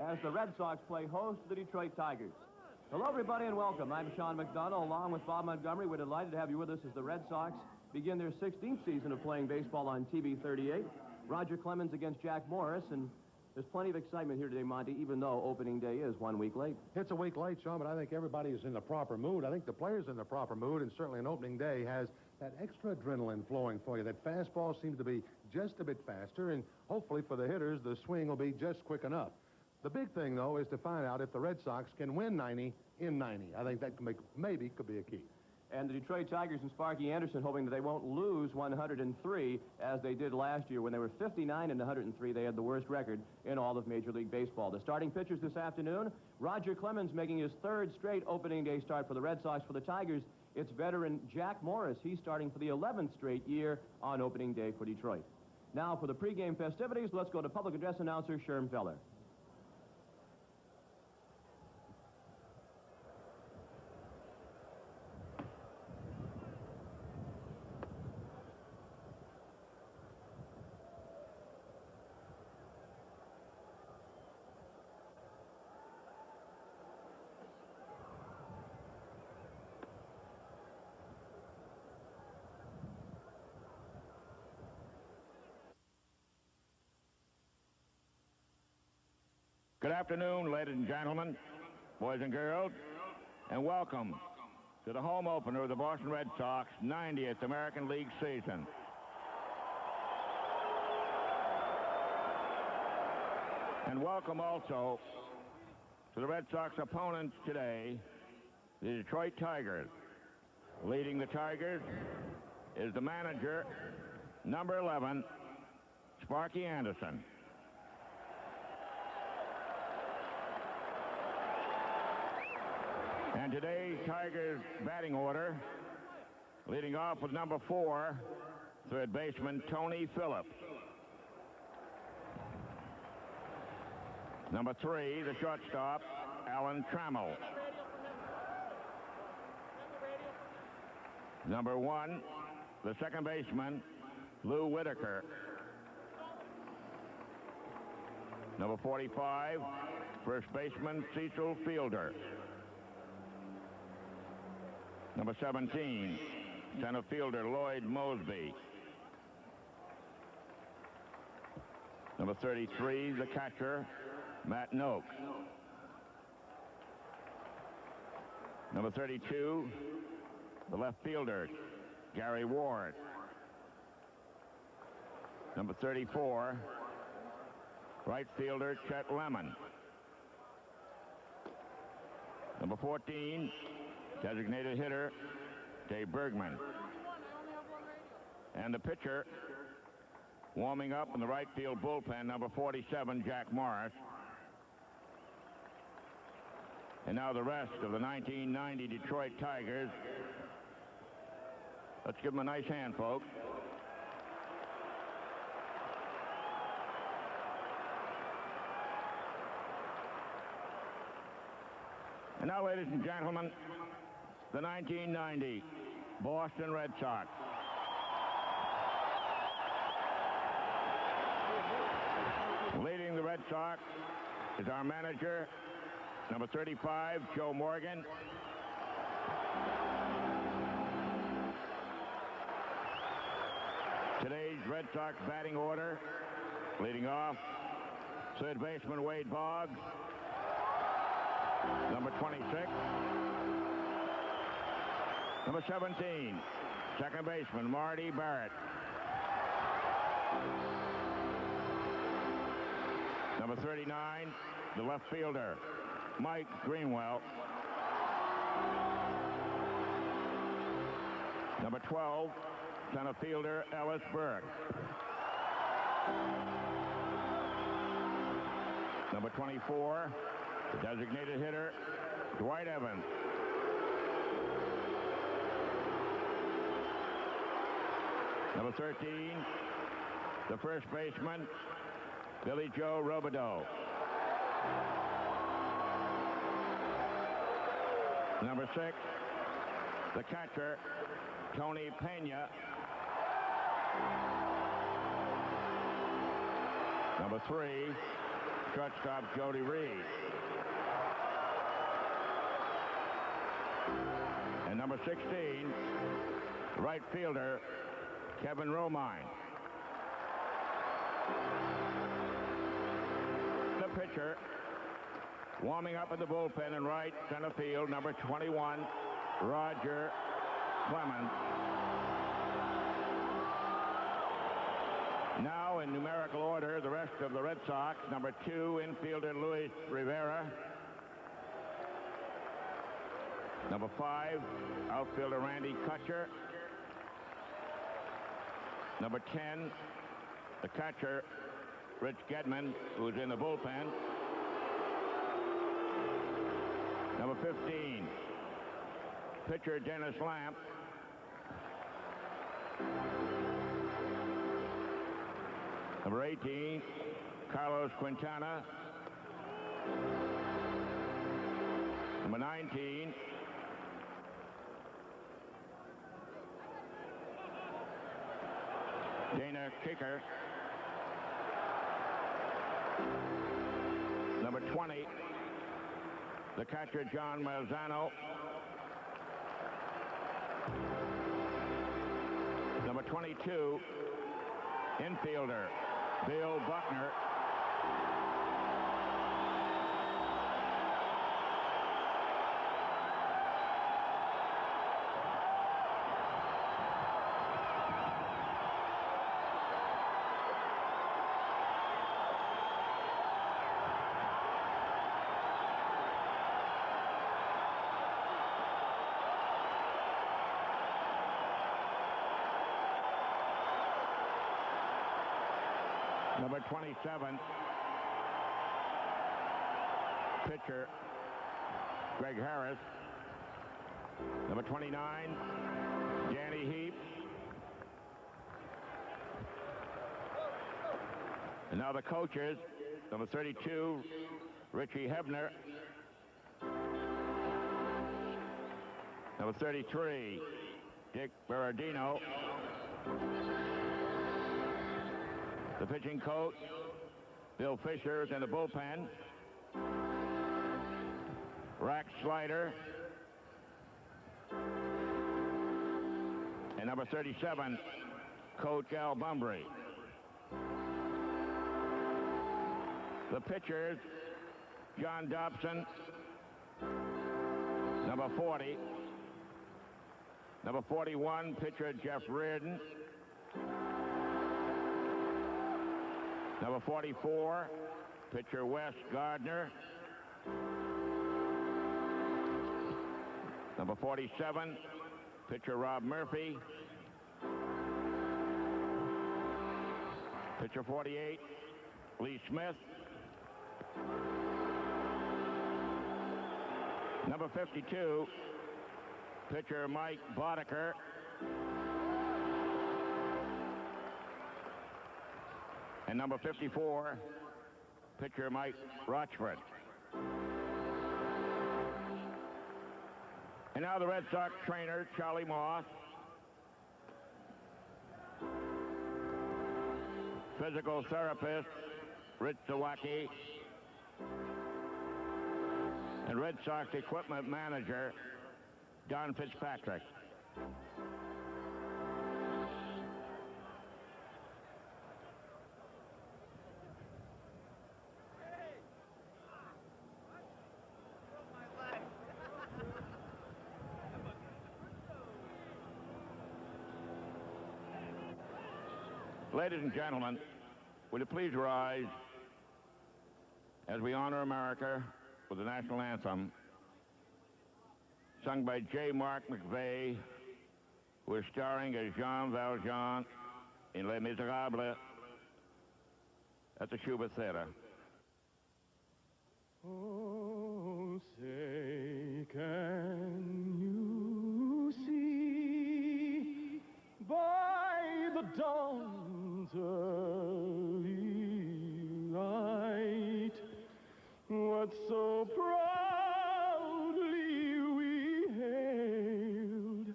as the Red Sox play host to the Detroit Tigers. Hello, everybody, and welcome. I'm Sean McDonough, along with Bob Montgomery. We're delighted to have you with us as the Red Sox begin their 16th season of playing baseball on TV 38. Roger Clemens against Jack Morris, and there's plenty of excitement here today, Monty, even though opening day is 1 week late. It's a week late, Sean, but I think everybody is in the proper mood. I think the players are in the proper mood, and certainly an opening day has that extra adrenaline flowing for you. That fastball seems to be just a bit faster, and hopefully for the hitters, the swing will be just quick enough. The big thing, though, is to find out if the Red Sox can win 90 in 90. I think that could be a key. And the Detroit Tigers and Sparky Anderson hoping that they won't lose 103 as they did last year. When they were 59 and 103, they had the worst record in all of Major League Baseball. The starting pitchers this afternoon, Roger Clemens making his third straight opening day start for the Red Sox. For the Tigers, it's veteran Jack Morris. He's starting for the 11th straight year on opening day for Detroit. Now for the pregame festivities, let's go to public address announcer Sherm Feller. Good afternoon, ladies and gentlemen, boys and girls, and welcome to the home opener of the Boston Red Sox 90th American League season. And welcome also to the Red Sox opponents today, the Detroit Tigers. Leading the Tigers is the manager, number 11, Sparky Anderson. And today's Tigers batting order, leading off with number 4, third baseman Tony Phillips. Number 3, the shortstop, Alan Trammell. Number 1, the second baseman, Lou Whitaker. Number 45, first baseman Cecil Fielder. Number 17, center fielder Lloyd Mosby. Number 33, the catcher, Matt Noakes. Number 32, the left fielder, Gary Ward. Number 34, right fielder, Chet Lemon. Number 14, designated hitter, Dave Bergman. And the pitcher, warming up in the right field bullpen, number 47, Jack Morris. And now the rest of the 1990 Detroit Tigers. Let's give them a nice hand, folks. And now, ladies and gentlemen, the 1990 Boston Red Sox. Leading the Red Sox is our manager, number 35, Joe Morgan. Today's Red Sox batting order, leading off, third baseman Wade Boggs, number 26. Number 17, second baseman Marty Barrett. Number 39, the left fielder Mike Greenwell. Number 12, center fielder Ellis Burke. Number 24, the designated hitter Dwight Evans. Number 13, the first baseman, Billy Joe Robideau. Number 6, the catcher, Tony Pena. Number 3, shortstop Jody Reed. And number 16, right fielder Kevin Romine. The pitcher warming up in the bullpen in right center field, number 21, Roger Clemens. Now in numerical order, the rest of the Red Sox. Number 2, infielder Luis Rivera. Number 5, outfielder Randy Kutcher. Number 10, the catcher Rich Gedman, who's in the bullpen. Number 15, pitcher Dennis Lamp. Number 18, Carlos Quintana. Number 19, Dana Kicker. Number 20, the catcher John Malzano. Number 22, infielder Bill Buckner. Number 27, pitcher Greg Harris. Number 29, Danny Heap. And now the coaches. Number 32, Richie Hebner. Number 33, Dick Berardino. The pitching coach, Bill Fisher, is in the bullpen. Rack Slider. And number 37, Coach Al Bumbry. The pitchers, John Dobson, number 40. Number 41, pitcher Jeff Reardon. Number 44, pitcher Wes Gardner. Number 47, pitcher Rob Murphy. Pitcher 48, Lee Smith. Number 52, pitcher Mike Boddicker. And number 54, pitcher Mike Rochford. And now the Red Sox trainer, Charlie Moss. Physical therapist, Rich Zawacki. And Red Sox equipment manager, Don Fitzpatrick. Ladies and gentlemen, will you please rise as we honor America with the national anthem, sung by J. Mark McVeigh, who is starring as Jean Valjean in Les Miserables at the Schubert Theater. Oh, say, can you see by the dawn's early light what so proudly we hailed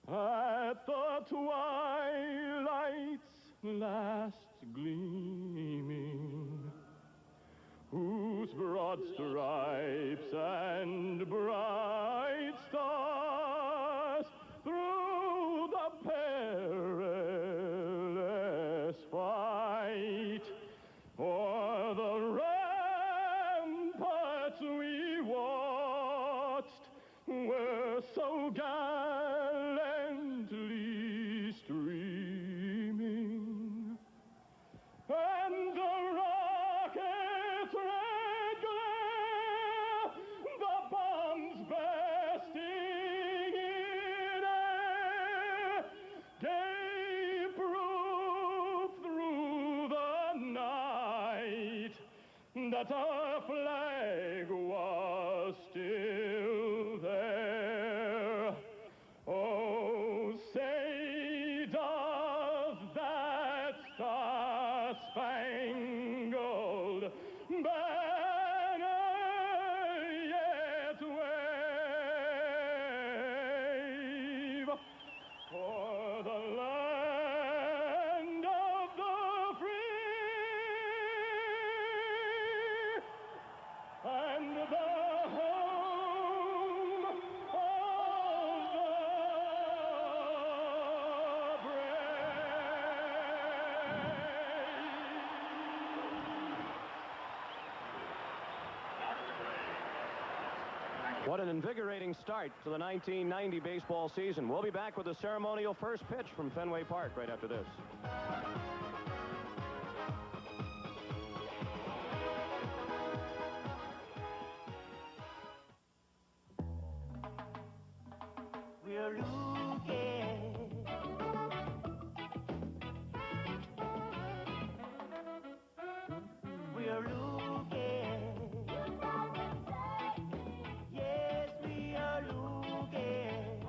at the twilight's last gleaming? broad stripes and bright stars through the perilous fight. O'er the ramparts we watched were so gallantly streaming, and the rockets' red glare, the bombs bursting in air, gave proof through the night that our flag was still there. Oh, say does that star-spangled banner yet wave for the land of the free and the home of the What an invigorating start to the 1990 baseball season. We'll be back with the ceremonial first pitch from Fenway Park right after this. We're looking. We're looking. Yes, we are looking.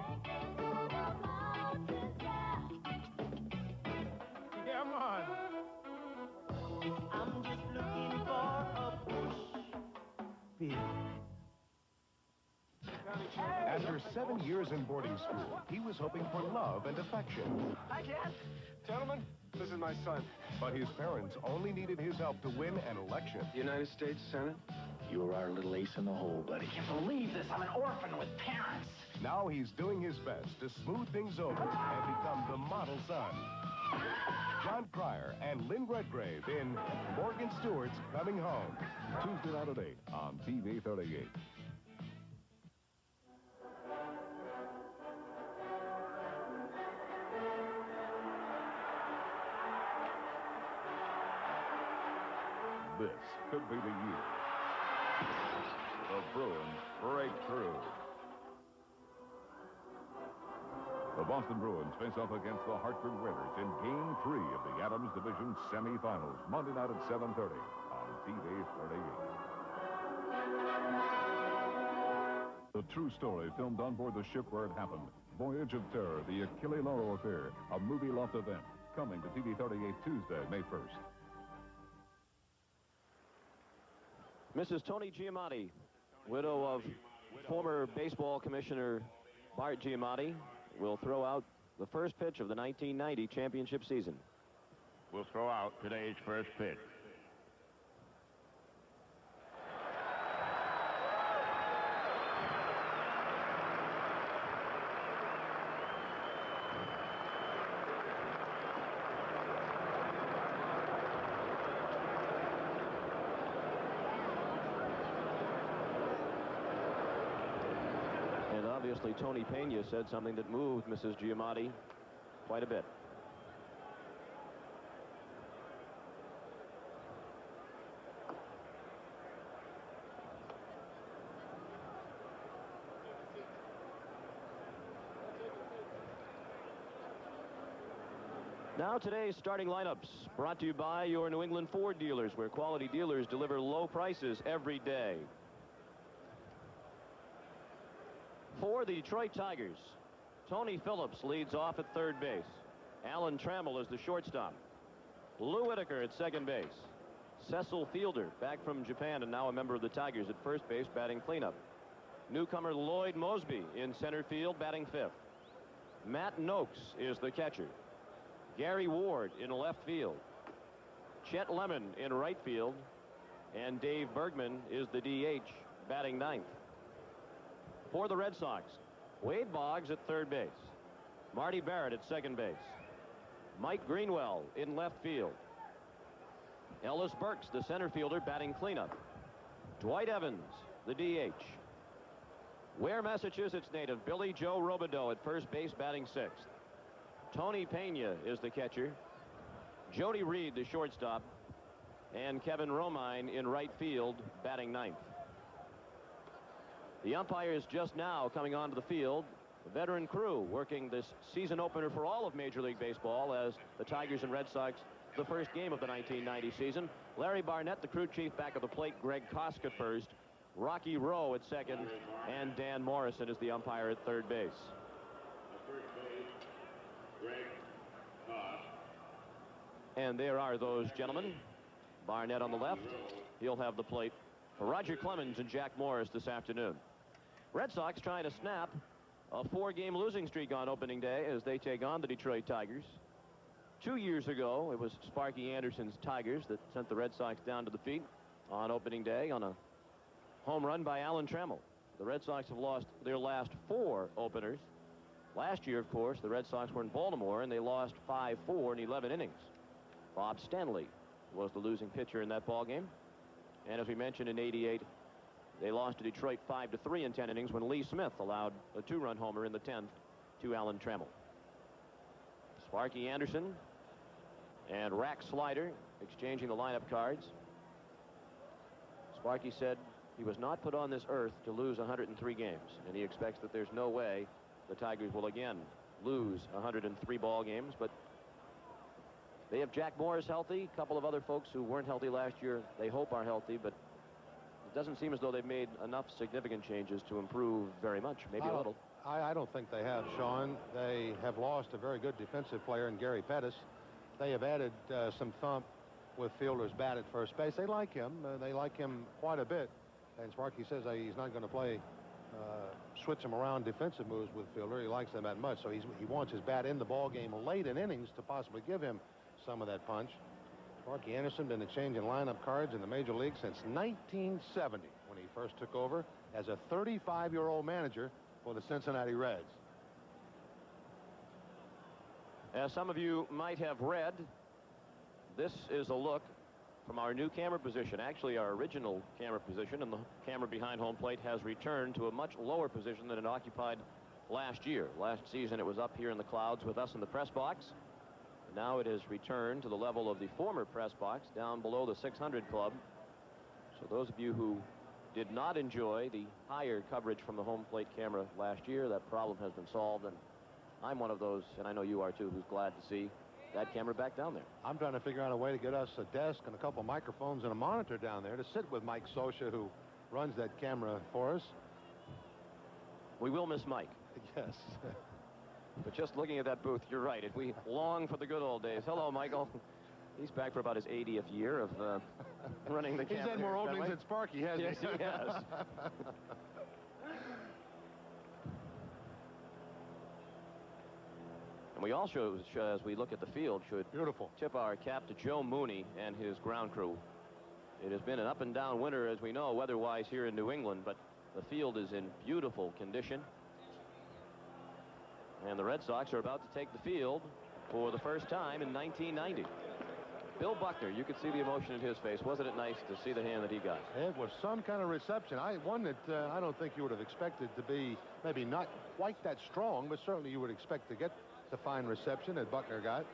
Come on. I'm just looking for a push. After 7 years in boarding school, he was hoping for love and affection. Hi, Dad. Gentlemen, this is my son. But his parents only needed his help to win an election. United States Senate. You're our little ace in the hole, buddy. I can't believe this. I'm an orphan with parents. Now he's doing his best to smooth things over and become the model son. John Cryer and Lynn Redgrave in Morgan Stewart's Coming Home. Tuesday night at 8 on TV 38. This could be the year. The Bruins break through. The Boston Bruins face off against the Hartford Whalers in Game 3 of the Adams Division semifinals, Monday night at 7:30 on TV 38. The true story filmed on board the ship where it happened. Voyage of Terror, the Achille Lauro Affair, a movie loft event, coming to TV 38 Tuesday, May 1st. Mrs. Tony Giamatti, widow of former baseball commissioner Bart Giamatti, will throw out the first pitch of the 1990 championship season. We'll throw out today's first pitch. And obviously Tony Pena said something that moved Mrs. Giamatti quite a bit. Now today's starting lineups brought to you by your New England Ford dealers, where quality dealers deliver low prices every day. For the Detroit Tigers, Tony Phillips leads off at third base. Alan Trammell is the shortstop. Lou Whitaker at second base. Cecil Fielder, back from Japan and now a member of the Tigers, at first base, batting cleanup. Newcomer Lloyd Mosby in center field, batting fifth. Matt Noakes is the catcher. Gary Ward in left field. Chet Lemon in right field. And Dave Bergman is the DH, batting ninth. For the Red Sox, Wade Boggs at third base. Marty Barrett at second base. Mike Greenwell in left field. Ellis Burks, the center fielder, batting cleanup. Dwight Evans, the DH. Ware, Massachusetts native Billy Joe Robideau at first base, batting sixth. Tony Pena is the catcher. Jody Reed, the shortstop. And Kevin Romine in right field, batting ninth. The umpires just now coming onto the field. The veteran crew working this season opener for all of Major League Baseball as the Tigers and Red Sox, the first game of the 1990 season. Larry Barnett, the crew chief, back at the plate. Greg Kosk at first. Rocky Rowe at second. And Dan Morrison is the umpire at third base. And there are those gentlemen. Barnett on the left. He'll have the plate for Roger Clemens and Jack Morris this afternoon. Red Sox trying to snap a 4-game losing streak on opening day as they take on the Detroit Tigers. 2 years ago, it was Sparky Anderson's Tigers that sent the Red Sox down to the feet on opening day on a home run by Alan Trammell. The Red Sox have lost their last 4 openers. Last year, of course, the Red Sox were in Baltimore and they lost 5-4 in 11 innings. Bob Stanley was the losing pitcher in that ball game. And as we mentioned, in '88, they lost to Detroit 5-3 in 10 innings when Lee Smith allowed a 2-run homer in the 10th to Alan Trammell. Sparky Anderson and Rack Slider exchanging the lineup cards. Sparky said he was not put on this earth to lose 103 games, and he expects that there's no way the Tigers will again lose 103 ball games, but they have Jack Morris healthy. A couple of other folks who weren't healthy last year, they hope are healthy, but it doesn't seem as though they've made enough significant changes to improve very much, maybe a little. I don't think they have, Sean. They have lost a very good defensive player in Gary Pettis. They have added some thump with Fielder's bat at first base. They like him. They like him quite a bit. And Sparky says he's not going to play switch him around defensive moves with Fielder. He likes them that much, so he wants his bat in the ball game late in innings to possibly give him some of that punch. Sparky Anderson been exchanging lineup cards in the major league since 1970 when he first took over as a 35-year-old manager for the Cincinnati Reds. As some of you might have read, this is a look from our new camera position. Actually, our original camera position, and the camera behind home plate has returned to a much lower position than it occupied last year. Last season, it was up here in the clouds with us in the press box. Now it has returned to the level of the former press box down below the 600 club. So those of you who did not enjoy the higher coverage from the home plate camera last year, that problem has been solved, and I'm one of those, and I know you are too, who's glad to see that camera back down there. I'm trying to figure out a way to get us a desk and a couple microphones and a monitor down there to sit with Mike Sosha, who runs that camera for us. We will miss Mike. Yes. But just looking at that booth, you're right. We long for the good old days. Hello, Michael. He's back for about his 80th year of running the camera. He's had more openings than Sparky, hasn't he? Yes, he has. And we also, as we look at the field, should tip our cap to Joe Mooney and his ground crew. It has been an up and down winter, as we know, weather-wise here in New England, but the field is in beautiful condition. And the Red Sox are about to take the field for the first time in 1990. Bill Buckner, you could see the emotion in his face. Wasn't it nice to see the hand that he got? It was some kind of reception. One that I don't think you would have expected to be maybe not quite that strong, but certainly you would expect to get the fine reception that Buckner got.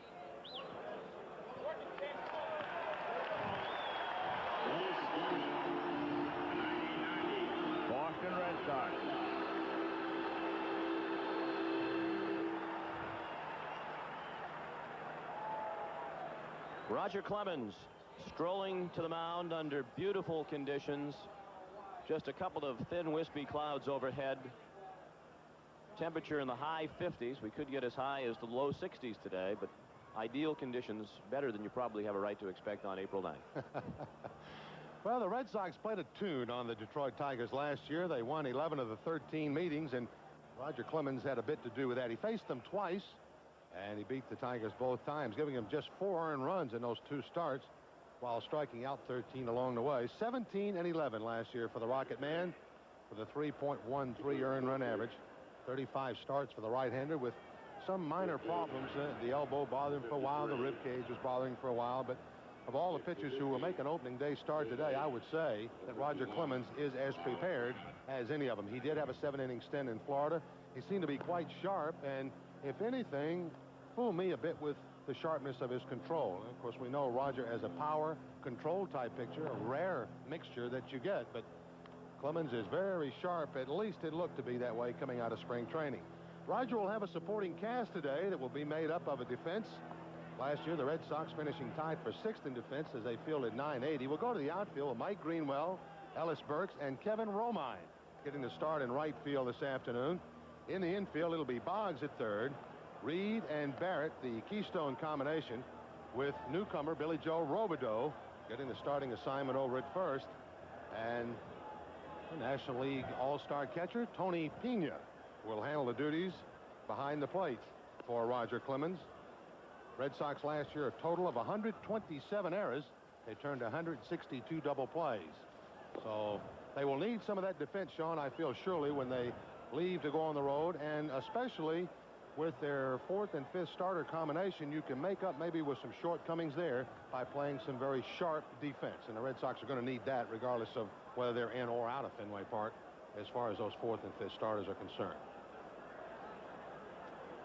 Boston Red Sox. Roger Clemens strolling to the mound under beautiful conditions. Just a couple of thin, wispy clouds overhead. Temperature in the high 50s. We could get as high as the low 60s today, but ideal conditions, better than you probably have a right to expect on April 9th. Well, the Red Sox played a tune on the Detroit Tigers last year. They won 11 of the 13 meetings, and Roger Clemens had a bit to do with that. He faced them twice, and he beat the Tigers both times, giving them just 4 earned runs in those 2 starts. while striking out 13 along the way. 17 and 11 last year for the Rocket Man with a 3.13 earned run average. 35 starts for the right-hander with some minor problems. The elbow bothered him for a while. The rib cage was bothering him for a while. But of all the pitchers who will make an opening day start today, I would say that Roger Clemens is as prepared as any of them. He did have a 7-inning stint in Florida. He seemed to be quite sharp, and if anything, fooled me a bit with the sharpness of his control. And of course, we know Roger as a power control type pitcher, a rare mixture that you get, but Clemens is very sharp. At least it looked to be that way coming out of spring training. Roger will have a supporting cast today that will be made up of a defense. Last year, the Red Sox finishing tied for 6th in defense as they fielded 980. We'll go to the outfield with Mike Greenwell, Ellis Burks, and Kevin Romine getting the start in right field this afternoon. In the infield, it'll be Boggs at third, Reed and Barrett, the keystone combination, with newcomer Billy Joe Robideau getting the starting assignment over at first. And the National League All-Star catcher Tony Pena will handle the duties behind the plate for Roger Clemens. Red Sox last year a total of 127 errors. They turned 162 double plays. So they will need some of that defense, Sean, I feel surely, when they leave to go on the road, and especially with their 4th and 5th starter combination, you can make up maybe with some shortcomings there by playing some very sharp defense. And the Red Sox are going to need that regardless of whether they're in or out of Fenway Park as far as those 4th and 5th starters are concerned.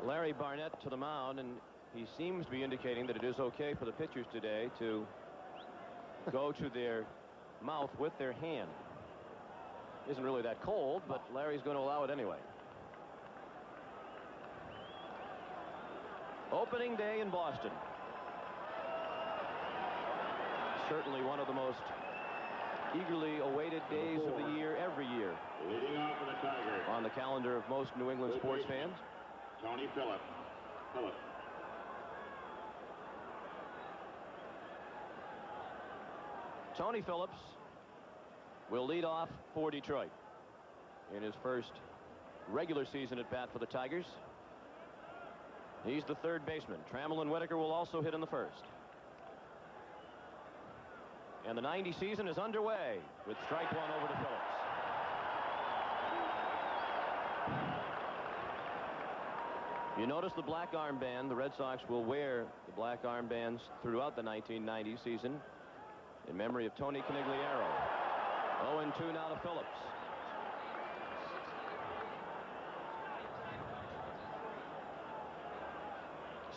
Larry Barnett to the mound, and he seems to be indicating that it is okay for the pitchers today to go to their mouth with their hand. Isn't really that cold, but Larry's going to allow it anyway. Opening day in Boston. Certainly one of the most eagerly awaited days of the year every year. Leading off for the Tigers, On the calendar of most New England sports fans. Tony Phillips. Tony Phillips will lead off for Detroit in his first regular season at bat for the Tigers. He's the third baseman. Trammell and Whitaker will also hit in the first. And the 90 season is underway with strike one over to Phillips. You notice the black armband. The Red Sox will wear the black armbands throughout the 1990 season in memory of Tony Conigliaro. 0-2 now to Phillips.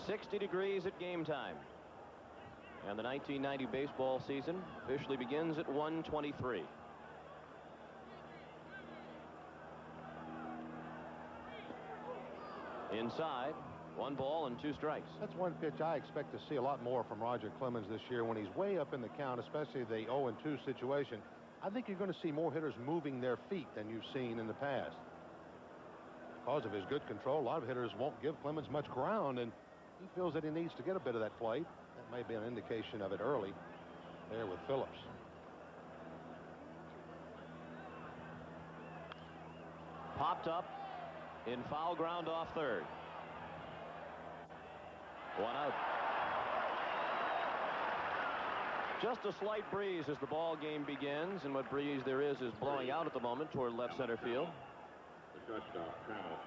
.60 degrees at game time. And the 1990 baseball season officially begins at 1:23. Inside, 1 ball and 2 strikes. That's one pitch I expect to see a lot more from Roger Clemens this year when he's way up in the count, especially the 0-2 situation. I think you're going to see more hitters moving their feet than you've seen in the past. Because of his good control, a lot of hitters won't give Clemens much ground, and he feels that he needs to get a bit of that plate. That may be an indication of it early there with Phillips. Popped up in foul ground off third. 1 out. Just a slight breeze as the ball game begins, and what breeze there is blowing out at the moment toward left center field. The shortstop, Trammell.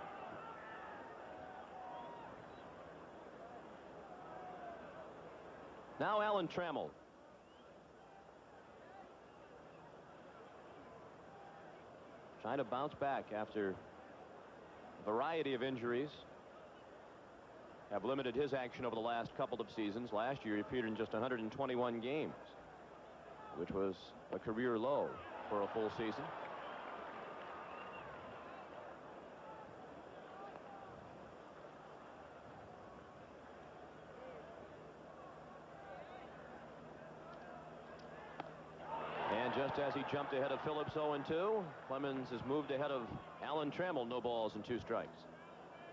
Now Alan Trammell. Trying to bounce back after a variety of injuries have limited his action over the last couple of seasons. Last year he appeared in just 121 games, which was a career low for a full season. And just as he jumped ahead of Phillips 0-2, Clemens has moved ahead of Alan Trammell, no balls and 2 strikes.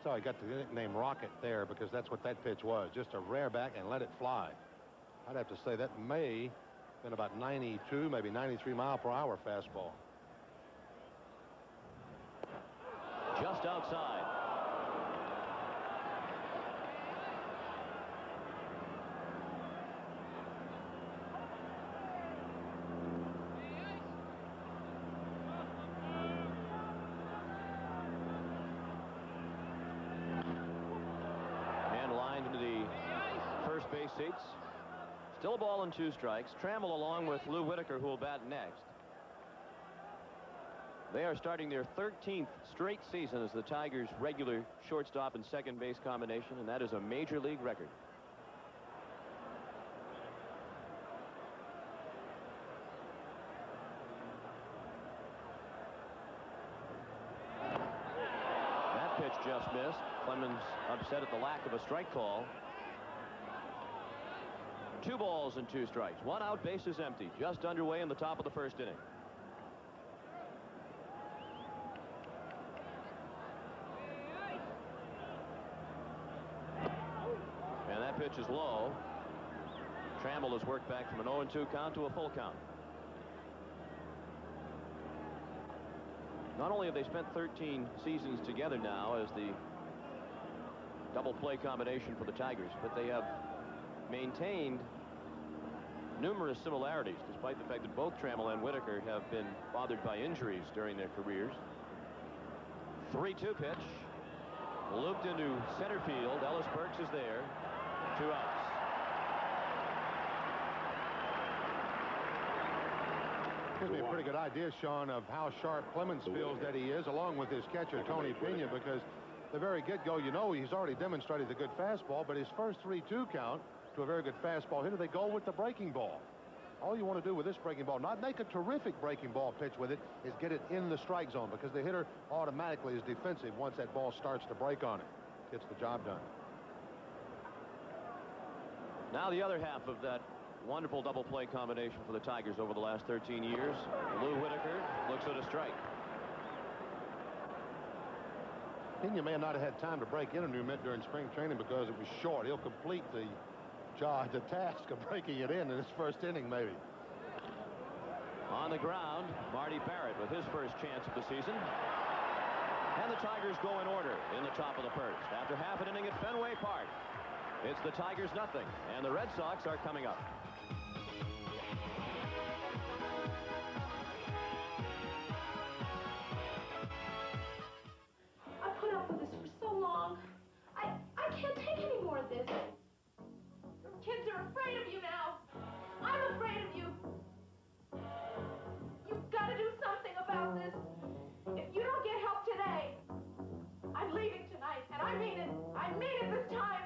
So I got the nickname Rocket there because that's what that pitch was, just a rare back and let it fly. I'd have to say that may have been about 92, maybe 93 mile per hour fastball. Just outside. repeats. Still a ball and 2 strikes. Trammell along with Lou Whitaker, who will bat next. They are starting their 13th straight season as the Tigers' regular shortstop and second base combination, and that is a major league record. That pitch just missed. Clemens upset at the lack of a strike call. 2 balls and 2 strikes. 1 out, bases empty. Just underway in the top of the first inning. And that pitch is low. Trammell has worked back from an 0-2 count to a full count. Not only have they spent 13 seasons together now as the double play combination for the Tigers, but they have maintained numerous similarities, despite the fact that both Trammell and Whitaker have been bothered by injuries during their careers. 3-2 pitch. Looped into center field. Ellis Burks is there. 2 outs. Gives me a pretty good idea, Sean, of how sharp Clemens feels that he is, along with his catcher, Tony Pena, because the very get-go, you know, he's already demonstrated a good fastball, but his first 3-2 count to a very good fastball hitter, they go with the breaking ball. All you want to do with this breaking ball, not make a terrific breaking ball pitch with it, is get it in the strike zone, because the hitter automatically is defensive once that ball starts to break on it. Gets the job done. Now the other half of that wonderful double play combination for the Tigers over the last 13 years. Lou Whitaker looks at a strike. Pena may not have had time to break in a new mitt during spring training because it was short. He'll complete the task of breaking it in his first inning, maybe. On the ground, Marty Barrett with his first chance of the season. And the Tigers go in order in the top of the first. After half an inning at Fenway Park, it's the Tigers nothing, and the Red Sox are coming up. I put up with this for so long. I can't take any more of this. Your kids are afraid of you now. I'm afraid of you. You've got to do something about this. If you don't get help today, I'm leaving tonight, and I mean it. I mean it this time.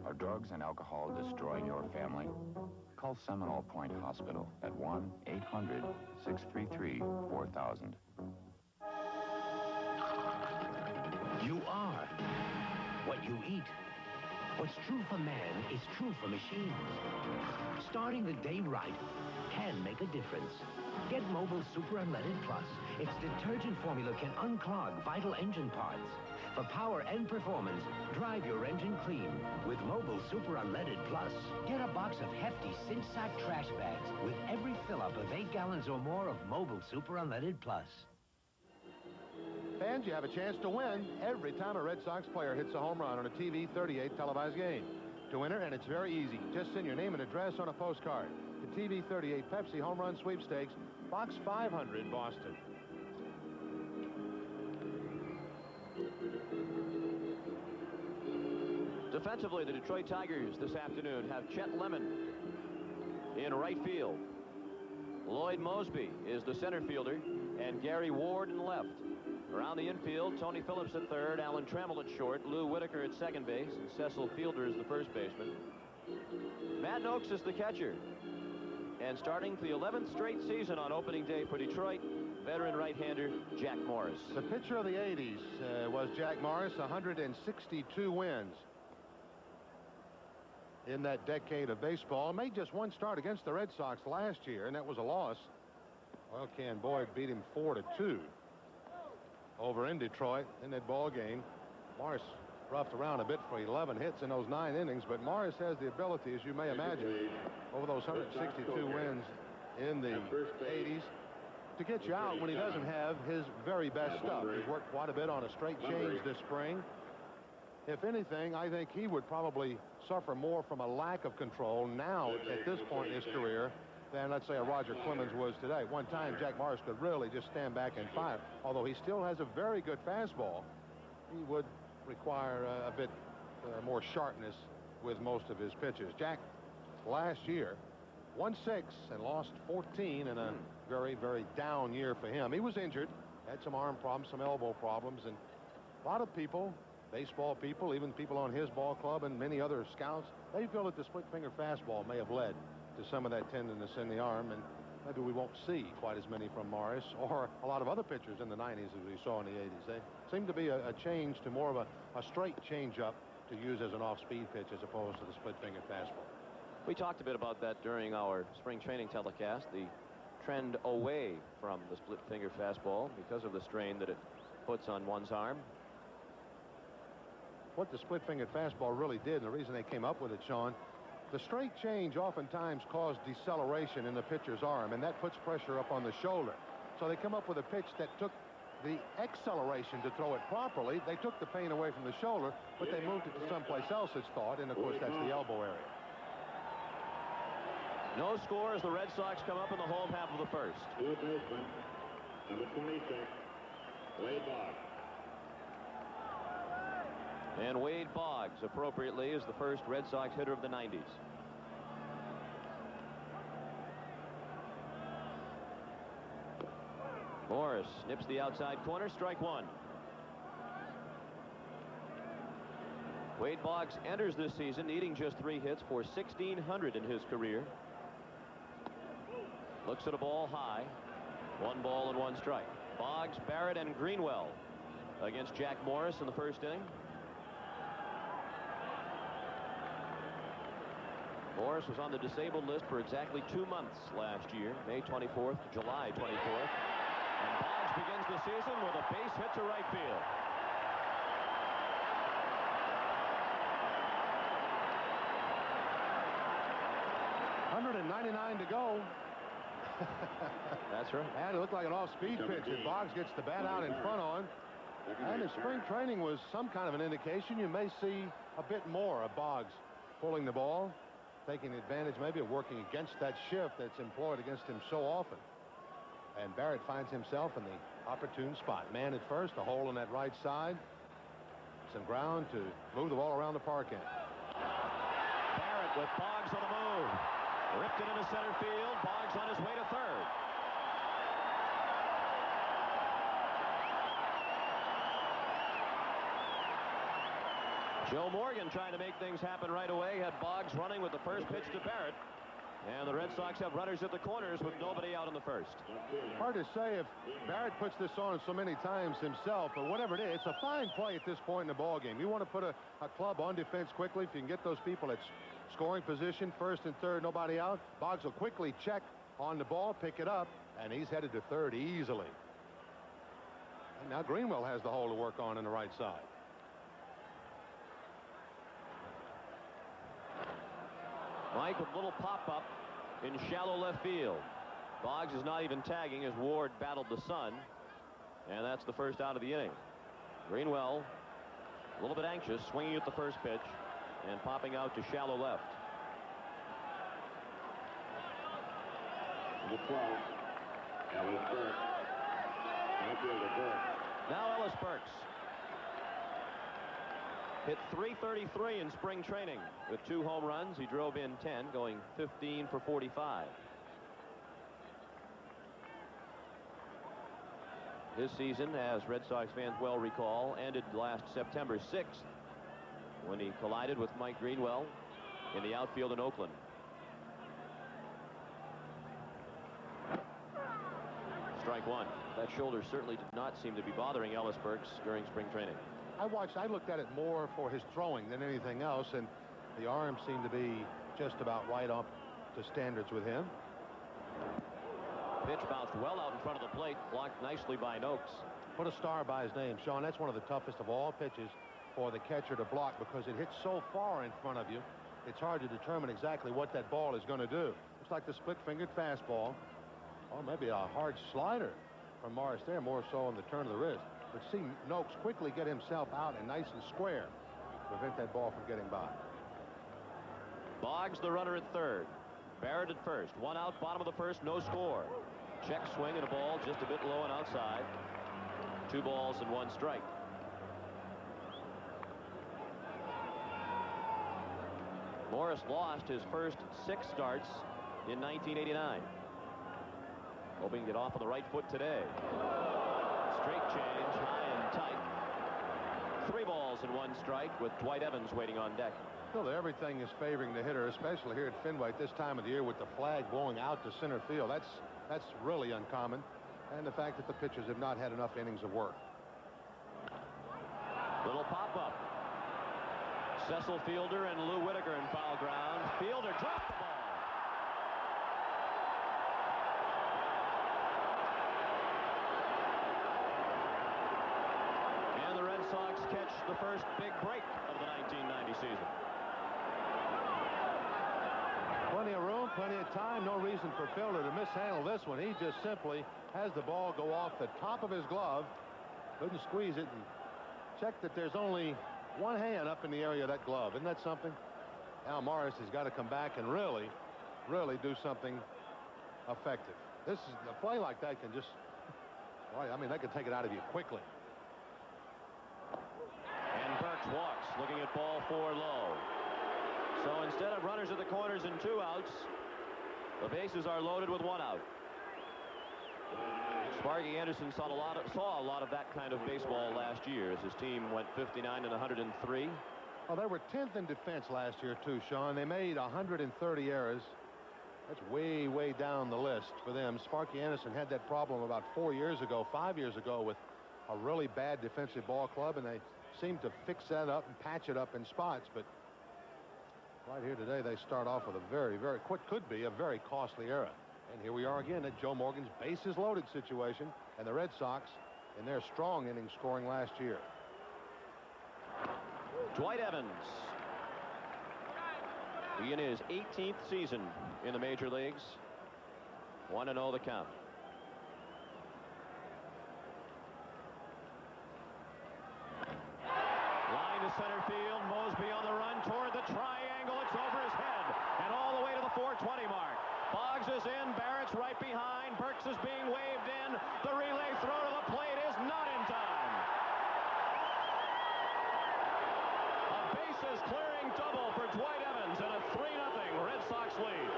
Are drugs and alcohol destroying your family? Call Seminole Point Hospital at 1-800-633-4000. You are what you eat. What's true for man is true for machines. Starting the day right can make a difference. Get Mobile Super Unleaded Plus. Its detergent formula can unclog vital engine parts. For power and performance, drive your engine clean with Mobile Super Unleaded Plus. Get a box of hefty cinch sack trash bags with every fill-up of 8 gallons or more of Mobile Super Unleaded Plus. Fans, you have a chance to win every time a Red Sox player hits a home run on a TV 38 televised game. To enter, and it's very easy. Just send your name and address on a postcard. The TV 38 Pepsi Home Run Sweepstakes, Box 500, Boston. Defensively, the Detroit Tigers this afternoon have Chet Lemon in right field. Lloyd Mosby is the center fielder, and Gary Ward in left. Around the infield, Tony Phillips at third, Alan Trammell at short, Lou Whitaker at second base, and Cecil Fielder is the first baseman. Matt Noakes is the catcher. And starting for the 11th straight season on opening day for Detroit, veteran right-hander Jack Morris. The pitcher of the 80s was Jack Morris, 162 wins in that decade of baseball. Made just one start against the Red Sox last year, and that was a loss. Well, Ken Boyd beat him 4-2 over in Detroit in that ball game. Morris roughed around a bit for 11 hits in those 9 innings, but Morris has the ability, as you may imagine, over those 162 wins in the 80s, to get you out when he doesn't have his very best stuff. He's worked quite a bit on a straight change this spring. If anything, I think he would probably suffer more from a lack of control now at this point in his career than, let's say, a Roger Clemens was today. One time, Jack Morris could really just stand back and fire. Although he still has a very good fastball, he would require a bit more sharpness with most of his pitches. Jack, last year, won 6 and lost 14 in a very, very down year for him. He was injured, had some arm problems, some elbow problems, and a lot of people, baseball people, even people on his ball club and many other scouts, they feel that the split-finger fastball may have led to some of that tenderness in the arm, and maybe we won't see quite as many from Morris or a lot of other pitchers in the 90s as we saw in the 80s. They seem to be a change to more of a straight change-up to use as an off-speed pitch as opposed to the split-finger fastball. We talked a bit about that during our spring training telecast, the trend away from the split-finger fastball because of the strain that it puts on one's arm. What the split-fingered fastball really did, and the reason they came up with it, Sean, the straight change oftentimes caused deceleration in the pitcher's arm, and that puts pressure up on the shoulder. So they come up with a pitch that took the acceleration to throw it properly. They took the pain away from the shoulder, but they moved it to someplace else, it's thought, and of course that's the elbow area. No score as the Red Sox come up in the home half of the first. Third baseman, number 26, Wade Boggs. And Wade Boggs, appropriately, is the first Red Sox hitter of the 90s. Morris snips the outside corner, strike one. Wade Boggs enters this season needing just 3 hits for 1,600 in his career. Looks at a ball high. 1 ball and 1 strike. Boggs, Barrett, and Greenwell against Jack Morris in the first inning. Morris was on the disabled list for exactly 2 months last year, May 24th, July 24th. And Boggs begins the season with a base hit to right field. .199 to go. That's right. And it looked like an off-speed pitch, and Boggs gets the bat out in front on. And if spring training was some kind of an indication, you may see a bit more of Boggs pulling the ball, taking advantage maybe of working against that shift that's employed against him so often. And Barrett finds himself in the opportune spot. Man at first, a hole in that right side. Some ground to move the ball around the park end. Barrett with Boggs on the move. Ripped it into center field. Boggs on his way to third. Joe Morgan trying to make things happen right away. Had Boggs running with the first pitch to Barrett. And the Red Sox have runners at the corners with nobody out in the first. Hard to say if Barrett puts this on so many times himself, but whatever it is, it's a fine play at this point in the ball game. You want to put a club on defense quickly. If you can get those people at scoring position, first and third, nobody out, Boggs will quickly check on the ball, pick it up, and he's headed to third easily. And now Greenwell has the hole to work on the right side. Mike with a little pop-up in shallow left field. Boggs is not even tagging as Ward battled the sun. And that's the first out of the inning. Greenwell a little bit anxious, swinging at the first pitch and popping out to shallow left. The 12, Ellis Burks. Outfielder Burks. Now Ellis Burks. Hit .333 in spring training with 2 home runs. He drove in 10, going 15 for 45. His season, as Red Sox fans well recall, ended last September 6th when he collided with Mike Greenwell in the outfield in Oakland. Strike one. That shoulder certainly did not seem to be bothering Ellis Burks during spring training. I looked at it more for his throwing than anything else, and the arm seemed to be just about right up to standards with him. Pitch bounced well out in front of the plate, blocked nicely by Noakes. Put a star by his name, Sean. That's one of the toughest of all pitches for the catcher to block because it hits so far in front of you, it's hard to determine exactly what that ball is going to do. It's like the split-fingered fastball, or maybe a hard slider from Morris there, more so on the turn of the wrist. But see Noakes quickly get himself out and nice and square, prevent that ball from getting by. Boggs the runner at third. Barrett at first. 1 out, bottom of the first, no score. Check swing and a ball just a bit low and outside. 2 balls and 1 strike. Morris lost his first 6 starts in 1989. Hoping to get off on the right foot today. Straight change, high and tight. 3 balls and 1 strike with Dwight Evans waiting on deck. Still, everything is favoring the hitter, especially here at Fenway at this time of the year with the flag blowing out to center field. That's really uncommon. And the fact that the pitchers have not had enough innings of work. Little pop-up. Cecil Fielder and Lou Whitaker in foul ground. Fielder dropped the ball. And the Red Sox catch the first big break of the 1990 season. Plenty of room, plenty of time. No reason for Fielder to mishandle this one. He just simply has the ball go off the top of his glove. Couldn't squeeze it, and check that there's only one hand up in the area of that glove. Isn't that something? Al Morris has got to come back and really do something effective. This is a play like that can just, boy, I mean, that could take it out of you quickly. And Burks walks, looking at ball 4 low. So instead of runners at the corners and 2 outs, the bases are loaded with 1 out. Sparky Anderson saw a lot of that kind of baseball last year as his team went 59 and 103. Well, they were 10th in defense last year, too, Sean. They made 130 errors. That's way, way down the list for them. Sparky Anderson had that problem about 5 years ago with a really bad defensive ball club, and they seemed to fix that up and patch it up in spots. But right here today, they start off with a very, what could be a very costly error. And here we are again at Joe Morgan's bases loaded situation, and the Red Sox in their strong inning scoring last year. Dwight Evans. In his 18th season in the major leagues. 1-0 the count. Line to center field. Mosby on the run toward the triangle. It's over his head and all the way to the 420 mark. Boggs is in. Barrett's right behind. Burks is being waved in. The relay throw to the plate is not in time. A bases clearing double for Dwight Evans and a 3-0 Red Sox lead.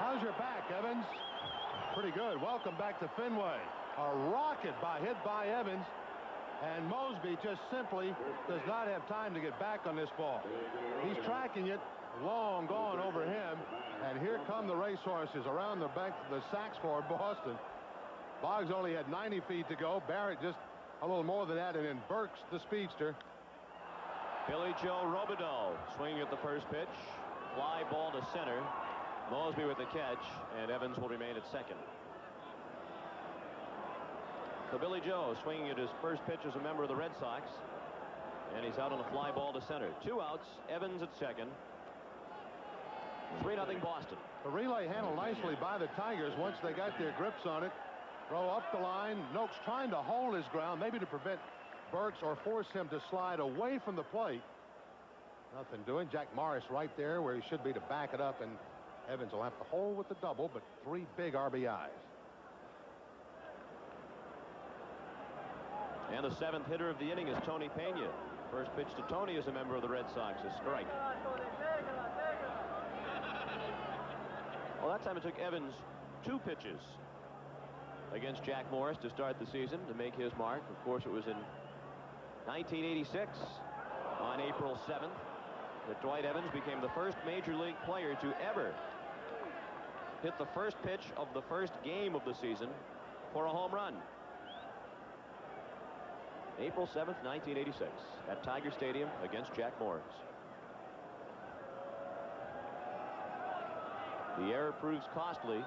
How's your back, Evans? Pretty good. Welcome back to Fenway. A rocket hit by Evans, and Mosby just simply does not have time to get back on this ball. He's tracking it, long gone over him, and here come the racehorses around the sacks for Boston. Boggs only had 90 feet to go. Barrett just a little more than that, and then Burks, the speedster. Billy Joe Robideau swinging at the first pitch. Fly ball to center. Mosby with the catch, and Evans will remain at second. So Billy Joe swinging at his first pitch as a member of the Red Sox, and he's out on a fly ball to center. 2 outs, Evans at second. 3-0 Boston. The relay handled nicely by the Tigers once they got their grips on it. Throw up the line. Noakes trying to hold his ground, maybe to prevent Burks or force him to slide away from the plate. Nothing doing. Jack Morris right there where he should be to back it up, and Evans will have to hold with the double, but 3 big RBIs. And the 7th hitter of the inning is Tony Pena. First pitch to Tony as a member of the Red Sox, a strike. Well, that time it took Evans 2 pitches against Jack Morris to start the season to make his mark. Of course, it was in 1986 on April 7th that Dwight Evans became the first major league player to ever hit the first pitch of the first game of the season for a home run. April 7th, 1986 at Tiger Stadium against Jack Morris. The error proves costly.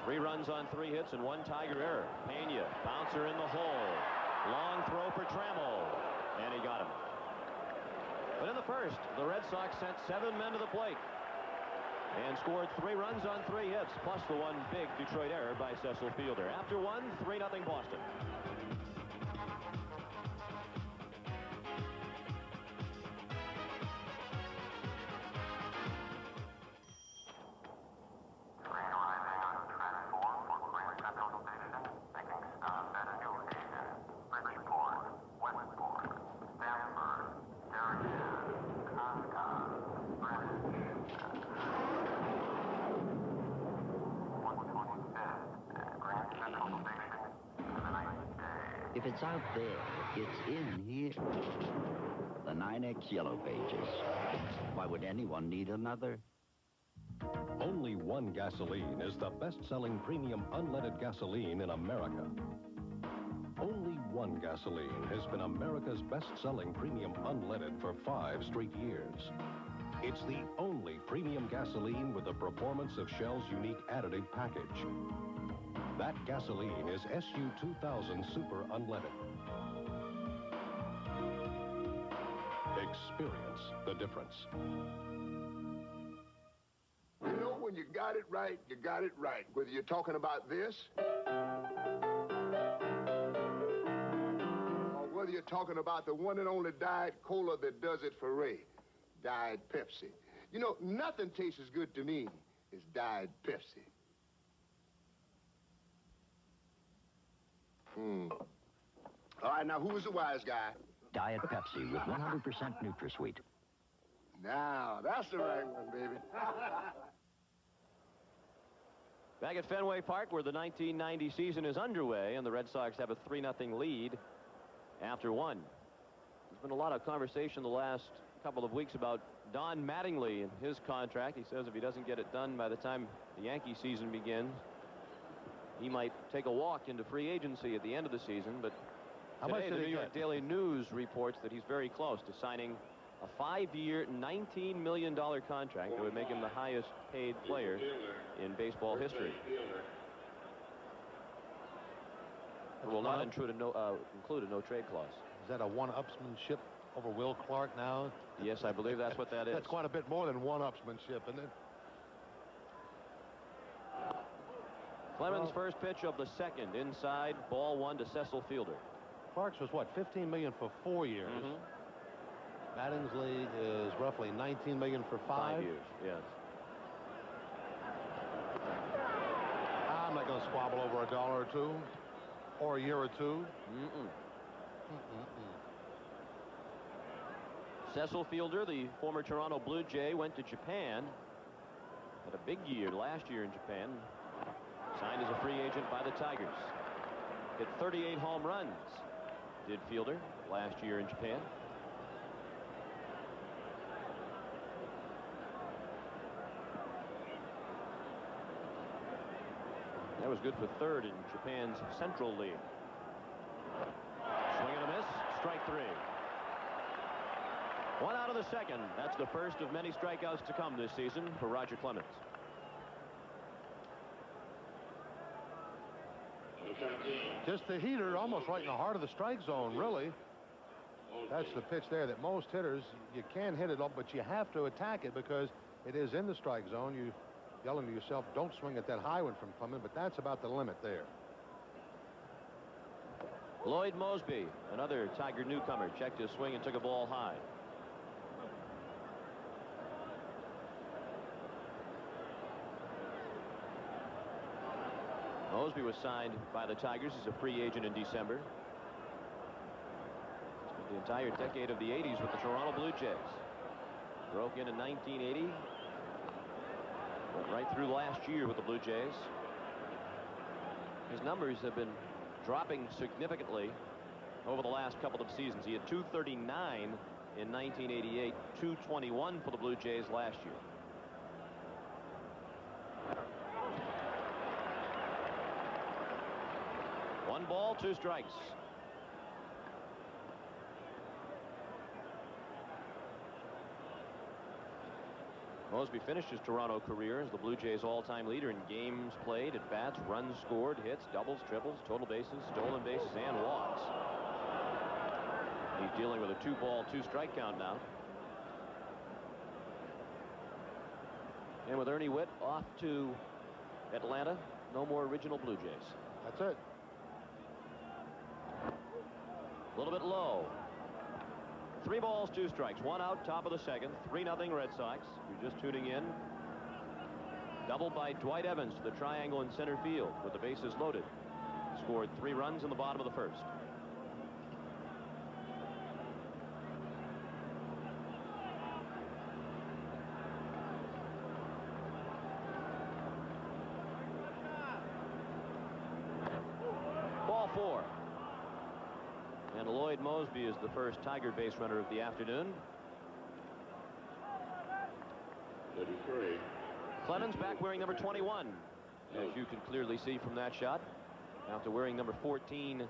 3 runs on 3 hits and 1 Tiger error. Pena, bouncer in the hole. Long throw for Trammell, and he got him. But in the first, the Red Sox sent 7 men to the plate and scored 3 runs on 3 hits, plus the 1 big Detroit error by Cecil Fielder. After 1, 3-0 Boston. If it's out there, it's in here. The 9X Yellow Pages. Why would anyone need another? Only One Gasoline is the best-selling premium unleaded gasoline in America. Only One Gasoline has been America's best-selling premium unleaded for 5 straight years. It's the only premium gasoline with the performance of Shell's unique additive package. That gasoline is SU-2000 Super Unleaded. Experience the difference. You know, when you got it right, you got it right. Whether you're talking about this, or whether you're talking about the one and only Diet Cola that does it for Ray, Diet Pepsi. You know, nothing tastes as good to me as Diet Pepsi. All right, now, who is the wise guy? Diet Pepsi with 100% NutraSweet. Now, that's the right one, baby. Back at Fenway Park, where the 1990 season is underway, and the Red Sox have a 3-0 lead after one. There's been a lot of conversation the last couple of weeks about Don Mattingly and his contract. He says if he doesn't get it done by the time the Yankee season begins, he might take a walk into free agency at the end of the season. But today, the New York Daily News reports that he's very close to signing a 5-year, $19 million contract that would make him the highest paid player in baseball history. It will not include a no-trade clause. Is that a one-upsmanship over Will Clark now? Yes, I believe that's what that is. That's quite a bit more than one-upsmanship, isn't it? Clemens' first pitch of the second, inside, ball 1 to Cecil Fielder. Clark's was what, $15 million for 4 years? Mattingly is roughly $19 million for 5 years, yes. I'm not going to squabble over $1 or $2 or a year or two. Cecil Fielder, the former Toronto Blue Jay, went to Japan. Had a big year last year in Japan. Signed as a free agent by the Tigers. Hit 38 home runs, did Fielder last year in Japan. That was good for third in Japan's Central League. Swing and a miss, strike 3. 1 out of the second. That's the first of many strikeouts to come this season for Roger Clemens. Just the heater, almost right in the heart of the strike zone, really. That's the pitch there that most hitters, you can hit it up, but you have to attack it because it is in the strike zone. You yelling to yourself, don't swing at that high one from Clemens, but that's about the limit there. Lloyd Mosby, another Tiger newcomer, checked his swing and took a ball high. Mosby was signed by the Tigers as a free agent in December. Spent the entire decade of the 80s with the Toronto Blue Jays. Broke in 1980. Went right through last year with the Blue Jays. His numbers have been dropping significantly over the last couple of seasons. He had 239 in 1988, 221 for the Blue Jays last year. One ball, 2 strikes. Mosby finished his Toronto career as the Blue Jays' all-time leader in games played, at-bats, runs scored, hits, doubles, triples, total bases, stolen bases, and walks. He's dealing with a 2-ball, 2-strike count now. And with Ernie Witt off to Atlanta, no more original Blue Jays. That's it. A little bit low. 3 balls, 2 strikes. 1 out, top of the second. 3-0 Red Sox. You're just tuning in. Doubled by Dwight Evans to the triangle in center field with the bases loaded. Scored 3 runs in the bottom of the first. Ball 4. And Lloyd Mosby is the first Tiger base runner of the afternoon. 33. Clemens back wearing number 21, as you can clearly see from that shot, after wearing number 14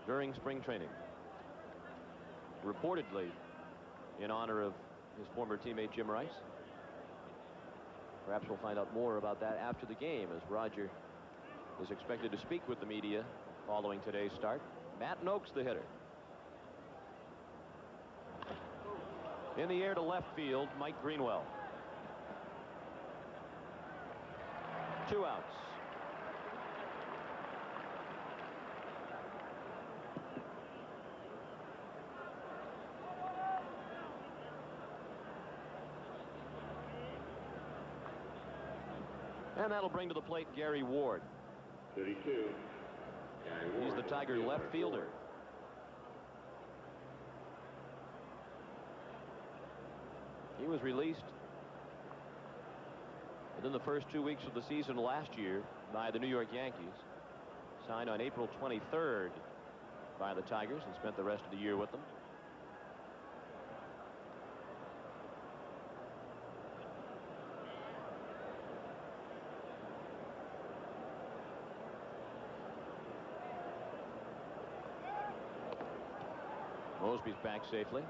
during spring training. Reportedly in honor of his former teammate Jim Rice. Perhaps we'll find out more about that after the game, as Roger is expected to speak with the media following today's start. Matt Noakes, the hitter. In the air to left field, Mike Greenwell. 2 outs. And that'll bring to the plate Gary Ward. 32. He's the Tiger left fielder. He was released within the first 2 weeks of the season last year by the New York Yankees. Signed on April 23rd by the Tigers and spent the rest of the year with them. Mosby's back safely.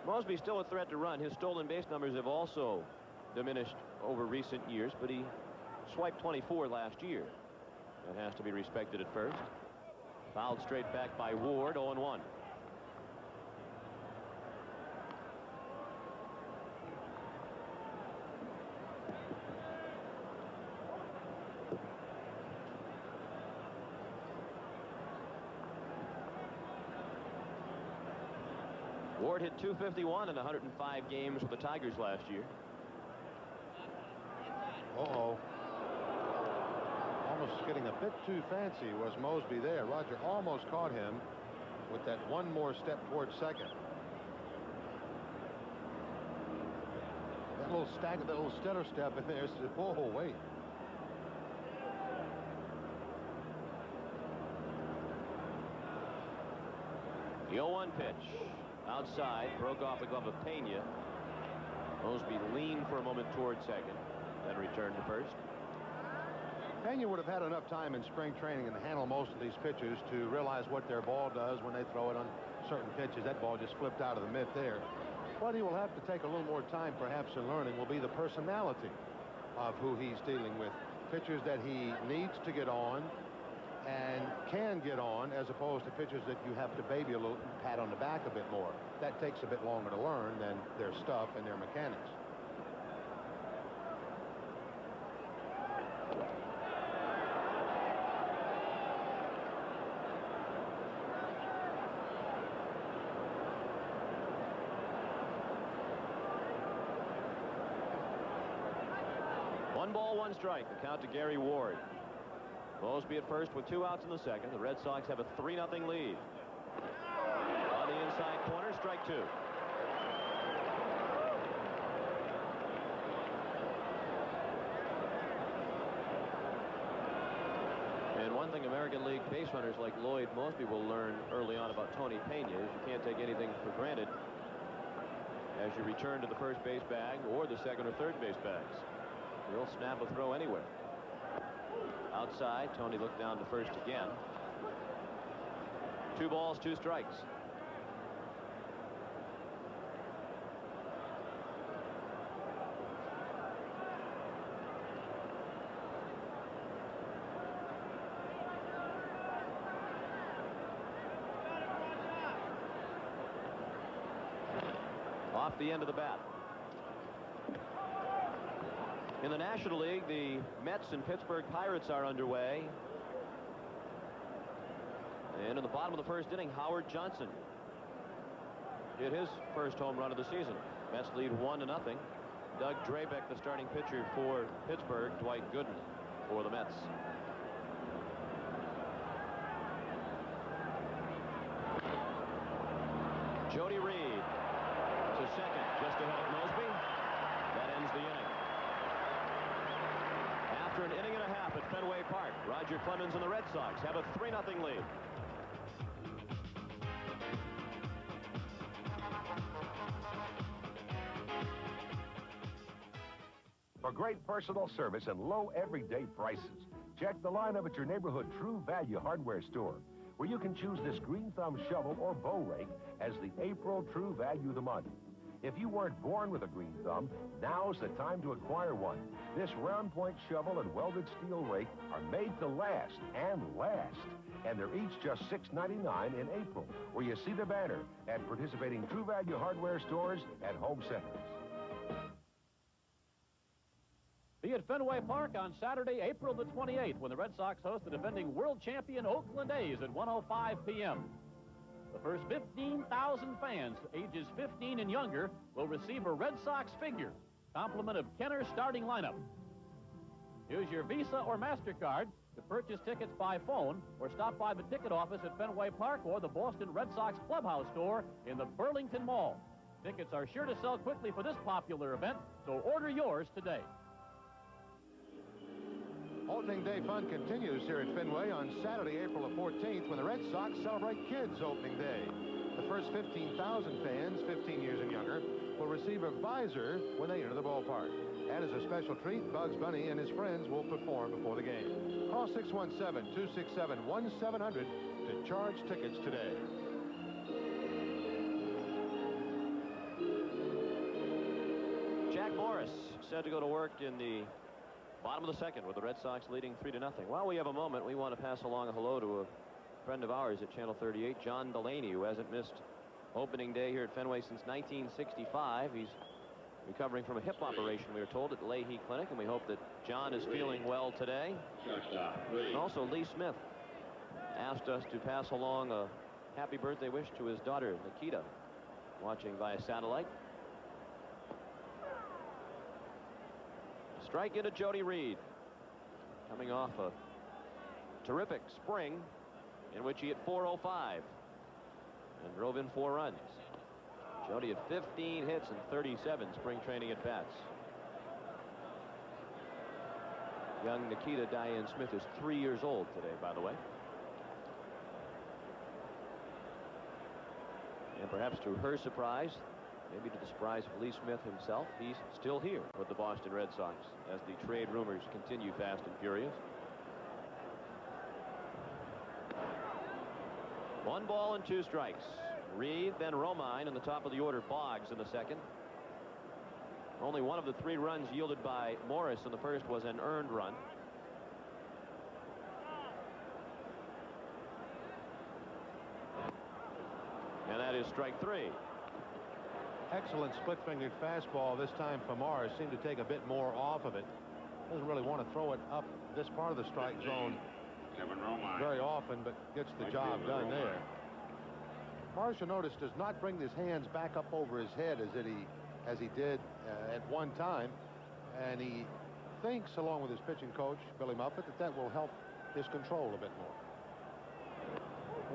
Mosby's still a threat to run. His stolen base numbers have also diminished over recent years, but he swiped 24 last year. That has to be respected at first. Fouled straight back by Ward, 0-1. Ward hit .251 in 105 games with the Tigers last year. Uh-oh. Almost getting a bit too fancy was Mosby there. Roger almost caught him with that one more step towards second. That little stagger, that little stutter step in there. Whoa, wait. The 0-1 pitch. Outside, broke off the glove of Pena. Mosby leaned for a moment toward second, then returned to first. Pena would have had enough time in spring training and to handle most of these pitches to realize what their ball does when they throw it on certain pitches. That ball just flipped out of the mitt there. What he will have to take a little more time perhaps in learning will be the personality of who he's dealing with. Pitchers that he needs to get on and can get on, as opposed to pitchers that you have to baby a little, pat on the back a bit more. That takes a bit longer to learn than their stuff and their mechanics. One ball, one strike. The count to Gary Ward. Mosby at first with 2 outs in the second. The Red Sox have a 3-0 lead. On the inside corner, strike 2. And one thing American League base runners like Lloyd Mosby will learn early on about Tony Pena is you can't take anything for granted as you return to the first base bag or the second or third base bags. He'll snap a throw anywhere. Outside, Tony looked down to first again. 2 balls, 2 strikes. Off the end of the bat. In the National League, the Mets and Pittsburgh Pirates are underway. And in the bottom of the first inning, Howard Johnson hit his first home run of the season. Mets lead 1-0. Doug Drabeck, the starting pitcher for Pittsburgh. Dwight Gooden for the Mets. Jody Reed to second, just ahead of Mosby. That ends the inning. after an inning and a half at Fenway Park. Roger Clemens and the Red Sox have a 3-0 lead. For great personal service and low everyday prices, check the lineup at your neighborhood True Value hardware store, where you can choose this green thumb shovel or bow rake as the April True Value of the month. If you weren't born with a green thumb, now's the time to acquire one. This round point shovel and welded steel rake are made to last and last. And they're each just $6.99 in April, where you see the banner at participating True Value hardware stores and home centers. Be at Fenway Park on Saturday, April the 28th, when the Red Sox host the defending world champion Oakland A's at 1:05 p.m. The first 15,000 fans, ages 15 and younger, will receive a Red Sox figure, complement of Kenner's starting lineup. Use your Visa or MasterCard to purchase tickets by phone or stop by the ticket office at Fenway Park or the Boston Red Sox Clubhouse store in the Burlington Mall. Tickets are sure to sell quickly for this popular event, so order yours today. Opening day fun continues here at Fenway on Saturday, April the 14th, when the Red Sox celebrate Kids Opening Day. The first 15,000 fans, 15 years and younger, will receive a visor when they enter the ballpark. And as a special treat, Bugs Bunny and his friends will perform before the game. Call 617-267-1700 to charge tickets today. Jack Morris set to go to work in the bottom of the second with the Red Sox leading 3-0. While we have a moment, we want to pass along a hello to a friend of ours at Channel 38, John Delaney, who hasn't missed opening day here at Fenway since 1965. He's recovering from a hip operation, we were told, at the Leahy Clinic, and we hope that John is feeling well today. And also, Lee Smith asked us to pass along a happy birthday wish to his daughter, Nikita, watching via satellite. Strike into Jody Reed, coming off a terrific spring in which he hit .405 and drove in 4 runs. Jody had 15 hits and 37 spring training at bats. Young Nikita Diane Smith is 3 years old today, by the way. And perhaps to her surprise, maybe to the surprise of Lee Smith himself, he's still here with the Boston Red Sox as the trade rumors continue fast and furious. 1 ball and 2 strikes. Reed, then Romine in the top of the order. Boggs in the second. Only one of the 3 runs yielded by Morris in the first was an earned run. And that is strike 3. Excellent split-fingered fastball this time for Morris. Seemed to take a bit more off of it. Doesn't really want to throw it up this part of the strike zone very often, but gets the job done there. Morris, you notice, does not bring his hands back up over his head as he did at one time. And he thinks, along with his pitching coach, Billy Muffett, that will help his control a bit more.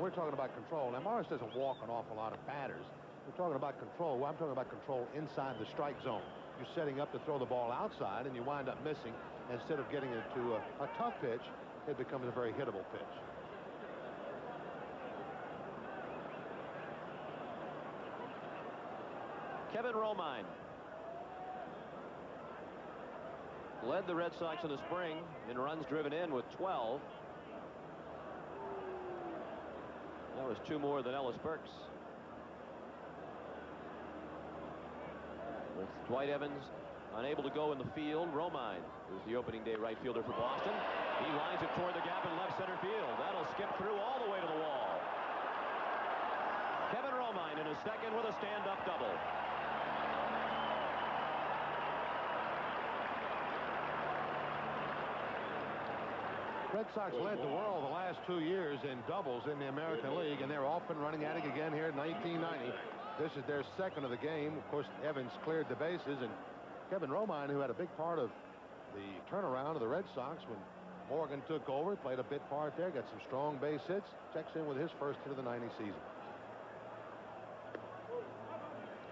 We're talking about control. Now, Morris doesn't walk an awful lot of batters. We're talking about control. Well, I'm talking about control inside the strike zone. You're setting up to throw the ball outside, and you wind up missing. Instead of getting it to a tough pitch, it becomes a very hittable pitch. Kevin Romine led the Red Sox in the spring in runs driven in with 12. That was 2 more than Ellis Burks. With Dwight Evans unable to go in the field, Romine is the opening day right fielder for Boston. He lines it toward the gap in left center field. That'll skip through all the way to the wall. Kevin Romine in his second with a stand-up double. Red Sox led the world the last 2 years in doubles in the American League, and they're off and running at it again here in 1990. This is their second of the game. Of course, Evans cleared the bases, and Kevin Romine, who had a big part of the turnaround of the Red Sox when Morgan took over, played a bit part there, got some strong base hits, checks in with his first hit of the 90 season.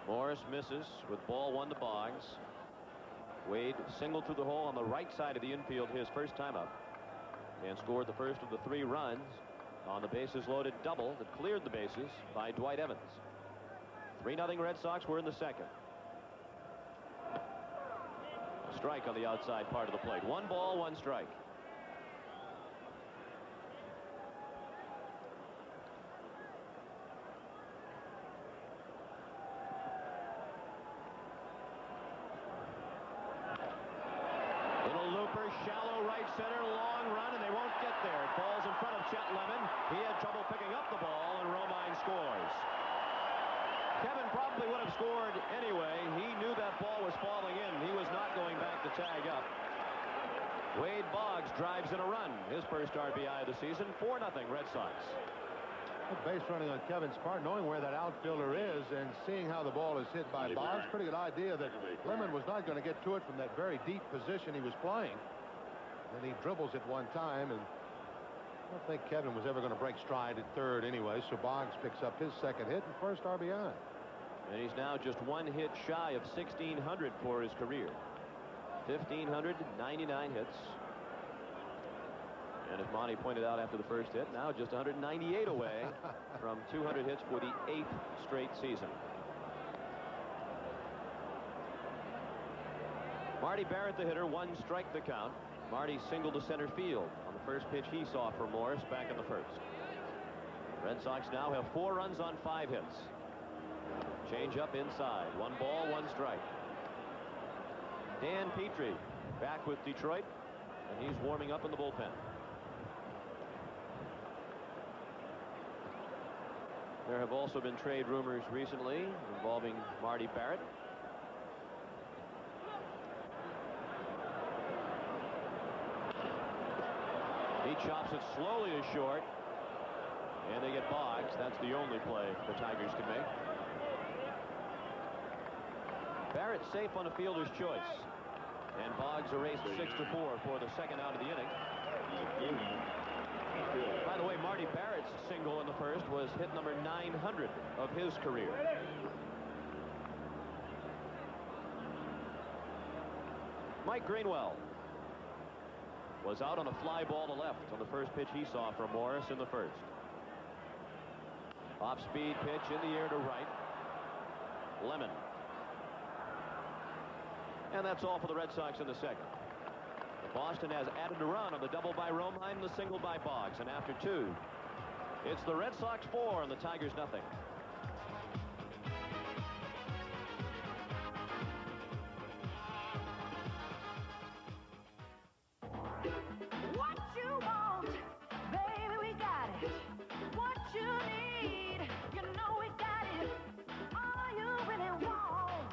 Morris misses with ball 1 to Boggs. Wade singled through the hole on the right side of the infield his first time up and scored the first of the 3 runs on the bases loaded double that cleared the bases by Dwight Evans. 3-0 Red Sox. Were in the second. A strike on the outside part of the plate. 1 ball, 1 strike. Shallow right center, long run, and they won't get there. It falls in front of Chet Lemon. He had trouble picking up the ball, and Romine scores. Kevin probably would have scored anyway. He knew that ball was falling in. He was not going back to tag up. Wade Boggs drives in a run. His first RBI of the season. 4-0 Red Sox. Base running on Kevin's part, knowing where that outfielder is and seeing how the ball is hit by Boggs. Pretty good idea that Lemon was not going to get to it from that very deep position he was playing. And he dribbles it one time, and I don't think Kevin was ever going to break stride at third anyway, so Boggs picks up his second hit and first RBI. And he's now just 1 hit shy of 1,600 for his career. 1,599 hits. And as Monty pointed out after the first hit, now just 198 away from 200 hits for the 8th straight season. Marty Barrett, the hitter, 1 strike the count. Marty singled to center field on the first pitch he saw from Morris back in the first. Red Sox now have 4 runs on 5 hits. Change up inside. 1 ball, 1 strike. Dan Petrie back with Detroit, and he's warming up in the bullpen. There have also been trade rumors recently involving Marty Barrett. He chops it slowly to short, and they get Boggs. That's the only play the Tigers can make. Barrett safe on a fielder's choice, and Boggs erased 6-4 for the second out of the inning. By the way, Marty Barrett's single in the first was hit number 900 of his career. Mike Greenwell was out on a fly ball to left on the first pitch he saw from Morris in the first. Off-speed pitch in the air to right. Lemon. And that's all for the Red Sox in the second. Boston has added a run on the double by Romine and the single by Boggs. And after 2, it's the Red Sox 4 and the Tigers nothing. What you want, baby, we got it. What you need, you know we got it. All you really want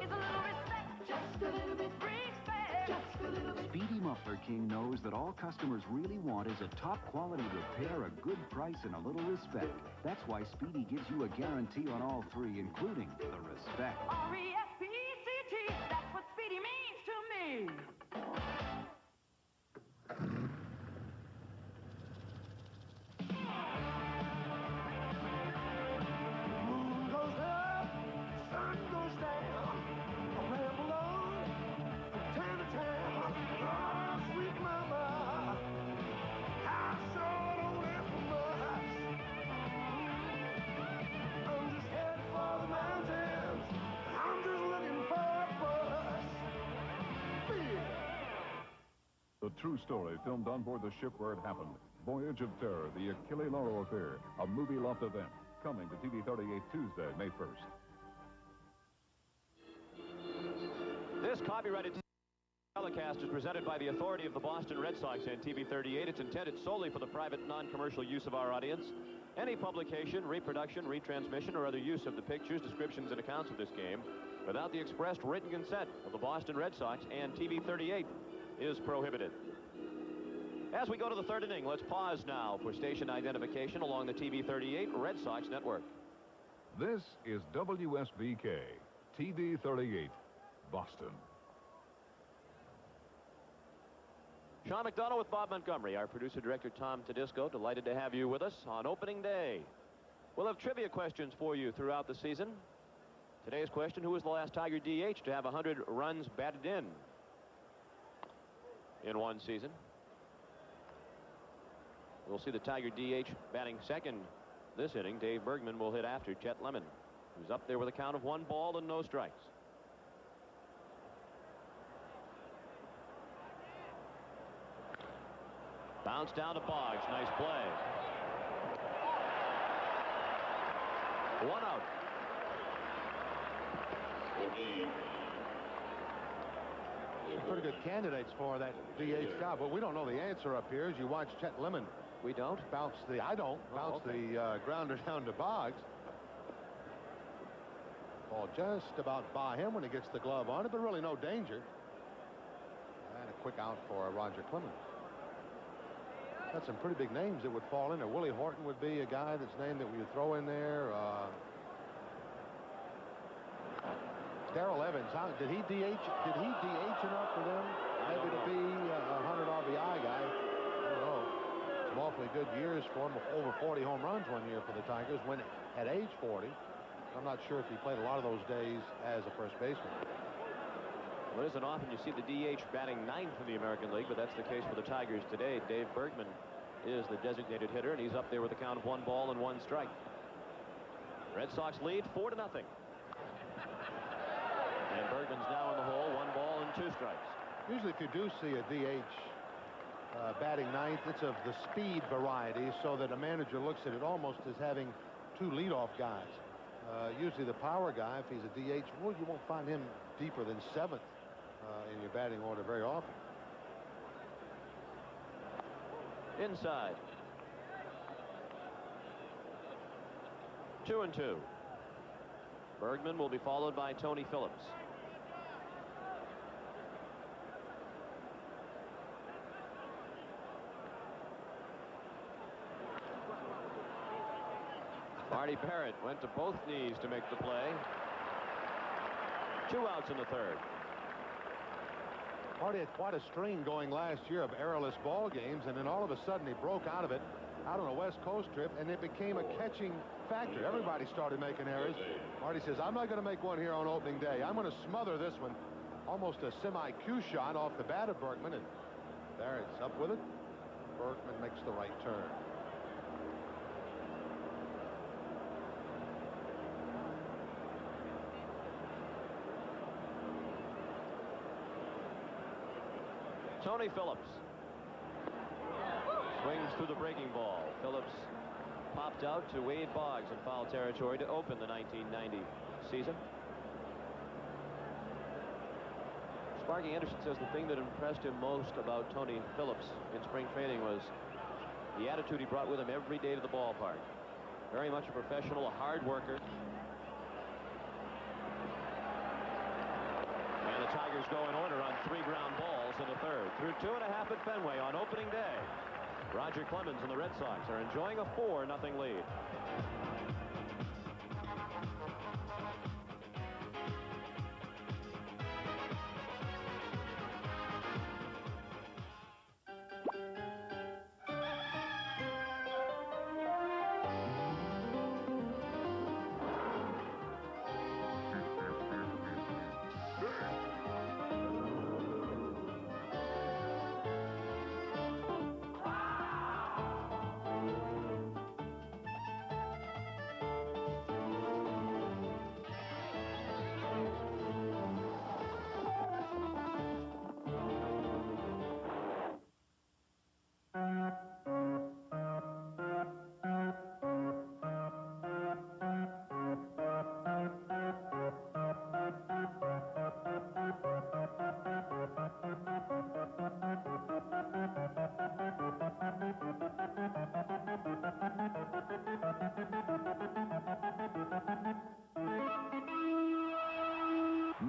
is a little respect, just a little bit respect, just a little bit. Speedy Muffler King knows that all customers really want is a top quality repair, a good price, and a little respect. That's why Speedy gives you a guarantee on all 3, including the respect. R-E-S-P-E-C-T, that's what Speedy means to me. Moon goes up, sun goes down. I ramble on from town to town. Oh, sweet mama, I sure don't ever much. I'm just headed for the mountains. I'm just looking for a bus. The true story filmed on board the ship where it happened. Voyage of Terror, the Achille Lauro Affair, a movie loft event. Coming to TV 38 Tuesday, May 1st. This copyrighted telecast is presented by the authority of the Boston Red Sox and TV 38. It's intended solely for the private, non-commercial use of our audience. Any publication, reproduction, retransmission, or other use of the pictures, descriptions, and accounts of this game without the expressed written consent of the Boston Red Sox and TV 38 is prohibited. As we go to the 3rd inning, let's pause now for station identification along the TV 38 Red Sox network. This is WSBK, TV 38, Boston. Sean McDonough with Bob Montgomery, our producer-director Tom Tedisco. Delighted to have you with us on opening day. We'll have trivia questions for you throughout the season. Today's question, who was the last Tiger DH to have 100 runs batted in? in one season. We'll see the Tiger DH batting second this inning. Dave Bergman will hit after Chet Lemon, who's up there with a count of 1 ball and no strikes. Bounce down to Boggs. Nice play. 1 out. Pretty good candidates for that DH job, but we don't know the answer up here as you watch Chet Lemon. We don't? Bounce the grounder down to Boggs. Ball just about by him when he gets the glove on it, but really no danger. And a quick out for Roger Clemens. Got some pretty big names that would fall in there. Willie Horton would be a guy that's named that we would throw in there. Darrell Evans, did he DH enough for them? Maybe to be a 100 RBI guy. I don't know. Some awfully good years for him. Over 40 home runs one year for the Tigers when at age 40. I'm not sure if he played a lot of those days as a first baseman. Well, it isn't often you see the DH batting 9th in the American League, but that's the case for the Tigers today. Dave Bergman is the designated hitter, and he's up there with a count of 1 ball and 1 strike. Red Sox lead 4-0. And Bergman's now in the hole, 1 ball and 2 strikes. Usually if you do see a DH batting 9th, it's of the speed variety, so that a manager looks at it almost as having 2 leadoff guys. Usually the power guy, if he's a DH, well, you won't find him deeper than 7th in your batting order very often. Inside. 2-2. Bergman will be followed by Tony Phillips. Marty Parrott went to both knees to make the play. 2 outs in the 3rd. Marty had quite a string going last year of errorless ball games, and then all of a sudden he broke out of it out on a West Coast trip, and it became a catching factor. Everybody started making errors. Marty says, I'm not going to make one here on opening day. I'm going to smother this one. Almost a semi-cue shot off the bat of Bergman, and there it's up with it. Bergman makes the right turn. Tony Phillips swings through the breaking ball. Phillips popped out to Wade Boggs in foul territory to open the 1990 season. Sparky Anderson says the thing that impressed him most about Tony Phillips in spring training was the attitude he brought with him every day to the ballpark. Very much a professional, a hard worker. And the Tigers go in order on 3 ground balls in the 3rd. Through 2.5 at Fenway on opening day. Roger Clemens and the Red Sox are enjoying a 4-0 lead.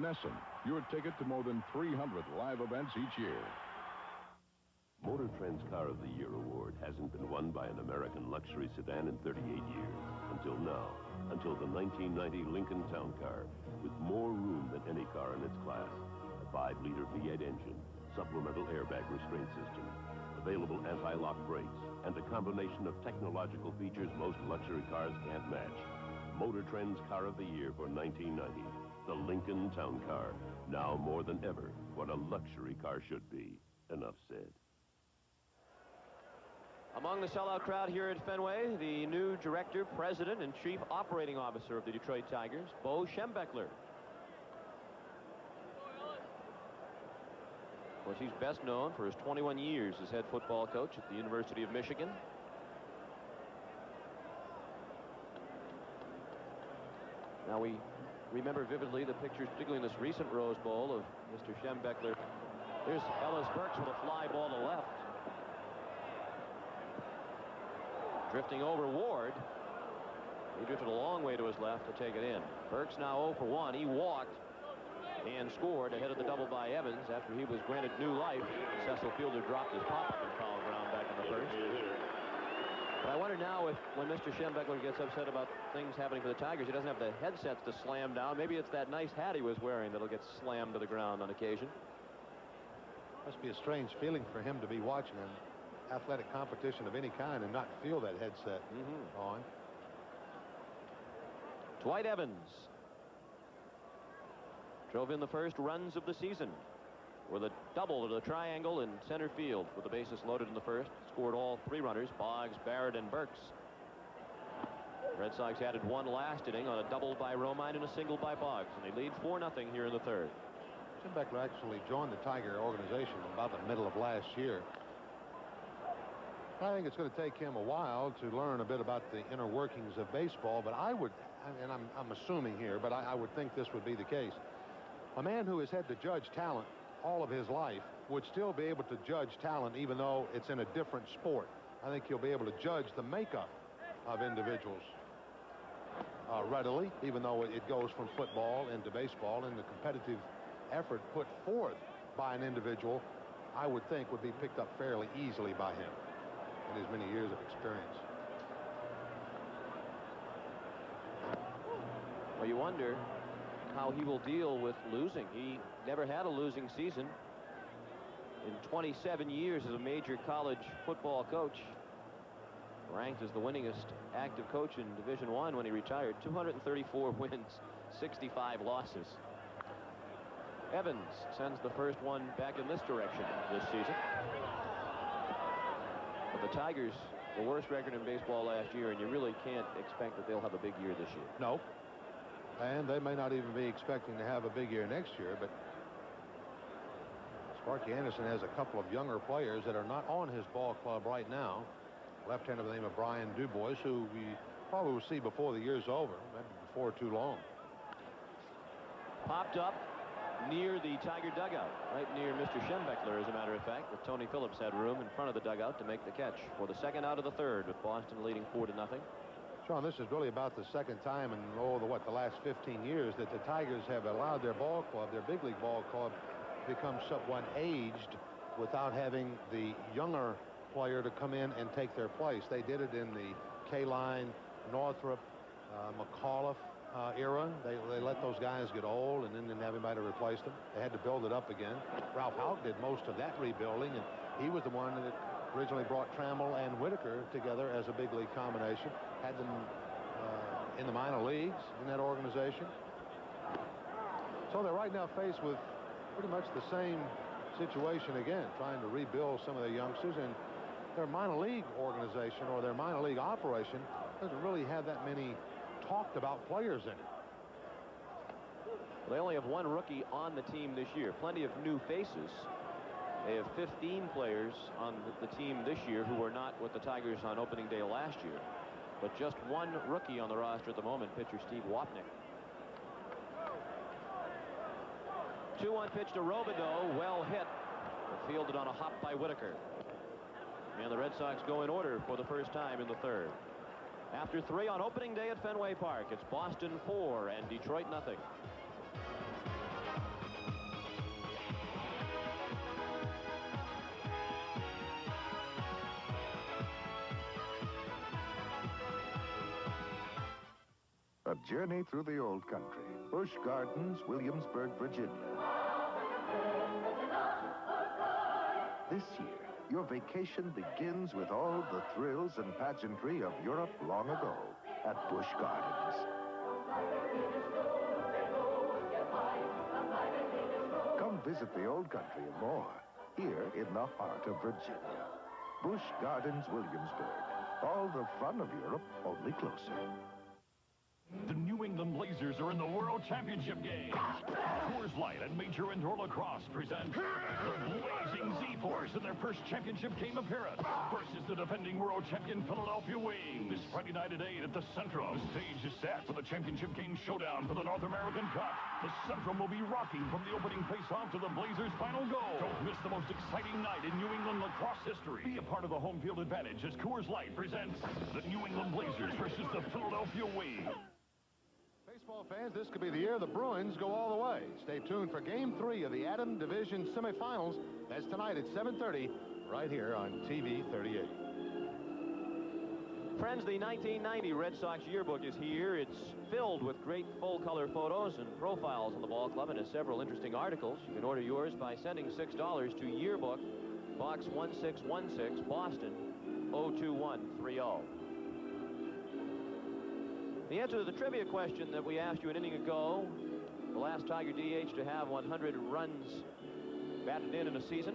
Nesson, your ticket to more than 300 live events each year. Motor Trend's Car of the Year award hasn't been won by an American luxury sedan in 38 years. Until now. Until the 1990 Lincoln Town Car, with more room than any car in its class. A 5-liter V8 engine, supplemental airbag restraint system, available anti-lock brakes, and a combination of technological features most luxury cars can't match. Motor Trend's Car of the Year for 1990. The Lincoln Town Car. Now more than ever, what a luxury car should be. Enough said. Among the sellout crowd here at Fenway, the new director, president, and chief operating officer of the Detroit Tigers, Bo Schembechler. Of course, he's best known for his 21 years as head football coach at the University of Michigan. Now we remember vividly the pictures, particularly in this recent Rose Bowl, of Mr. Schembechler. Here's Ellis Burks with a fly ball to left. Drifting over Ward. He drifted a long way to his left to take it in. Burks now 0 for 1. He walked and scored ahead of the double by Evans after he was granted new life. Cecil Fielder dropped his pop-up and foul ground back in the first. But I wonder now if, when Mr. Schembechler gets upset about things happening for the Tigers, he doesn't have the headsets to slam down. Maybe it's that nice hat he was wearing that'll get slammed to the ground on occasion. Must be a strange feeling for him to be watching an athletic competition of any kind and not feel that headset on. Dwight Evans drove in the first runs of the season with a double to the triangle in center field with the bases loaded in the first. Scored all 3 runners, Boggs, Barrett, and Burks. Red Sox added 1 last inning on a double by Romine and a single by Boggs, and they lead 4-0 here in the third. Schembechler actually joined the Tiger organization about the middle of last year. I think it's going to take him a while to learn a bit about the inner workings of baseball, but I would, and I'm assuming here, but I would think this would be the case. A man who has had to judge talent all of his life would still be able to judge talent even though it's in a different sport. I think he'll be able to judge the makeup of individuals readily, even though it goes from football into baseball, and the competitive effort put forth by an individual, I would think, would be picked up fairly easily by him in his many years of experience. Well, you wonder how he will deal with losing. He never had a losing season in 27 years as a major college football coach. Ranked as the winningest active coach in Division I when he retired. 234 wins, 65 losses. Evans sends the first one back in this direction this season. But the Tigers, the worst record in baseball last year, and you really can't expect that they'll have a big year this year. No. And they may not even be expecting to have a big year next year, but Sparky Anderson has a couple of younger players that are not on his ball club right now. Left-hander by the name of Brian Dubois, who we probably will see before the year's over, maybe before too long. Popped up near the Tiger dugout, right near Mr. Schembechler, as a matter of fact, but Tony Phillips had room in front of the dugout to make the catch for the second out of the third, with Boston leading 4-0. Sean, this is really about the second time in the last 15 years that the Tigers have allowed their ball club, their big league ball club, become somewhat aged without having the younger player to come in and take their place. They did it in the K-Line, Northrop, McAuliffe era. They let those guys get old and then didn't have anybody to replace them. They had to build it up again. Ralph Houck did most of that rebuilding, and he was the one that originally brought Trammell and Whitaker together as a big league combination. Had them in the minor leagues in that organization. So they're right now faced with pretty much the same situation again, trying to rebuild some of their youngsters, and their minor league organization or their minor league operation doesn't really have that many talked about players in it. They only have one rookie on the team this year. Plenty of new faces. They have 15 players on the team this year who were not with the Tigers on opening day last year. But just one rookie on the roster at the moment, pitcher Steve Wapnick. 2-1 pitch to Robideau, well hit, but fielded on a hop by Whitaker. And the Red Sox go in order for the first time in the third. After 3 on opening day at Fenway Park, it's Boston 4 and Detroit nothing. A journey through the old country. Busch Gardens, Williamsburg, Virginia. This year, your vacation begins with all the thrills and pageantry of Europe long ago at Busch Gardens. Come visit the old country and more. here in the heart of Virginia. Busch Gardens, Williamsburg. All the fun of Europe, only closer. The New England Blazers are in the World Championship game. Coors Light and Major Indoor Lacrosse present the Blazing Z-Force in their first championship game appearance versus the defending world champion Philadelphia Wings. Friday night at 8 at the Centrum. The stage is set for the championship game showdown for the North American Cup. The Centrum will be rocking from the opening face-off to the Blazers' final goal. Don't miss the most exciting night in New England lacrosse history. Be a part of the home field advantage as Coors Light presents the New England Blazers versus the Philadelphia Wings. Baseball fans, this could be the year the Bruins go all the way. Stay tuned for Game 3 of the Adam Division semifinals. That's tonight at 7:30, right here on TV 38. Friends, the 1990 Red Sox yearbook is here. It's filled with great full-color photos and profiles on the ball club and has several interesting articles. You can order yours by sending $6 to Yearbook, Box 1616, Boston, 02130. The answer to the trivia question that we asked you an inning ago, the last Tiger DH to have 100 runs batted in a season.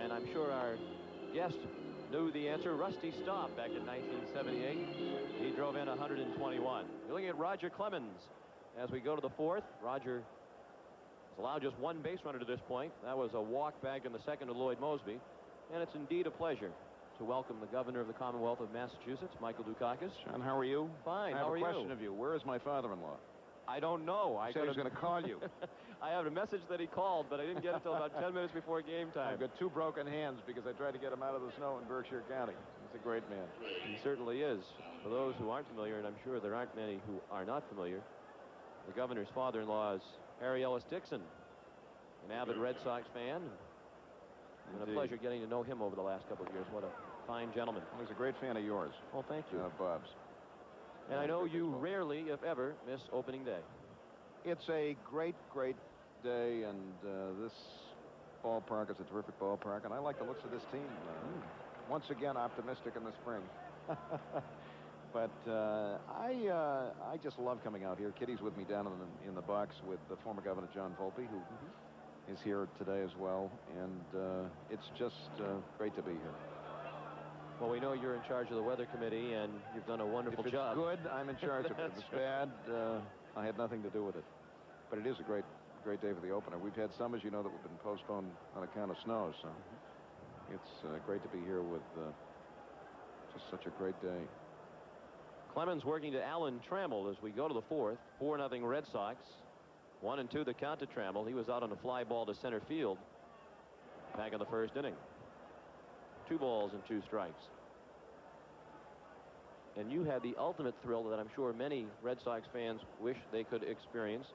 And I'm sure our guest knew the answer. Rusty Staub back in 1978. He drove in 121. We're looking at Roger Clemens as we go to the fourth. Roger has allowed just one base runner to this point. That was a walk back in the second to Lloyd Mosby. And it's indeed a pleasure to welcome the governor of the Commonwealth of Massachusetts, Michael Dukakis. John, how are you? Fine. How are you? I have a question you? of you. Where is my father-in-law? I don't know. I said he was going to call you. I have a message that he called, but I didn't get it until about 10 minutes before game time. I've got 2 broken hands because I tried to get him out of the snow in Berkshire County. He's a great man. He certainly is. For those who aren't familiar, and I'm sure there aren't many who are not familiar, the governor's father-in-law is Harry Ellis Dixon, an avid Red Sox fan. It's been a pleasure getting to know him over the last couple of years. What a fine gentleman. Well, he's a great fan of yours. Well, thank you. Bob's. And I know you rarely, if ever, miss opening day. It's a great, great day, and this ballpark is a terrific ballpark, and I like the looks of this team. Once again, optimistic in the spring. But I just love coming out here. Kitty's with me down in the box with the former Governor John Volpe, who is here today as well, and it's just great to be here. Well, we know you're in charge of the weather committee, and you've done a wonderful job. If it's good, I'm in charge of it. If it's bad, I had nothing to do with it. But it is a great day for the opener. We've had some, as you know, that have been postponed on account of snow, so it's great to be here with just such a great day. Clemens working to Alan Trammell as we go to the fourth. 4-0 Red Sox. 1-2 the count to Trammell. He was out on a fly ball to center field back in the first inning. 2 balls and 2 strikes. And you had the ultimate thrill that I'm sure many Red Sox fans wish they could experience.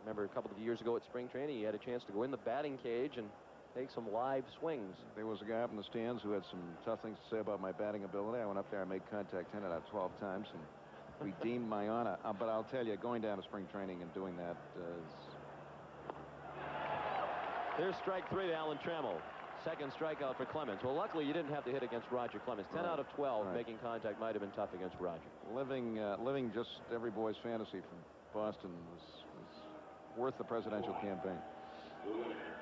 Remember a couple of years ago at spring training, you had a chance to go in the batting cage and take some live swings. There was a guy up in the stands who had some tough things to say about my batting ability. I went up there and made contact 10 out of 12 times and redeemed my honor. But I'll tell you, going down to spring training and doing that is... There's strike 3 to Alan Trammell. Second strikeout for Clemens. Well, luckily you didn't have to hit against Roger Clemens. 10 out of 12 making contact might have been tough against Roger. Living just every boy's fantasy from Boston was worth the presidential campaign.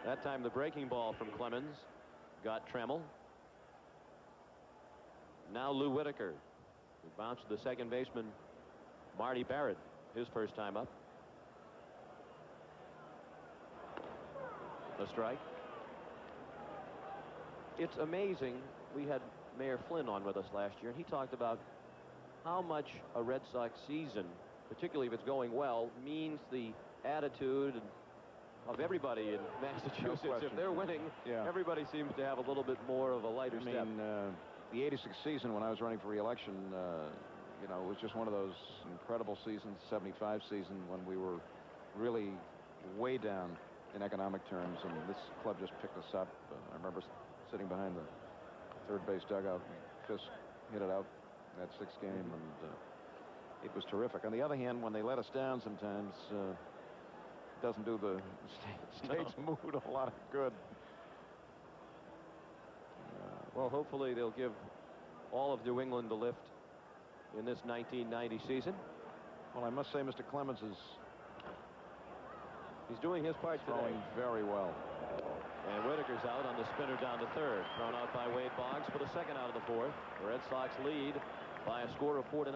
That time the breaking ball from Clemens got Trammell. Now Lou Whitaker. He bounced to the second baseman Marty Barrett, his first time up. The strike. It's amazing. We had Mayor Flynn on with us last year, and he talked about how much a Red Sox season, particularly if it's going well, means the attitude of everybody in Massachusetts. No if they're winning, everybody seems to have a little bit more of a lighter step. The 86 season when I was running for re-election, you know, it was just one of those incredible seasons. 75 season when we were really way down in economic terms, and this club just picked us up. I remember sitting behind the third base dugout. Fisk hit it out that 6th game, and it was terrific. On the other hand, when they let us down sometimes, it doesn't do the state's mood a lot of good. Well, hopefully they'll give all of New England a lift in this 1990 season. Well, I must say Mr. Clemens is he's doing his part throwing today. Very well. And Whitaker's out on the spinner down to third. Thrown out by Wade Boggs for the second out of the fourth. The Red Sox lead by a score of 4-0.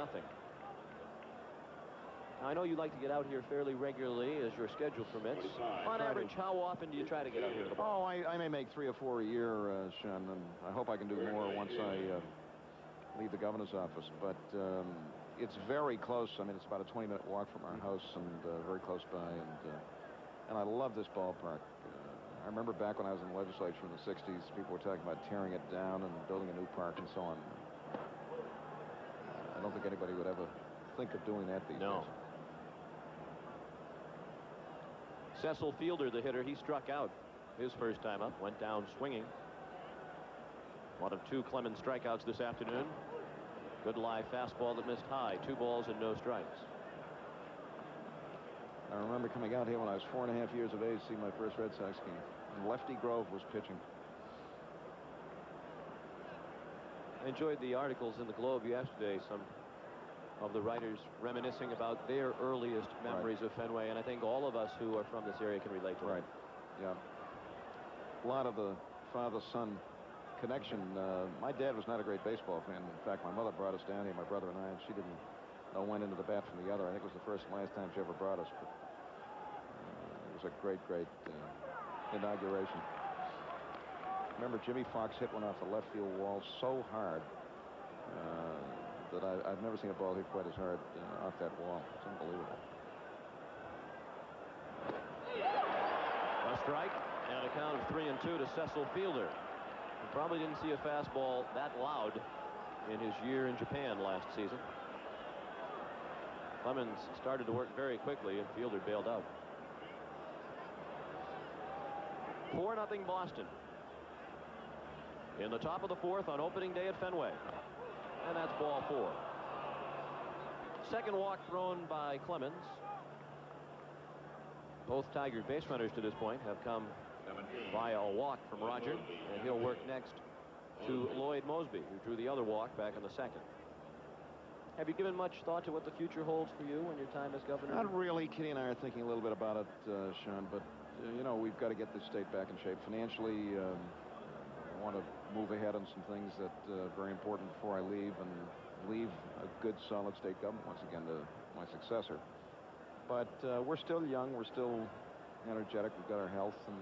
I know you like to get out here fairly regularly as your schedule permits. On average, how often do you try to get out here to the ball? Oh, I may make 3 or 4 a year, Sean, and I hope I can do more once I leave the governor's office. But it's very close. I mean, it's about a 20-minute walk from our house and very close by. And I love this ballpark. I remember back when I was in the legislature in the 60s, people were talking about tearing it down and building a new park and so on. I don't think anybody would ever think of doing that these days. Cecil Fielder, the hitter, he struck out his first time up, went down swinging. One of 2 Clemens strikeouts this afternoon. Good live fastball that missed high. 2 balls and no strikes. I remember coming out here when I was 4.5 years of age, seeing my first Red Sox game. And Lefty Grove was pitching. I enjoyed the articles in the Globe yesterday, some of the writers reminiscing about their earliest memories of Fenway, and I think all of us who are from this area can relate to Right. Yeah. A lot of the father-son connection. My dad was not a great baseball fan. In fact, my mother brought us down here, my brother and I, and she didn't know one end of the bat from the other. I think it was the first and last time she ever brought us, but it was a great inauguration. Remember, Jimmy Fox hit one off the left field wall so hard that I've never seen a ball hit quite as hard off that wall. It's unbelievable. A strike and a count of 3-2 to Cecil Fielder. He probably didn't see a fastball that loud in his year in Japan last season. Clemens started to work very quickly and Fielder bailed out. 4-0 Boston. In the top of the fourth on opening day at Fenway. And that's ball 4. Second walk thrown by Clemens. Both Tigers base runners to this point have come via a walk from Roger, and he'll work next to Lloyd Mosby, who drew the other walk back in the second. Have you given much thought to what the future holds for you in your time as governor? Not really. Kitty and I are thinking a little bit about it, Sean, but, you know, we've got to get this state back in shape. Financially, I want to move ahead on some things that are very important before I leave, and leave a good, solid state government once again to my successor. But we're still young. We're still energetic. We've got our health, and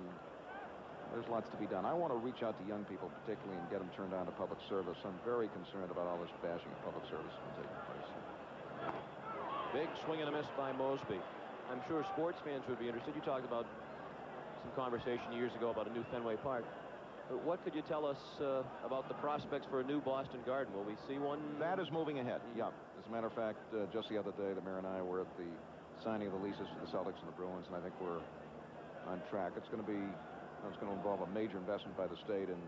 there's lots to be done. I want to reach out to young people particularly and get them turned on to public service. I'm very concerned about all this bashing of public service that's taking place. Big swing and a miss by Mosby. I'm sure sports fans would be interested. You talked about some conversation years ago about a new Fenway Park. But what could you tell us about the prospects for a new Boston Garden? Will we see one? That is moving ahead, yeah. As a matter of fact, just the other day, the mayor and I were at the signing of the leases for the Celtics and the Bruins, and I think we're on track. It's going to be, it's going to involve a major investment by the state in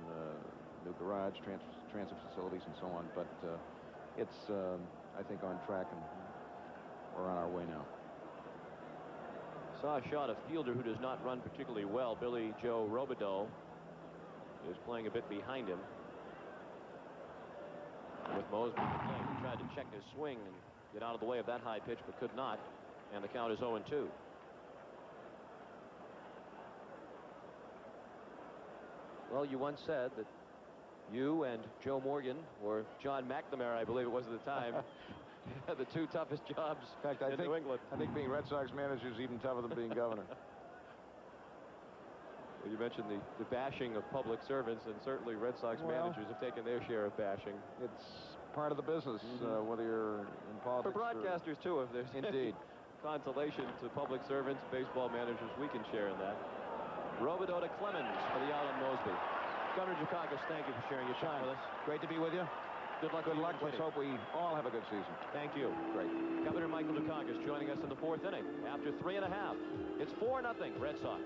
new garage, transit facilities, and so on. But it's, I think, on track, and we're on our way now. Saw a shot of Fielder who does not run particularly well. Billy Joe Robideau is playing a bit behind him. With Mosby playing, he tried to check his swing and get out of the way of that high pitch, but could not. And the count is 0-2. Well, you once said that you and Joe Morgan, or John McNamara, I believe it was at the time, had the 2 toughest jobs in New England. I think being Red Sox manager is even tougher than being governor. Well, you mentioned the bashing of public servants, and certainly Red Sox managers have taken their share of bashing. It's part of the business, whether you're in politics. For broadcasters, too, if there's indeed consolation to public servants, baseball managers, we can share in that. Robideau to Clemens for the out on Mosby. Governor Dukakis, thank you for sharing your time with us. Great to be with you. Good luck. Good luck. Let's hope we all have a good season. Thank you. Great. Governor Michael Dukakis joining us in the 4th inning after 3.5. It's 4-0 Red Sox.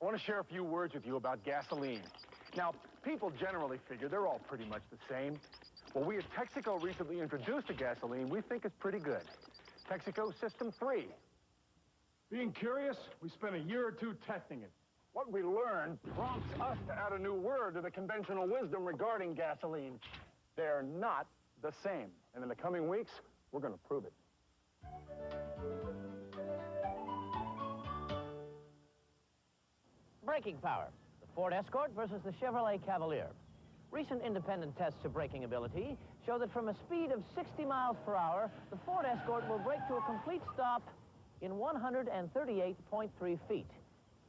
I want to share a few words with you about gasoline. Now, people generally figure they're all pretty much the same. Well, we at Texaco recently introduced a gasoline we think is pretty good. Texaco System 3. Being curious, we spent a year or 2 testing it. What we learned prompts us to add a new word to the conventional wisdom regarding gasoline. They're not the same. And in the coming weeks, We're going to prove it. Braking power. The Ford Escort versus the Chevrolet Cavalier. Recent independent tests of braking ability show that from a speed of 60 miles per hour, the Ford Escort will brake to a complete stop in 138.3 feet.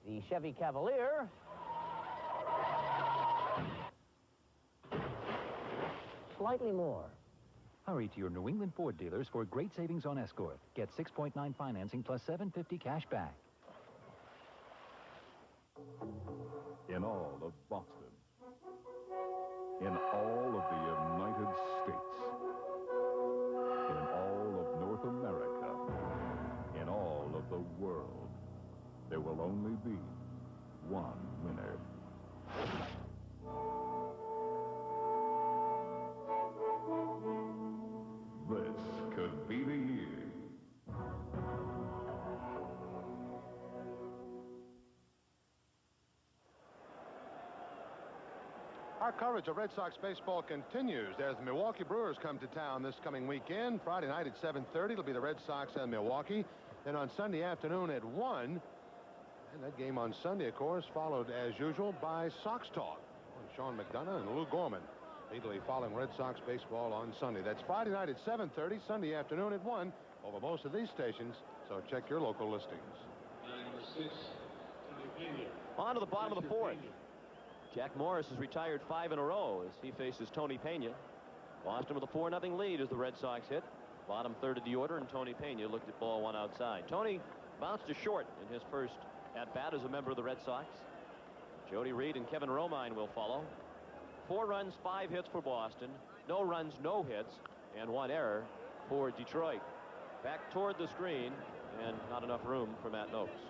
The Chevy Cavalier slightly more. Hurry to your New England Ford dealers for great savings on Escort. Get 6.9 financing plus $750 cash back. In all of Boston, in all of the United States, in all of North America, in all of the world, there will only be one winner. This could be the year. Our coverage of Red Sox baseball continues as the Milwaukee Brewers come to town this coming weekend. Friday night at 7:30, it'll be the Red Sox and Milwaukee. Then on Sunday afternoon at 1, and that game on Sunday, of course, followed as usual by Sox Talk. Sean McDonough and Lou Gorman immediately following Red Sox baseball on Sunday. That's Friday night at 7:30, Sunday afternoon at 1 over most of these stations, so check your local listings. On to the bottom of the fourth. Jack Morris has retired 5 in a row as he faces Tony Pena. Boston with a 4-0 lead as the Red Sox hit. Bottom third of the order, and Tony Pena looked at ball one outside. Tony bounced to short in his first at-bat as a member of the Red Sox. Jody Reed and Kevin Romine will follow. 4 runs, 5 hits for Boston. No runs, no hits, and 1 error for Detroit. Back toward the screen, and not enough room for Matt Noakes.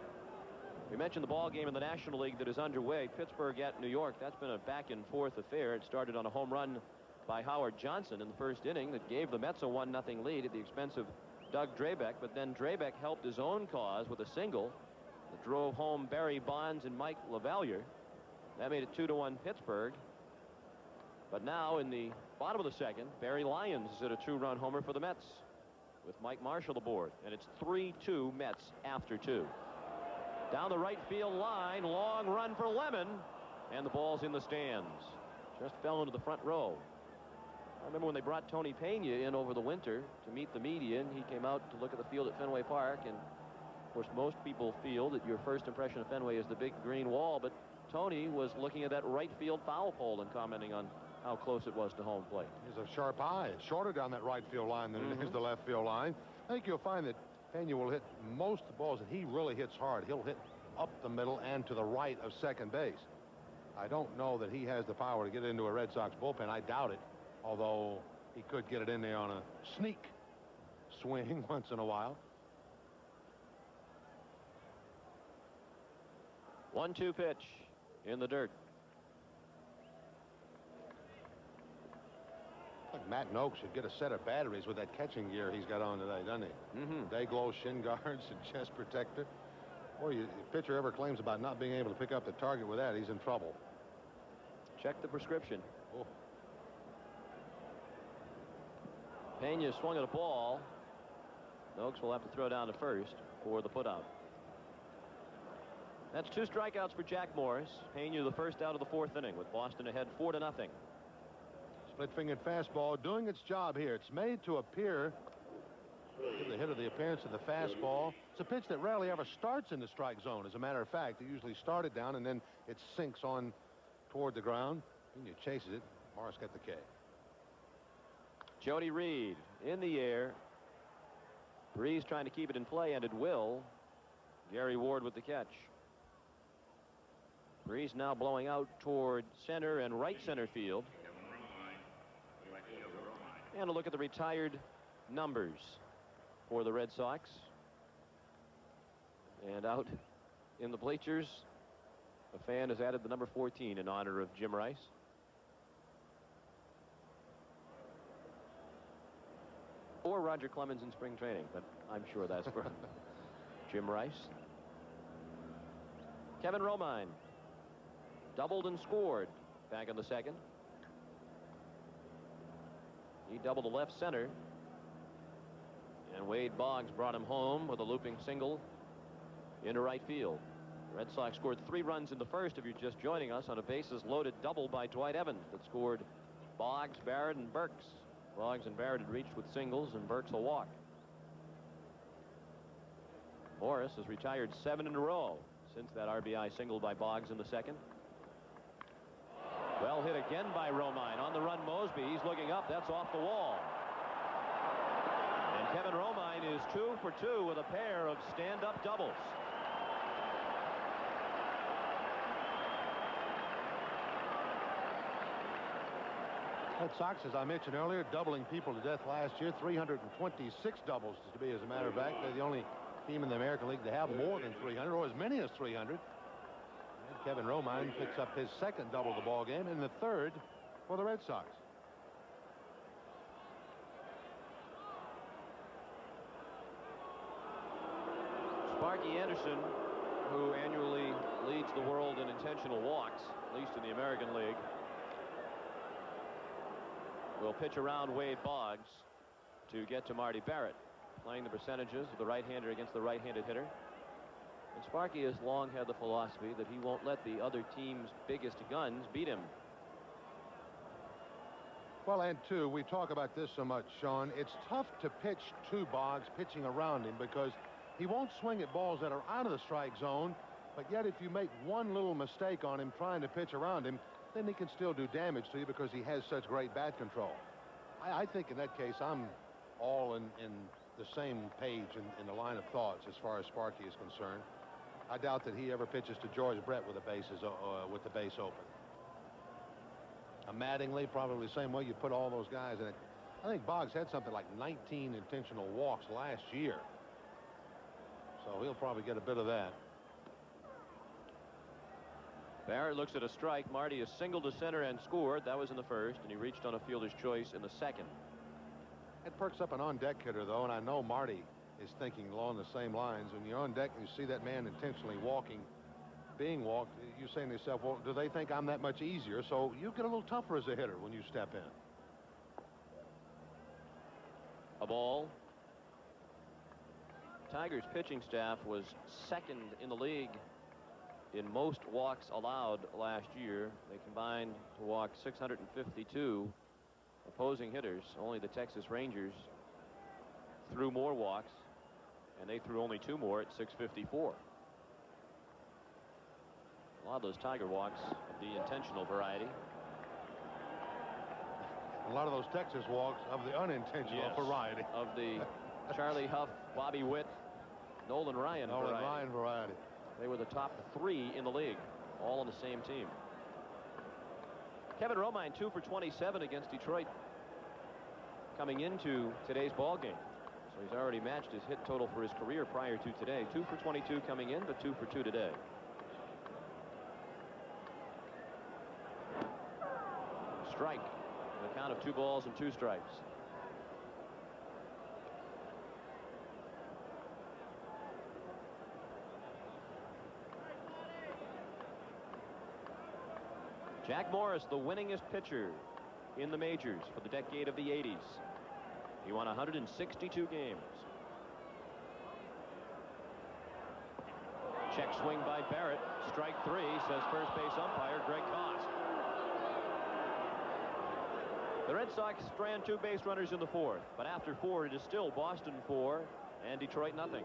We mentioned the ball game in the National League that is underway. Pittsburgh at New York. That's been a back-and-forth affair. It started on a home run by Howard Johnson in the first inning that gave the Mets a 1-0 lead at the expense of Doug Drabeck. But then Drabeck helped his own cause with a single that drove home Barry Bonds and Mike LaValliere. That made it 2-1 Pittsburgh. But now in the bottom of the second, Barry Lyons is at a 2-run homer for the Mets with Mike Marshall aboard. And it's 3-2 Mets after 2. Down the right field line, long run for Lemon, and the ball's in the stands. Just fell into the front row. I remember when they brought Tony Pena in over the winter to meet the media, and he came out to look at the field at Fenway Park. And of course, most people feel that your first impression of Fenway is the big green wall, but Tony was looking at that right field foul pole and commenting on how close it was to home plate. He has a sharp eye. It's shorter down that right field line than it is the left field line. I think you'll find that Pena will hit most of the balls that he really hits hard. He'll hit up the middle and to the right of second base. I don't know that he has the power to get into a Red Sox bullpen. I doubt it, although he could get it in there on a sneak swing once in a while. 1-2 pitch in the dirt. Like Matt Noakes should get a set of batteries with that catching gear he's got on today, doesn't he? Day glow shin guards and chest protector. Boy, if a pitcher ever claims about not being able to pick up the target with that, he's in trouble. Check the prescription. Oh. Pena swung at a ball. Noakes will have to throw down to first for the putout. That's 2 strikeouts for Jack Morris. Pena the first out of the 4th inning with Boston ahead 4-0. Split-fingered fastball doing its job here. It's made to appear, give the hitter the appearance of the fastball. It's a pitch that rarely ever starts in the strike zone. As a matter of fact, it usually started down and then it sinks on toward the ground. Pena chases it. Morris got the K. Jody Reed in the air. Breeze trying to keep it in play, and it will. Gary Ward with the catch. Breeze now blowing out toward center and right center field. And a look at the retired numbers for the Red Sox. And out in the bleachers, a fan has added the number 14 in honor of Jim Rice. Or Roger Clemens in spring training, but I'm sure that's for Jim Rice. Kevin Romine doubled and scored back in the second. He doubled the left center. And Wade Boggs brought him home with a looping single into right field. The Red Sox scored 3 runs in the first, if you're just joining us, on a bases-loaded double by Dwight Evans that scored Boggs, Barrett, and Burks. Boggs and Barrett had reached with singles, and Burks a walk. Morris has retired 7 in a row since that RBI single by Boggs in the second. Well hit again by Romine. On the run, Mosby. He's looking up. That's off the wall. And Kevin Romine is 2 for 2 with a pair of stand-up doubles. Red Sox, as I mentioned earlier, doubling people to death last year. 326 doubles, to be as a matter of fact. They're the only team in the American League to have more than 300, or as many as 300. And Kevin Romine picks up his second double of the ball game and the third for the Red Sox. Sparky Anderson, who annually leads the world in intentional walks, at least in the American League, will pitch around Wade Boggs to get to Marty Barrett, playing the percentages of the right-hander against the right-handed hitter. And Sparky has long had the philosophy that he won't let the other team's biggest guns beat him. Well, and two, we talk about this so much, Sean. It's tough to pitch to Boggs pitching around him because he won't swing at balls that are out of the strike zone, but yet if you make one little mistake on him trying to pitch around him, then he can still do damage to you because he has such great bat control. I think in that case, I'm all in the same page in the line of thoughts as far as Sparky is concerned. I doubt that he ever pitches to George Brett with the base open. Mattingly, probably the same way you put all those guys in it. I think Boggs had something like 19 intentional walks last year. So he'll probably get a bit of that. Barrett looks at a strike. Marty is singled to center and scored. That was in the first, and he reached on a fielder's choice in the second. It perks up an on-deck hitter, though, and I know Marty is thinking along the same lines. When you're on deck and you see that man intentionally being walked, you're saying to yourself, well, do they think I'm that much easier? So you get a little tougher as a hitter when you step in. A ball. Tigers pitching staff was second in the league in most walks allowed last year. They combined to walk 652 opposing hitters. Only the Texas Rangers threw more walks, and they threw only 2 more at 654. A lot of those Tiger walks of the intentional variety. A lot of those Texas walks of the unintentional variety. Of the Charlie Huff, Bobby Witt, Nolan Ryan variety. They were the top 3 in the league, all on the same team. Kevin Romine 2 for 27 against Detroit coming into today's ball game. So he's already matched his hit total for his career prior to today. 2 for 22 coming in, but 2 for 2 today. Strike. The count of 2 balls and 2 strikes. Jack Morris, the winningest pitcher in the majors for the decade of the 80s. He won 162 games. Check swing by Barrett. Strike 3, says first base umpire Greg Cost. The Red Sox strand 2 base runners in the 4th, but after 4 it is still Boston 4 and Detroit nothing.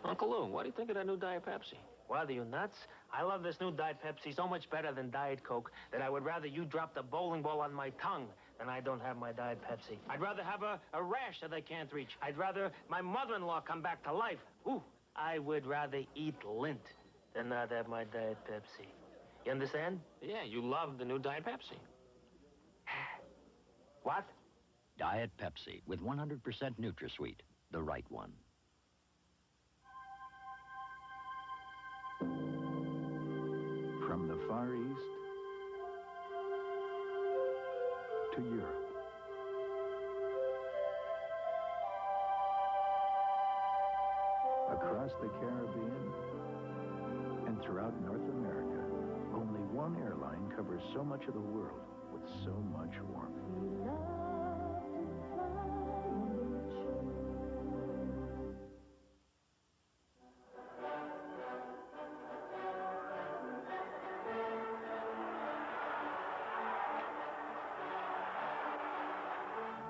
Uncle Lou, what do you think of that new Diet Pepsi? What, are you nuts? I love this new Diet Pepsi so much better than Diet Coke that I would rather you drop the bowling ball on my tongue than I don't have my Diet Pepsi. I'd rather have a rash that I can't reach. I'd rather my mother-in-law come back to life. Ooh, I would rather eat lint than not have my Diet Pepsi. You understand? Yeah, you love the new Diet Pepsi. What? Diet Pepsi with 100% NutraSweet, the right one. From the Far East to Europe. Across the Caribbean and throughout North America. Only one airline covers so much of the world with so much warmth.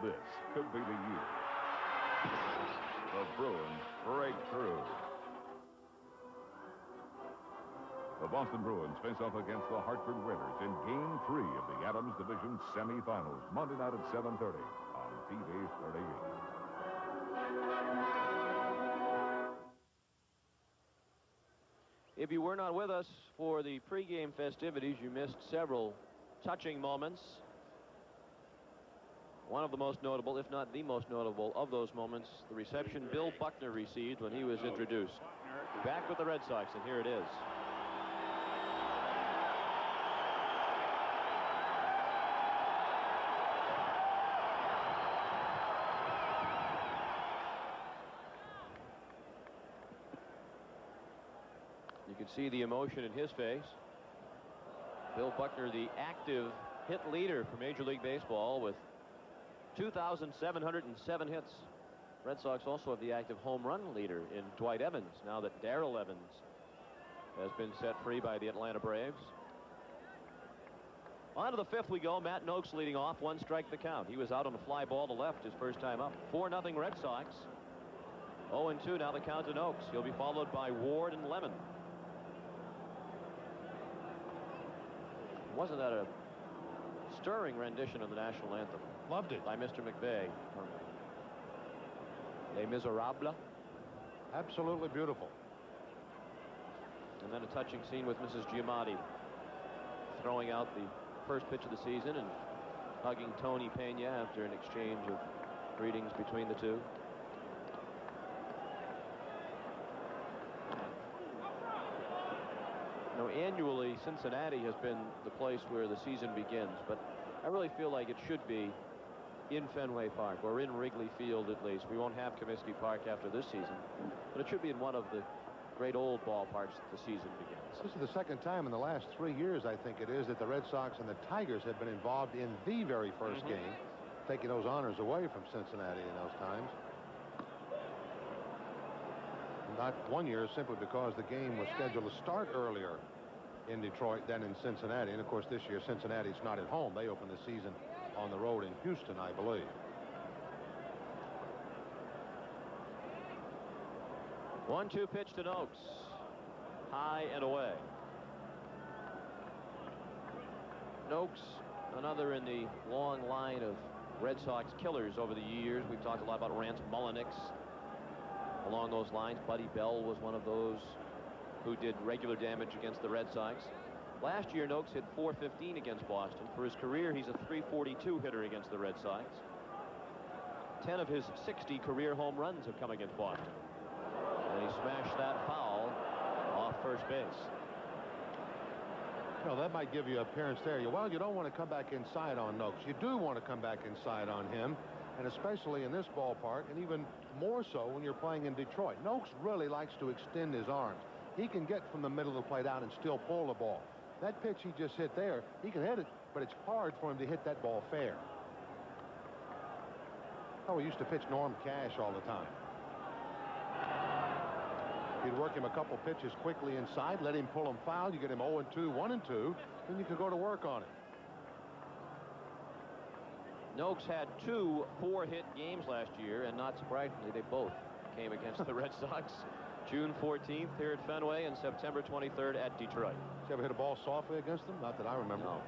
This could be the year the Bruins break through. The Boston Bruins face off against the Hartford Whalers in Game 3 of the Adams Division semifinals, Monday night at 7:30 on TV 38. If you were not with us for the pregame festivities, you missed several touching moments. One of the most notable, if not the most notable of those moments, the reception Bill Buckner received when he was introduced. Back with the Red Sox, and here it is. You can see the emotion in his face. Bill Buckner, the active hit leader for Major League Baseball with 2,707 hits. Red Sox also have the active home run leader in Dwight Evans, now that Darrell Evans has been set free by the Atlanta Braves. On to the fifth we go. Matt Noakes leading off, 1 strike the count. He was out on a fly ball to left his first time up. 4-0 Red Sox. 0-2 now the count to Noakes. He'll be followed by Ward and Lemon. Wasn't that a stirring rendition of the national anthem? Loved it. By Mr. McVeigh. Les Miserables. Absolutely beautiful. And then a touching scene with Mrs. Giamatti throwing out the first pitch of the season and hugging Tony Pena after an exchange of greetings between the two. You know, annually, Cincinnati has been the place where the season begins, but I really feel like it should be in Fenway Park or in Wrigley Field at least. We won't have Comiskey Park after this season, but it should be in one of the great old ballparks that the season begins. This is the second time in the last 3 years, I think it is, that the Red Sox and the Tigers have been involved in the very first game, taking those honors away from Cincinnati in those times. Not one year, simply because the game was scheduled to start earlier in Detroit than in Cincinnati. And of course, this year Cincinnati's not at home. They open the season on the road in Houston, I believe. 1-2 pitch to Noakes. High and away. Noakes, another in the long line of Red Sox killers over the years. We've talked a lot about Rance Mulliniks along those lines. Buddy Bell was one of those who did regular damage against the Red Sox. Last year, Noakes hit .415 against Boston. For his career, he's a .342 hitter against the Red Sox. 10 of his 60 career home runs have come against Boston. And he smashed that foul off first base. You know, that might give you appearance there. Well, you don't want to come back inside on Noakes. You do want to come back inside on him, and especially in this ballpark, and even more so when you're playing in Detroit. Noakes really likes to extend his arms. He can get from the middle of the plate out and still pull the ball. That pitch he just hit there, he can hit it, but it's hard for him to hit that ball fair. Oh, we used to pitch Norm Cash all the time. You'd work him a couple pitches quickly inside, let him pull him foul. You get him 0-2, 1-2, then you could go to work on it. Noakes had 2 4-hit games last year, and not surprisingly, they both came against the Red Sox. June 14th here at Fenway and September 23rd at Detroit. Did you ever hit a ball softly against him? Not that I remember. No.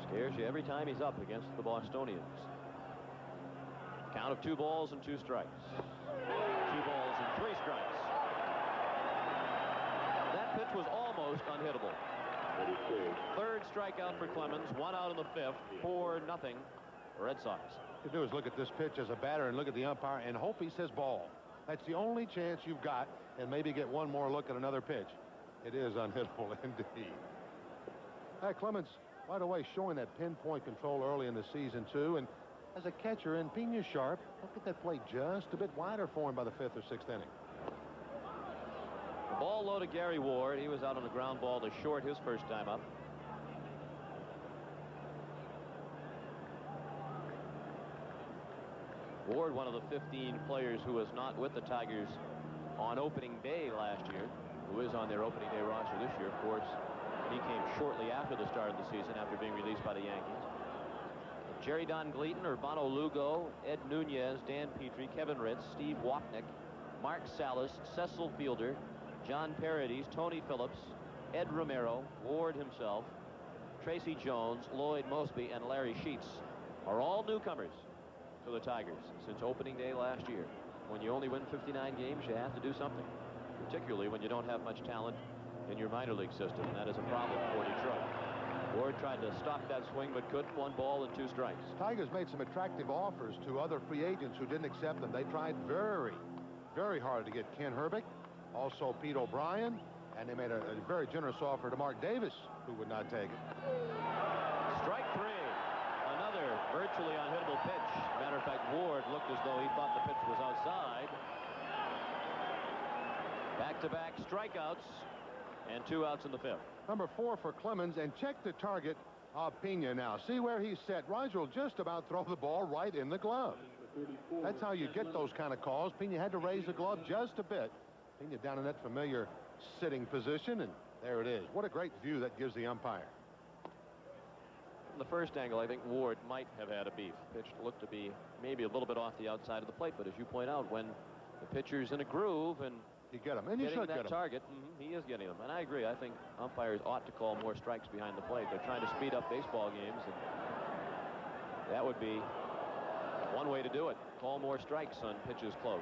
Scares you every time he's up against the Bostonians. Count of 2 balls and 2 strikes. 2 balls and 3 strikes. That pitch was almost unhittable. Third strikeout for Clemens. 1 out in the 5th. 4-0 Red Sox. What you do is look at this pitch as a batter and look at the umpire and hope he says ball. That's the only chance you've got, and maybe get one more look at another pitch. It is unhittable indeed. Hey, Clemens, by the way, showing that pinpoint control early in the season, too. And as a catcher, and Pena's sharp, look at that plate just a bit wider for him by the 5th or 6th inning. The ball low to Gary Ward. He was out on the ground ball to short his first time up. Ward, one of the 15 players who was not with the Tigers on opening day last year, who is on their opening day roster this year. Of course, he came shortly after the start of the season after being released by the Yankees. Jerry Don Gleaton, Urbano Lugo, Ed Nunez, Dan Petrie, Kevin Ritz, Steve Wapnick, Mark Salas, Cecil Fielder, John Paradis, Tony Phillips, Ed Romero, Ward himself, Tracy Jones, Lloyd Mosby, and Larry Sheets are all newcomers to the Tigers since opening day last year. When you only win 59 games, you have to do something, particularly when you don't have much talent in your minor league system. And that is a problem for Detroit. Ward tried to stop that swing but couldn't. 1 ball and 2 strikes. Tigers made some attractive offers to other free agents who didn't accept them. They tried very, very hard to get Ken Herbick, also Pete O'Brien, and they made a very generous offer to Mark Davis, who would not take it. Strike 3. Another virtually unhittable pitch. Matter of fact, Ward looked as though he thought the pitch was outside. Back-to-back strikeouts and 2 outs in the 5th. Number 4 for Clemens, and check the target of Pena now. See where he's set. Roger will just about throw the ball right in the glove. That's how you get those kind of calls. Pena had to raise the glove just a bit. Pena down in that familiar sitting position, and there it is. What a great view that gives the umpire. From the first angle, I think Ward might have had a beef. Pitch looked to be maybe a little bit off the outside of the plate, but as you point out, when the pitcher's in a groove and you get him, and you should that get him. Target, he is getting them. And I agree. I think umpires ought to call more strikes behind the plate. They're trying to speed up baseball games, and that would be one way to do it. Call more strikes on pitches close.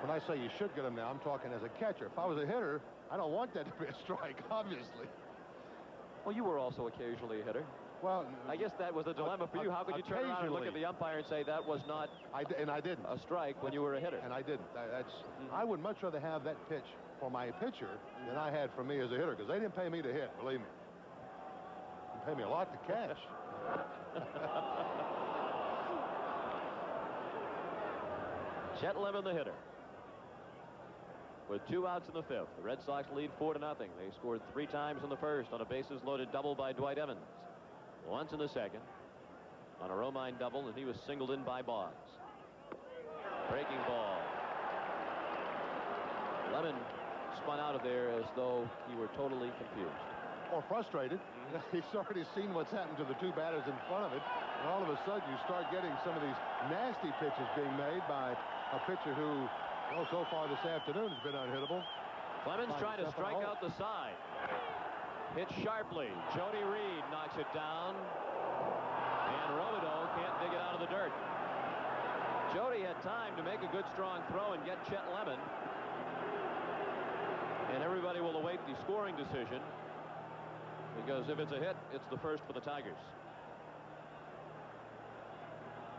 When I say you should get him now, I'm talking as a catcher. If I was a hitter, I don't want that to be a strike, obviously. Well, you were also occasionally a hitter. Well, I guess that was a dilemma for you. How could you turn around and look at the umpire and say that was not and I didn't. A strike when you were a hitter? And I didn't. I would much rather have that pitch for my pitcher than I had for me as a hitter, because they didn't pay me to hit, believe me. They paid me a lot to catch. Chet Lemon, the hitter. With 2 outs in the 5th, the Red Sox lead 4-0. They scored 3 times in the first on a bases-loaded double by Dwight Evans. Once in the second on a Romine double, and he was singled in by Boggs. Breaking ball. Lemon spun out of there as though he were totally confused. Or frustrated. He's already seen what's happened to the 2 batters in front of it, and all of a sudden you start getting some of these nasty pitches being made by a pitcher who, well, so far this afternoon has been unhittable. Clemens trying to strike out the side. Hit sharply. Jody Reed knocks it down, and Robideau can't dig it out of the dirt. Jody had time to make a good strong throw and get Chet Lemon, and everybody will await the scoring decision, because if it's a hit, it's the first for the Tigers.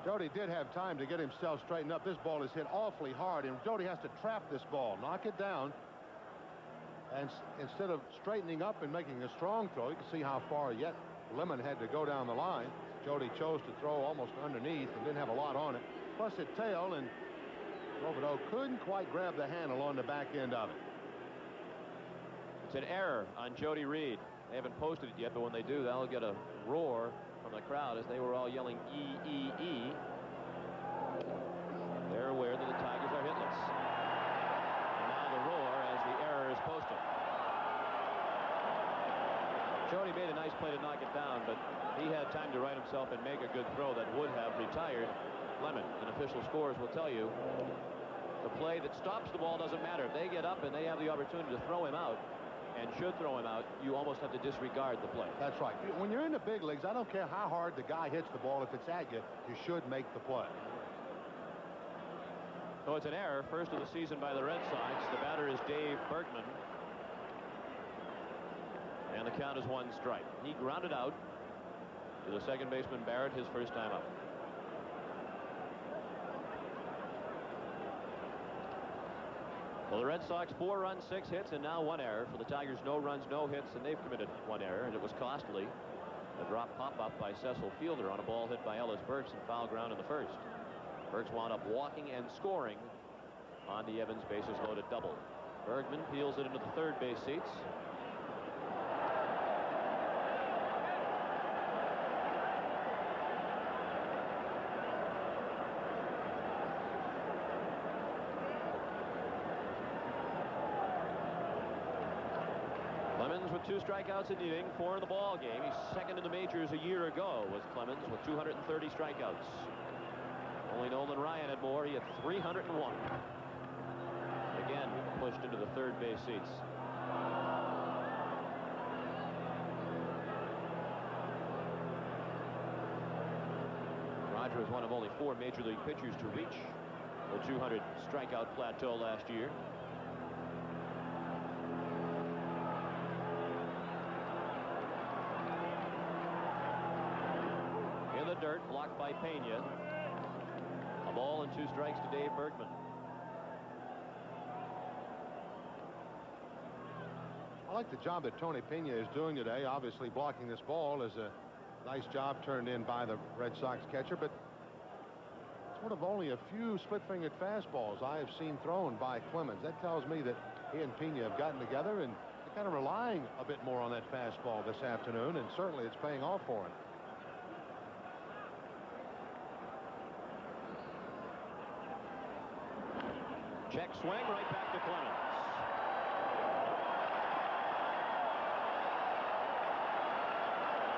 Jody did have time to get himself straightened up. This ball is hit awfully hard, and Jody has to trap this ball, knock it down. And instead of straightening up and making a strong throw, you can see how far yet Lemon had to go down the line. Jody chose to throw almost underneath and didn't have a lot on it. Plus it tailed, and Robideau couldn't quite grab the handle on the back end of it. It's an error on Jody Reed. They haven't posted it yet, but when they do, they'll get a roar from the crowd as they were all yelling E. They're aware that the Tigers are hitless. And now the roar as the error is posted. Jody made a nice play to knock it down, but he had time to right himself and make a good throw that would have retired Lemon. And official scores will tell you the play that stops the ball doesn't matter. If they get up and they have the opportunity to throw him out, and should throw him out, you almost have to disregard the play. That's right. When you're in the big leagues, I don't care how hard the guy hits the ball. If it's at you, you should make the play. So it's an error, first of the season by the Red Sox. The batter is Dave Bergman. And the count is 1 strike. He grounded out to the second baseman Barrett his first time up. Well, the Red Sox 4 runs, 6 hits, and now 1 error. For the Tigers, no runs, no hits, and they've committed 1 error, and it was costly. A drop pop-up by Cecil Fielder on a ball hit by Ellis Burks and foul ground in the first. Burks wound up walking and scoring on the Evans bases loaded double. Bergman peels it into the third base seats. Clemens with 2 strikeouts in the inning, 4 in the ball game. He's second in the majors a year ago, was Clemens, with 230 strikeouts. Only Nolan Ryan had more. He had 301. Again, pushed into the third base seats. Roger was one of only 4 major league pitchers to reach the 200 strikeout plateau last year. In the dirt, blocked by Pena. A ball and 2 strikes to Dave Bergman. I like the job that Tony Pena is doing today. Obviously, blocking this ball is a nice job turned in by the Red Sox catcher, but it's one of only a few split-fingered fastballs I have seen thrown by Clemens. That tells me that he and Pena have gotten together and they're kind of relying a bit more on that fastball this afternoon, and certainly it's paying off for him. Check swing right back to Clemens.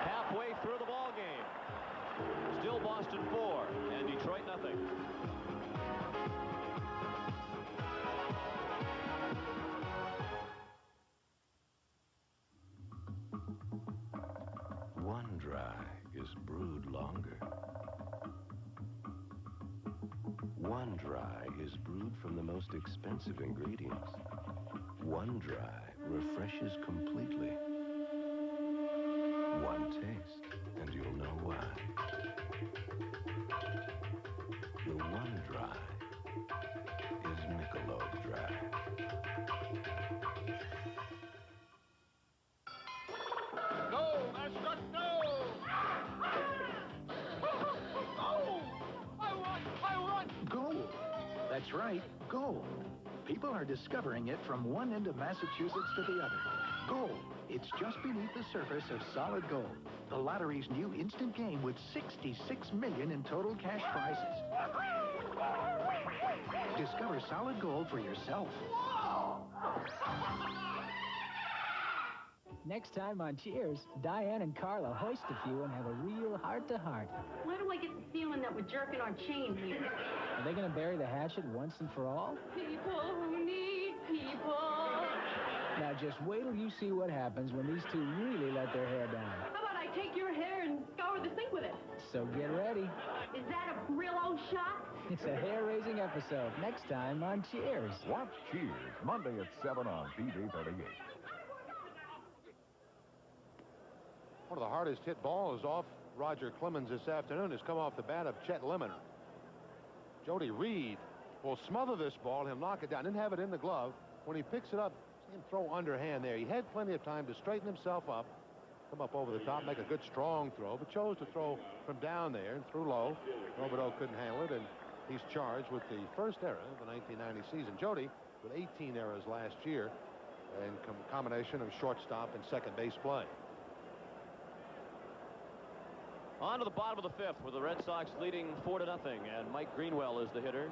Halfway through the ball game. Still Boston 4 and Detroit nothing. One dry is brewed longer. One dry is brewed from the most expensive ingredients. One dry refreshes completely. One taste, and you'll know why. The One Dry is Michelob Dry. No, that's not no! Gold! I want! Gold. That's right, gold. People are discovering it from one end of Massachusetts to the other. Gold. It's just beneath the surface of solid gold. The lottery's new instant game with 66 million in total cash prizes. Discover solid gold for yourself. Next time on Cheers, Diane and Carla hoist a few and have a real heart-to-heart. Why do I get the feeling that we're jerking our chain here? Are they going to bury the hatchet once and for all? People who need people. Now just wait till you see what happens when these two really let their hair down. How about I take your hair and scour the sink with it? So get ready. Is that a Brillo shot? It's a hair-raising episode next time on Cheers. Watch Cheers, Monday at 7 on TV 38. One of the hardest hit balls off Roger Clemens this afternoon has come off the bat of Chet Lemon. Jody Reed will smother this ball. He'll knock it down. Didn't have it in the glove. When he picks it up, see him throw underhand there. He had plenty of time to straighten himself up, come up over the top, make a good strong throw, but chose to throw from down there and threw low. Robideau couldn't handle it, and he's charged with the first error of the 1990 season. Jody with 18 errors last year in combination of shortstop and second base play. On to the bottom of the 5th with the Red Sox leading 4-0, and Mike Greenwell is the hitter.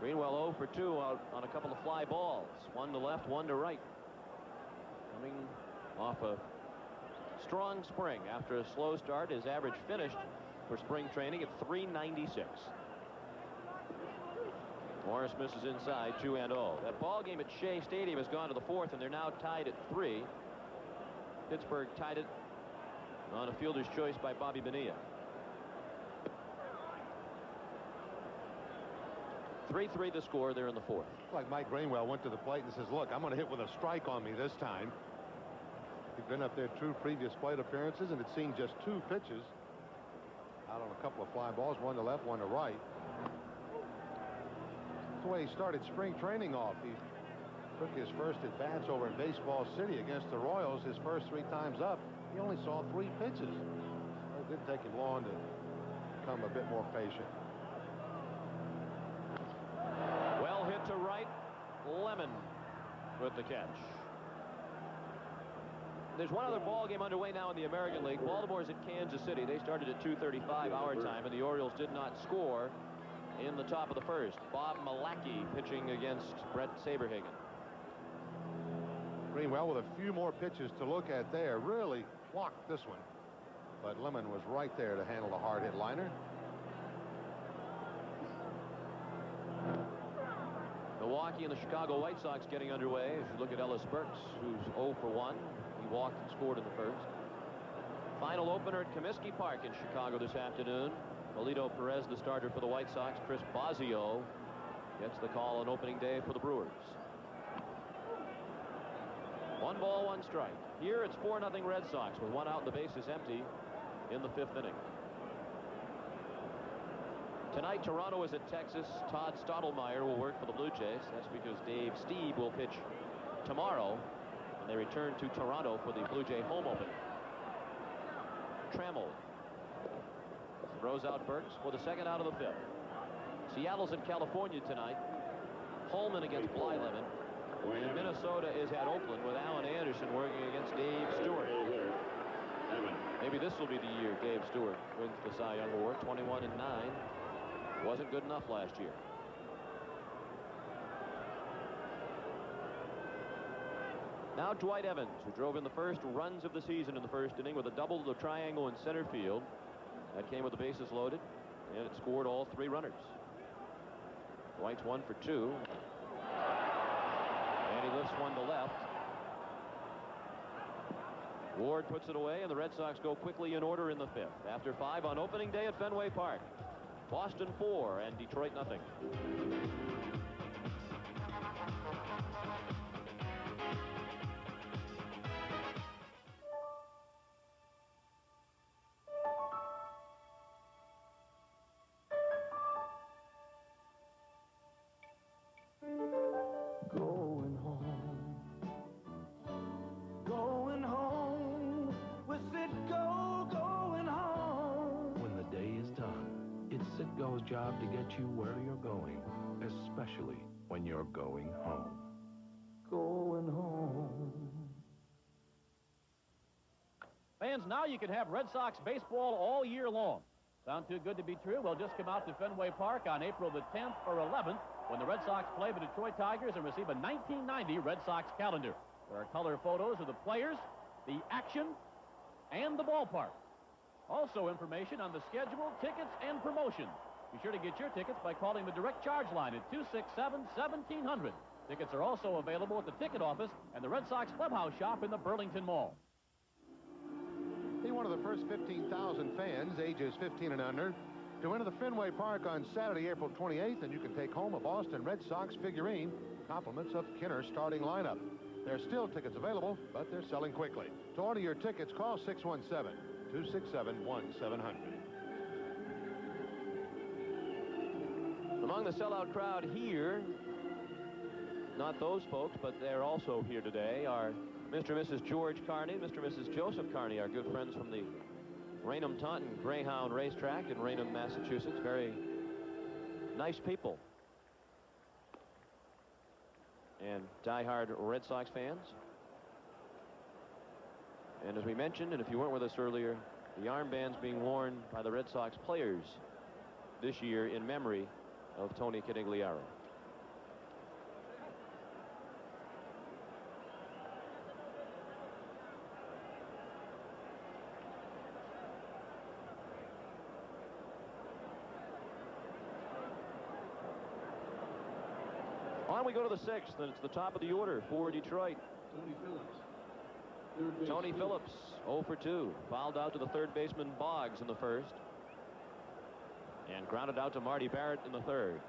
Greenwell 0 for 2 out on a couple of fly balls. 1 to left, 1 to right. Coming off a strong spring. After a slow start, his average finished for spring training at .396. Morris misses inside, 2-0. That ball game at Shea Stadium has gone to the 4th, and they're now tied at 3. Pittsburgh tied it on a fielder's choice by Bobby Bonilla. 3-3 the score there in the 4th. Like Mike Greenwell went to the plate and says, look, I'm going to hit with a strike on me this time. He'd been up there 2 previous plate appearances and had seen just 2 pitches out on a couple of fly balls, 1 to left, 1 to right. That's the way he started spring training off. He took his first at bats over in Baseball City against the Royals. His first 3 times up, he only saw 3 pitches. It didn't take him long to become a bit more patient. Well hit to right. Lemon with the catch. There's one other ball game underway now in the American League. Baltimore's at Kansas City. They started at 2:35 our time, and the Orioles did not score in the top of the first. Bob Malacky pitching against Brett Saberhagen. Greenwell with a few more pitches to look at there. Really clocked this one. But Lemon was right there to handle the hard hit liner. Milwaukee and the Chicago White Sox getting underway. As you look at Ellis Burks, who's 0 for 1. He walked and scored in the first. Final opener at Comiskey Park in Chicago this afternoon. Polito Perez, the starter for the White Sox. Chris Bosio gets the call on opening day for the Brewers. 1 ball, 1 strike. Here it's 4-0 Red Sox with 1 out and the bases empty in the 5th inning. Tonight, Toronto is at Texas. Todd Stottlemyre will work for the Blue Jays. That's because Dave Stieb will pitch tomorrow, and they return to Toronto for the Blue Jay home opener. Trammell throws out Burks for the 2nd out of the 5th. Seattle's in California tonight. Holman against Blyleven. And Minnesota is at Oakland with Alan Anderson working against Dave Stewart. Maybe this will be the year Dave Stewart wins the Cy Young Award. 21-9. Wasn't good enough last year. Now Dwight Evans, who drove in the first runs of the season in the first inning with a double to the triangle in center field. That came with the bases loaded, and it scored all 3 runners. Dwight's 1 for 2. And he lifts one to left. Ward puts it away, and the Red Sox go quickly in order in the 5th. After 5 on opening day at Fenway Park. Boston 4 and Detroit nothing. Going home. Going home. With Citgo, going home. When the day is done, it's Citgo's job to get you where you're going, especially when you're going home. Going home. Fans, now you can have Red Sox baseball all year long. Sound too good to be true? Well, just come out to Fenway Park on April the 10th or 11th when the Red Sox play the Detroit Tigers and receive a 1990 Red Sox calendar. There are color photos of the players, the action, and the ballpark. Also information on the schedule, tickets, and promotions. Be sure to get your tickets by calling the direct charge line at 267-1700. Tickets are also available at the ticket office and the Red Sox clubhouse shop in the Burlington Mall. Be one of the first 15,000 fans, ages 15 and under, to enter the Fenway Park on Saturday, April 28th, and you can take home a Boston Red Sox figurine, compliments of Kinner's starting lineup. There are still tickets available, but they're selling quickly. To order your tickets, call 617-267-1700. Among the sellout crowd here, not those folks, but they're also here today, are Mr. and Mrs. George Carney, Mr. and Mrs. Joseph Carney, our good friends from the Raynham-Taunton Greyhound Racetrack in Raynham, Massachusetts. Very nice people. And diehard Red Sox fans. And as we mentioned, and if you weren't with us earlier, the armbands being worn by the Red Sox players this year in memory of Tony Canigliaro. On we go to the 6th, and it's the top of the order for Detroit. Tony Phillips, 0 for 2. Fouled out to the third baseman Boggs in the first. And grounded out to Marty Barrett in the third.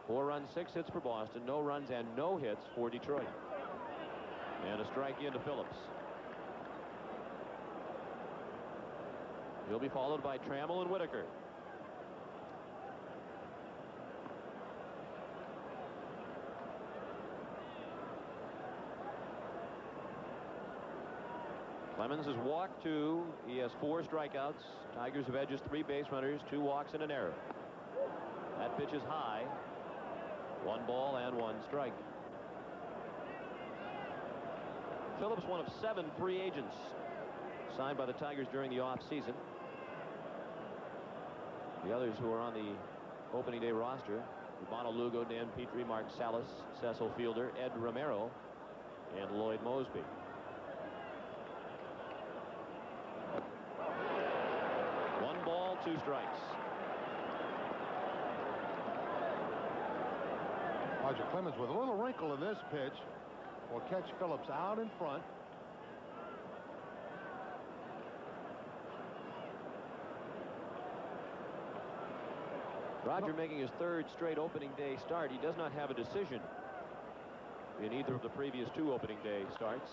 4 runs, 6 hits for Boston. No runs and no hits for Detroit. And a strike into Phillips. He'll be followed by Trammell and Whitaker. Clemens has walked 2. He has 4 strikeouts. Tigers have edged 3 base runners, 2 walks and an error. That pitch is high. 1 ball and 1 strike. Phillips, one of 7 free agents signed by the Tigers during the offseason. The others who are on the opening day roster: Urbano Lugo, Dan Petrie, Mark Salas, Cecil Fielder, Ed Romero, and Lloyd Mosby. One ball, 2 strikes. Roger Clemens, with a little wrinkle in this pitch, will catch Phillips out in front. Roger making his 3rd straight opening day start. He does not have a decision in either of the previous 2 opening day starts.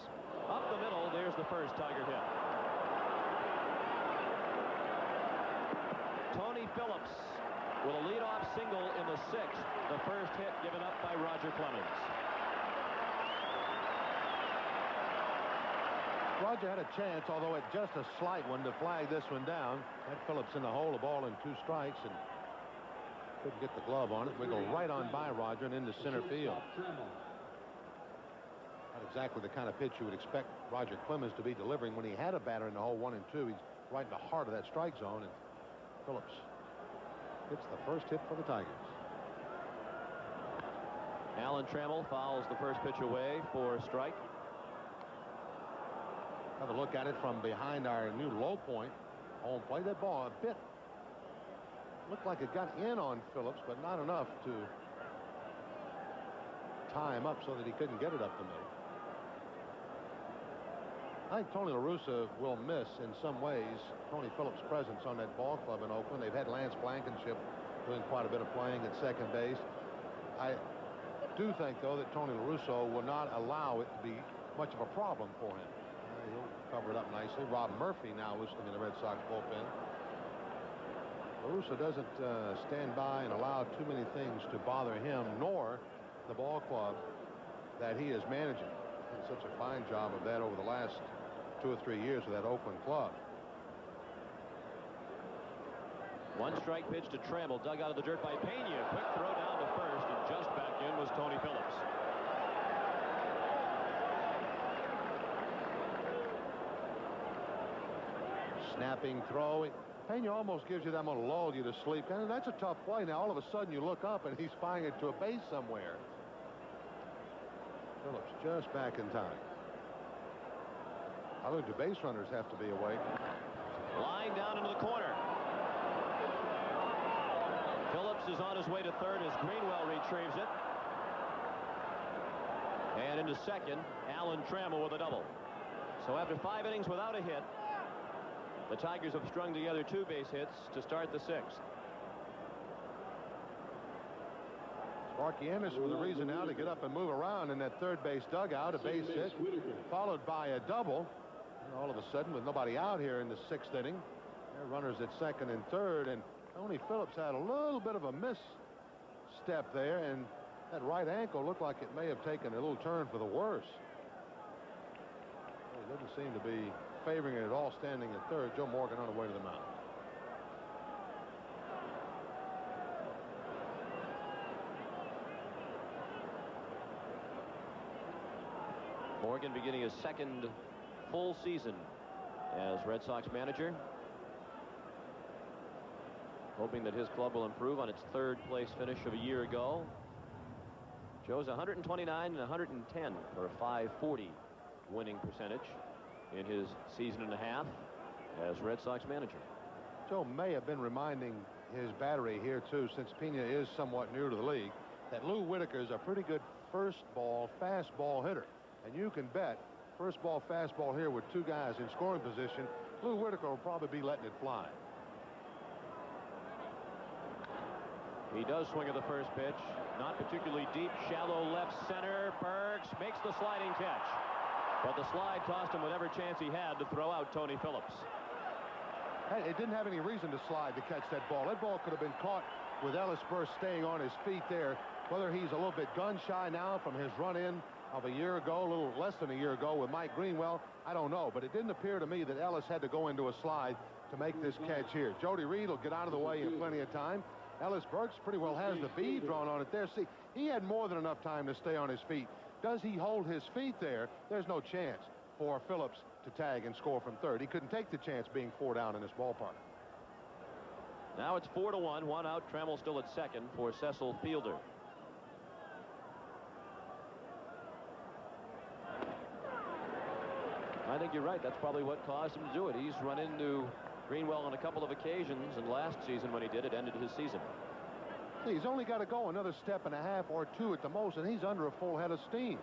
Up the middle, there's the first Tiger hit. Tony Phillips with a leadoff single in the 6th, the first hit given up by Roger Clemens. Roger had a chance, although at just a slight one, to flag this one down. Had Phillips in the hole, a ball and 2 strikes, and couldn't get the glove on it. Wiggled right on by Roger and into center field. Not exactly the kind of pitch you would expect Roger Clemens to be delivering when he had a batter in the hole 1 and 2. He's right in the heart of that strike zone, and Phillips gets the first hit for the Tigers. Alan Trammell fouls the first pitch away for a strike. Have a look at it from behind our new low point. Home plate. That ball a bit looked like it got in on Phillips, but not enough to tie him up so that he couldn't get it up the middle. I think Tony La Russa will miss in some ways Tony Phillips' presence on that ball club in Oakland. They've had Lance Blankenship doing quite a bit of playing at second base. I do think, though, that Tony La Russa will not allow it to be much of a problem for him. He'll cover it up nicely. Rob Murphy now listening in the Red Sox bullpen. La Russa doesn't stand by and allow too many things to bother him, nor the ball club that he is managing. Did such a fine job of that over the last 2 or 3 years with that Oakland club. 1 strike pitch to Trammell, dug out of the dirt by Pena. Quick throw down to first, and just back in was Tony Phillips. Snapping throw. Pena almost gives you that one to lull you to sleep. And that's a tough play. Now all of a sudden you look up and he's firing it to a base somewhere. Phillips just back in time. I think the base runners have to be awake. Line down into the corner. Phillips is on his way to third as Greenwell retrieves it. And into second, Alan Trammell with a double. So after 5 innings without a hit, the Tigers have strung together 2 base hits to start the 6th. Sparky Anderson with a reason now to get up and move around in that third base dugout. A base hit followed by a double. And all of a sudden, with nobody out here in the 6th inning, there are runners at second and third, and Tony Phillips had a little bit of a misstep there, and that right ankle looked like it may have taken a little turn for the worse. Well, he doesn't seem to be favoring it at all, standing at third. Joe Morgan on the way to the mound. Morgan beginning his 2nd full season as Red Sox manager, hoping that his club will improve on its 3rd place finish of a year ago. Joe's 129 and 110 for a .540 winning percentage in his season and a half as Red Sox manager. Joe may have been reminding his battery here too, since Pena is somewhat new to the league, that Lou Whitaker is a pretty good first ball fastball hitter, and you can bet first ball fastball here with 2 guys in scoring position, Lou Whitaker will probably be letting it fly. He does swing at the first pitch, not particularly deep, shallow left center. Burks makes the sliding catch, but the slide cost him whatever chance he had to throw out Tony Phillips. Hey, it didn't have any reason to slide to catch that ball. That ball could have been caught with Ellis Burks staying on his feet there. Whether he's a little bit gun shy now from his run in of a year ago, a little less than a year ago with Mike Greenwell, I don't know, but it didn't appear to me that Ellis had to go into a slide to make this catch here. Jody Reed will get out of the way in plenty of time. Ellis Burks pretty well has the bead drawn on it there. See, he had more than enough time to stay on his feet. Does he hold his feet there? There's no chance. for Phillips to tag and score from third. He couldn't take the chance being 4 down in this ballpark. Now it's 4-1. 1 out. Trammell still at second for Cecil Fielder. I think you're right. That's probably what caused him to do it. He's run into Greenwell on a couple of occasions, and last season when he did, it ended his season. He's only got to go another step and a half or 2 at the most, and he's under a full head of steam.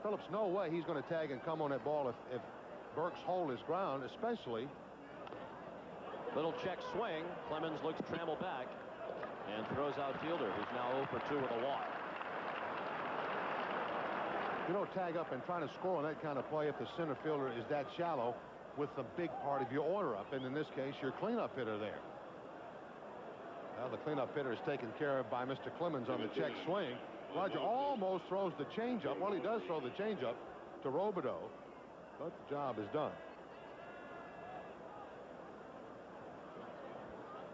Phillips, no way he's going to tag and come on that ball if Burks hold his ground, especially. Little check swing. Clemens looks Trammell back and throws out Fielder, who's now 0 for 2 with a walk. You don't tag up and try to score on that kind of play if the center fielder is that shallow with the big part of your order up, and in this case, your cleanup hitter there. Well, the cleanup hitter is taken care of by Mr. Clemens on the check swing. Roger almost throws the changeup. Well, he does throw the changeup to Robideau, but the job is done.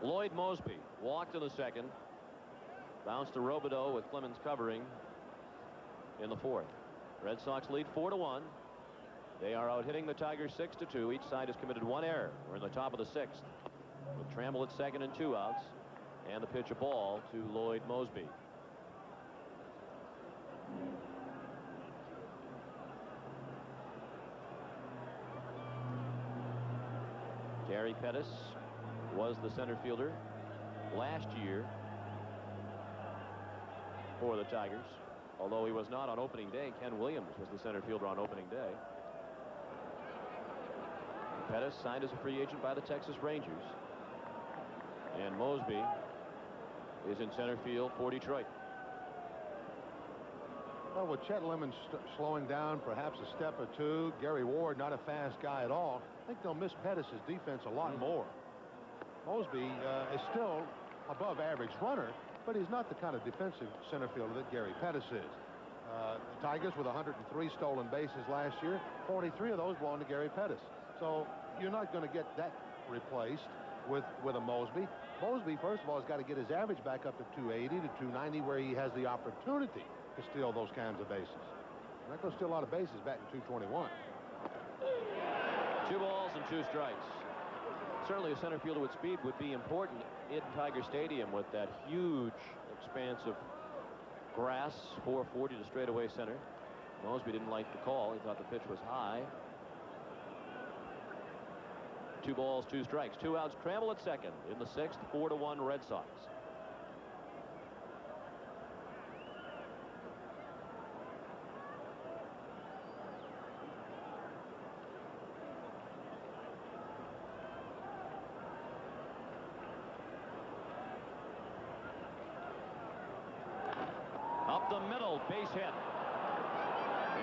Lloyd Mosby walked in the second. Bounced to Robideau with Clemens covering in the fourth. Red Sox lead 4-1. They are out hitting the Tigers 6-2. Each side has committed 1 error. We're in the top of the 6th with Trammell at second and 2 outs, and the pitch a ball to Lloyd Mosby. Gary Pettis was the center fielder last year for the Tigers. Although he was not on opening day, Ken Williams was the center fielder on opening day. Pettis signed as a free agent by the Texas Rangers. And Mosby is in center field for Detroit. Well, with Chet Lemon slowing down perhaps a step or 2, Gary Ward not a fast guy at all, I think they'll miss Pettis' defense a lot more. Mosby is still above average runner, but he's not the kind of defensive center fielder that Gary Pettis is. The Tigers with 103 stolen bases last year, 43 of those belong to Gary Pettis. So you're not going to get that replaced with a Mosby. Mosby, first of all, has got to get his average back up to 280 to 290, where he has the opportunity to steal those kinds of bases. He's not going to steal a lot of bases batting 221. 2 balls and 2 strikes. Certainly a center fielder with speed would be important in Tiger Stadium with that huge expanse of grass, 440 to straightaway center. Mosby didn't like the call. He thought the pitch was high. 2 balls, 2 strikes. 2 outs. Trammell at second in the 6th. 4-1 Red Sox. Up the middle, base hit.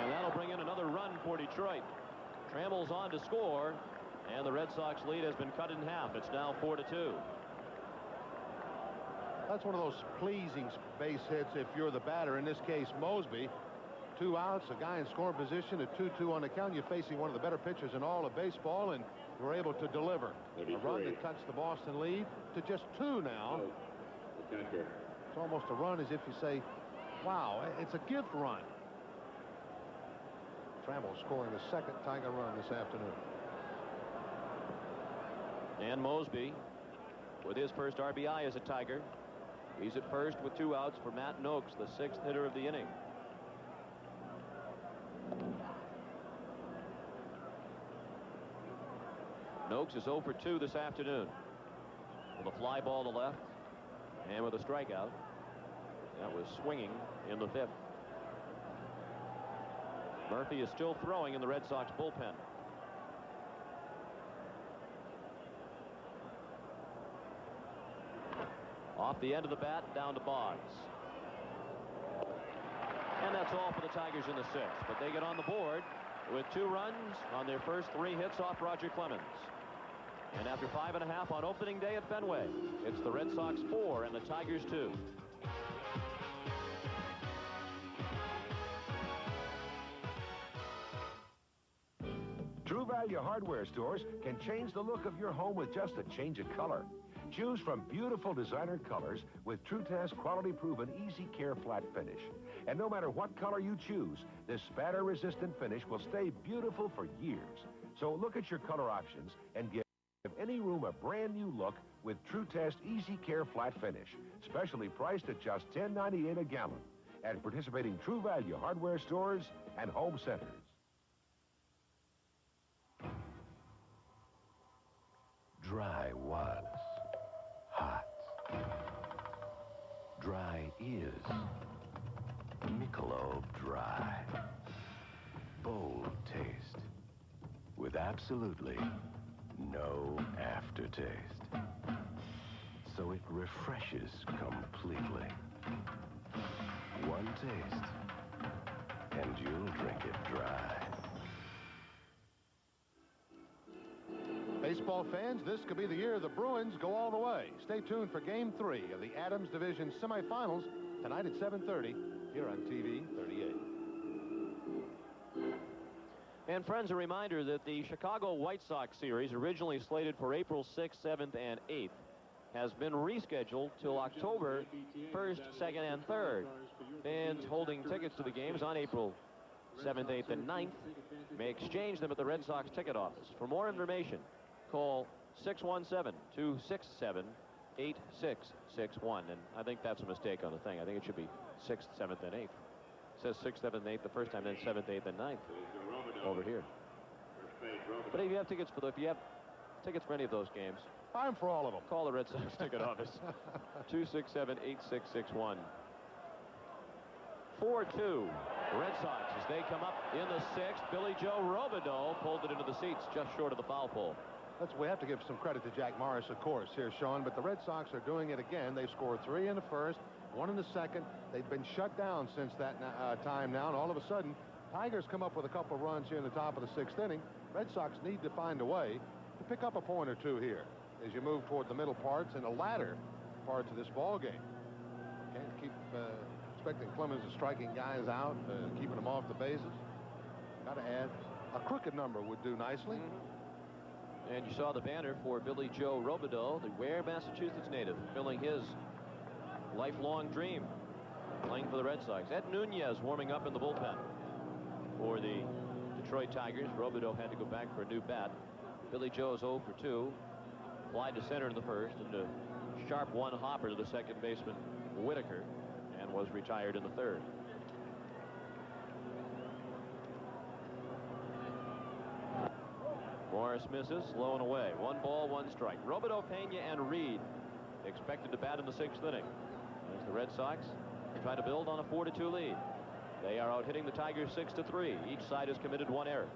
And that'll bring in another run for Detroit. Trammell's on to score, and the Red Sox lead has been cut in half. It's now 4-2. That's one of those pleasing base hits if you're the batter. In this case, Mosby. 2 outs, a guy in scoring position at 2-2 on the count. You're facing one of the better pitchers in all of baseball, and you're able to deliver. A run that cuts the Boston lead to just 2 now. It's almost a run as if you say, wow, it's a gift run. Trammell scoring the 2nd Tiger run this afternoon. And Mosby with his first RBI as a Tiger. He's at first with 2 outs for Matt Noakes, the 6th hitter of the inning. Noakes is 0 for 2 this afternoon with a fly ball to left and with a strikeout. That was swinging in the 5th. Murphy is still throwing in the Red Sox bullpen. Off the end of the bat, down to Boggs. And that's all for the Tigers in the 6th. But they get on the board with 2 runs on their first 3 hits off Roger Clemens. And after 5.5 on opening day at Fenway, it's the Red Sox 4 and the Tigers 2. True Value hardware stores can change the look of your home with just a change of color. Choose from beautiful designer colors with True Test quality-proven Easy Care flat finish. And no matter what color you choose, this spatter-resistant finish will stay beautiful for years. So look at your color options and give any room a brand new look with True Test Easy Care flat finish, specially priced at just $10.98 a gallon at participating True Value hardware stores and home centers. Dry was hot. Dry is Michelob Dry. Bold taste with absolutely no aftertaste. So it refreshes completely. One taste, and you'll drink it dry. Baseball fans, this could be the year the Bruins go all the way. Stay tuned for Game 3 of the Adams Division semifinals tonight at 7:30 here on TV 38. And friends, a reminder that the Chicago White Sox series, originally slated for April 6th, 7th, and 8th, has been rescheduled till October 1st, 2nd, and 3rd. Fans holding tickets to the games on April 7th, 8th, and 9th may exchange them at the Red Sox ticket office. For more information, call 617-267-8661. And I think that's a mistake on the thing. I think it should be 6th, 7th, and 8th. It says 6th, 7th, and 8th the first time, then 7th, 8th, and 9th over here. But if you have tickets for any of those games, I'm for all of them. Call the Red Sox ticket office. 267-8661. 4-2. Red Sox as they come up in the 6th. Billy Joe Robideau pulled it into the seats just short of the foul pole. We have to give some credit to Jack Morris, of course, here, Sean, but the Red Sox are doing it again. They've scored 3 in the first, 1 in the second. They've been shut down since that time now, and all of a sudden, Tigers come up with a couple of runs here in the top of the 6th inning. Red Sox need to find a way to pick up a point or two here as you move toward the middle parts and the latter parts of this ball game. Can't keep expecting Clemens to striking guys out, keeping them off the bases. Got to add a crooked number would do nicely. And you saw the banner for Billy Joe Robideau, the Ware, Massachusetts native, fulfilling his lifelong dream, playing for the Red Sox. Ed Nunez warming up in the bullpen for the Detroit Tigers. Robideau had to go back for a new bat. Billy Joe's 0 for 2. Fly to center in the first, and a sharp one hopper to the second baseman, Whitaker, and was retired in the third. Morris misses, low and away. 1 ball, 1 strike. Robideau, Pena, and Reed expected to bat in the 6th inning as the Red Sox try to build on a 4-2 lead. They are out hitting the Tigers 6-3. Each side has committed 1 error.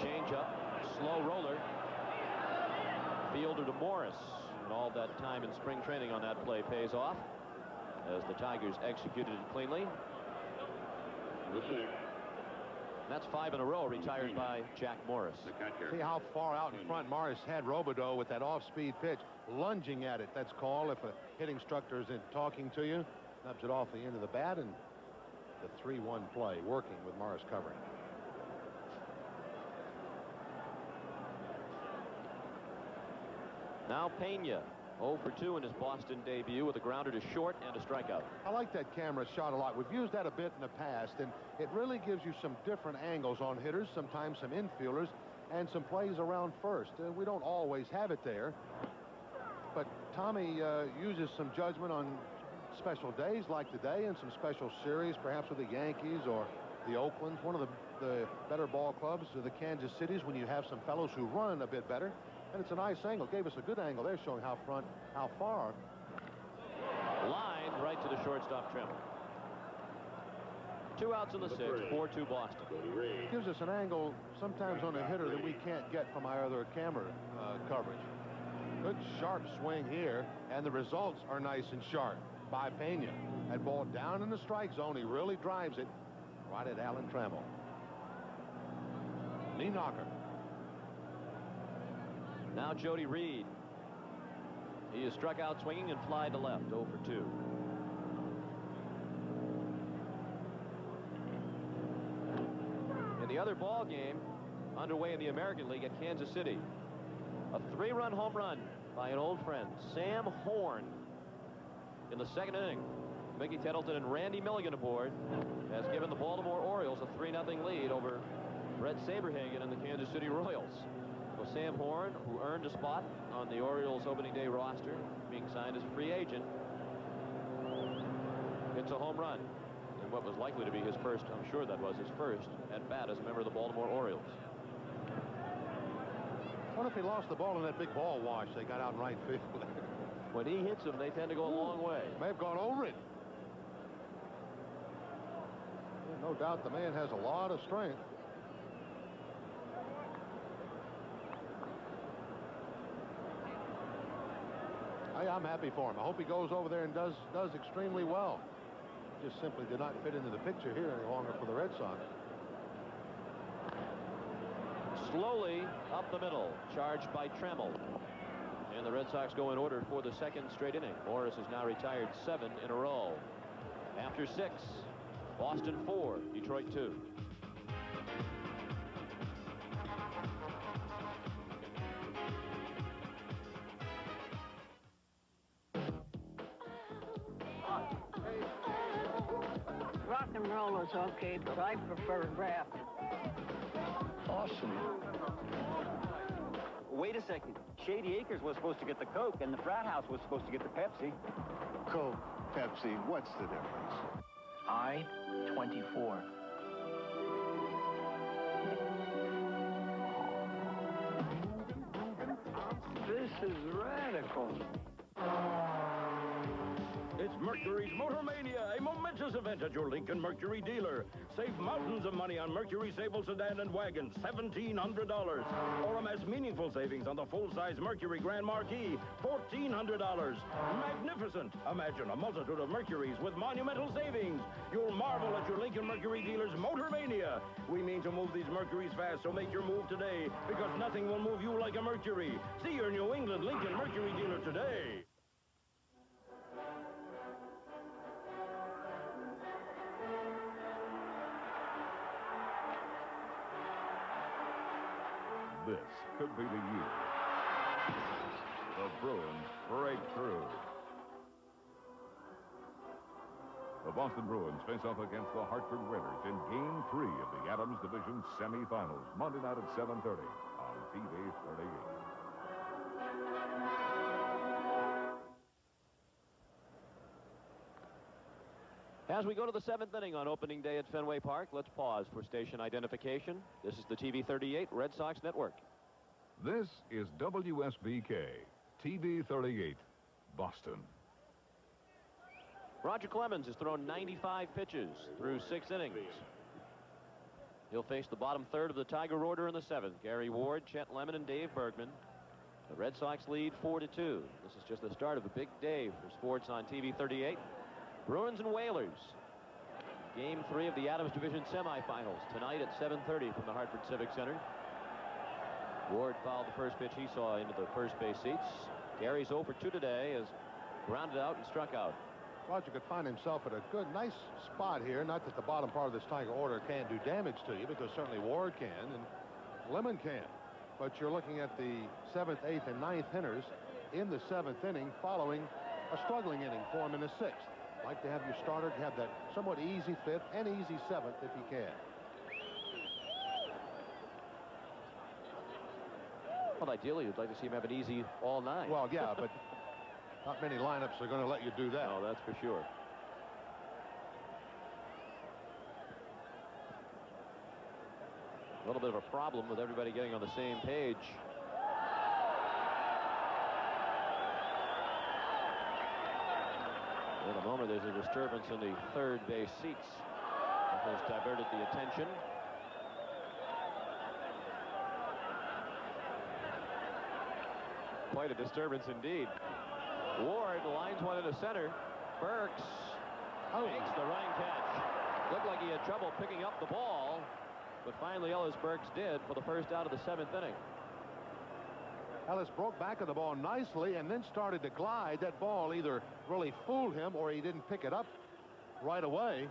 Change up, slow roller. Fielder to Morris, and all that time in spring training on that play pays off as the Tigers executed it cleanly. That's 5 in a row retired by Jack Morris. See how far out in front Morris had Robideau with that off-speed pitch, lunging at it. That's called if a hitting instructor isn't talking to you. Nubs it off the end of the bat, and the 3-1 play working with Morris covering. Now Pena, 0 for 2 in his Boston debut with a grounder to short and a strikeout. I like that camera shot a lot. We've used that a bit in the past, and it really gives you some different angles on hitters, sometimes some infielders, and some plays around first. We don't always have it there, but Tommy uses some judgment on special days like today and some special series, perhaps with the Yankees or the Oaklands. One of the better ball clubs are the Kansas Cities when you have some fellows who run a bit better. And it's a nice angle. Gave us a good angle there, showing how far. Line right to the shortstop trim. 2 outs in the 6th, 4-2 Boston. Gives us an angle sometimes on a hitter that we can't get from our other camera coverage. Good sharp swing here, and the results are nice and sharp by Pena. That ball down in the strike zone. He really drives it right at Alan Trammell. Knee knocker. Now Jody Reed. He is struck out swinging and fly to left, 0 for 2. In the other ball game underway in the American League at Kansas City, A 3-run home run by an old friend, Sam Horn, in the second inning. Mickey Tettleton and Randy Milligan aboard has given the Baltimore Orioles a 3-0 lead over Brett Saberhagen and the Kansas City Royals. Well, Sam Horn, who earned a spot on the Orioles opening day roster, being signed as a free agent, hits a home run in what was likely to be his first, I'm sure that was his first, at bat as a member of the Baltimore Orioles. What if he lost the ball in that big ball wash they got out in right field? When he hits them, they tend to go a long way. May have gone over it. No doubt the man has a lot of strength. I'm happy for him. I hope he goes over there and does extremely well. Just simply did not fit into the picture here any longer for the Red Sox. Slowly up the middle, charged by Trammell. And the Red Sox go in order for the second straight inning. Morris has now retired 7 in a row. After 6, Boston 4, Detroit 2. Rock and roll is okay, but I prefer rap. Awesome. Wait a second. Shady Acres was supposed to get the Coke, and the frat house was supposed to get the Pepsi. Coke, Pepsi, what's the difference? I-24. This is radical. It's Mercury's Motor Mania, a momentous event at your Lincoln Mercury dealer. Save mountains of money on Mercury Sable Sedan and Wagon, $1,700. Or amass meaningful savings on the full-size Mercury Grand Marquis, $1,400. Magnificent! Imagine a multitude of Mercuries with monumental savings. You'll marvel at your Lincoln Mercury dealer's Motor Mania. We mean to move these Mercuries fast, so make your move today, because nothing will move you like a Mercury. See your New England Lincoln Mercury dealer today. This could be the year the Bruins break through. The Boston Bruins face off against the Hartford Whalers in Game 3 of the Adams Division semifinals, Monday night at 7:30 on TV 38. As we go to the 7th inning on opening day at Fenway Park, let's pause for station identification. This is the TV 38 Red Sox Network. This is WSBK, TV 38, Boston. Roger Clemens has thrown 95 pitches through 6 innings. He'll face the bottom third of the Tiger order in the 7th. Gary Ward, Chet Lemon, and Dave Bergman. The Red Sox lead 4-2. This is just the start of a big day for sports on TV 38. Bruins and Whalers. Game 3 of the Adams Division semifinals tonight at 7:30 from the Hartford Civic Center. Ward fouled the first pitch he saw into the first base seats. Gary's 0 for 2 today, has grounded out and struck out. Roger could find himself at a good, nice spot here. Not that the bottom part of this Tiger order can't do damage to you, because certainly Ward can and Lemon can. But you're looking at the 7th, 8th, and 9th hitters in the 7th inning following a struggling inning for him in the 6th. Like to have your starter have that somewhat easy 5th and easy 7th if he can. Well, ideally, you'd like to see him have an easy all 9. Well, yeah, but not many lineups are going to let you do that. No, that's for sure. A little bit of a problem with everybody getting on the same page. In a moment, there's a disturbance in the third base seats. That has diverted the attention. Quite a disturbance indeed. Ward lines one into center. Burks makes the running catch. Looked like he had trouble picking up the ball, but finally Ellis Burks did for the first out of the 7th inning. Ellis broke back of the ball nicely and then started to glide. That ball either really fooled him or he didn't pick it up right away,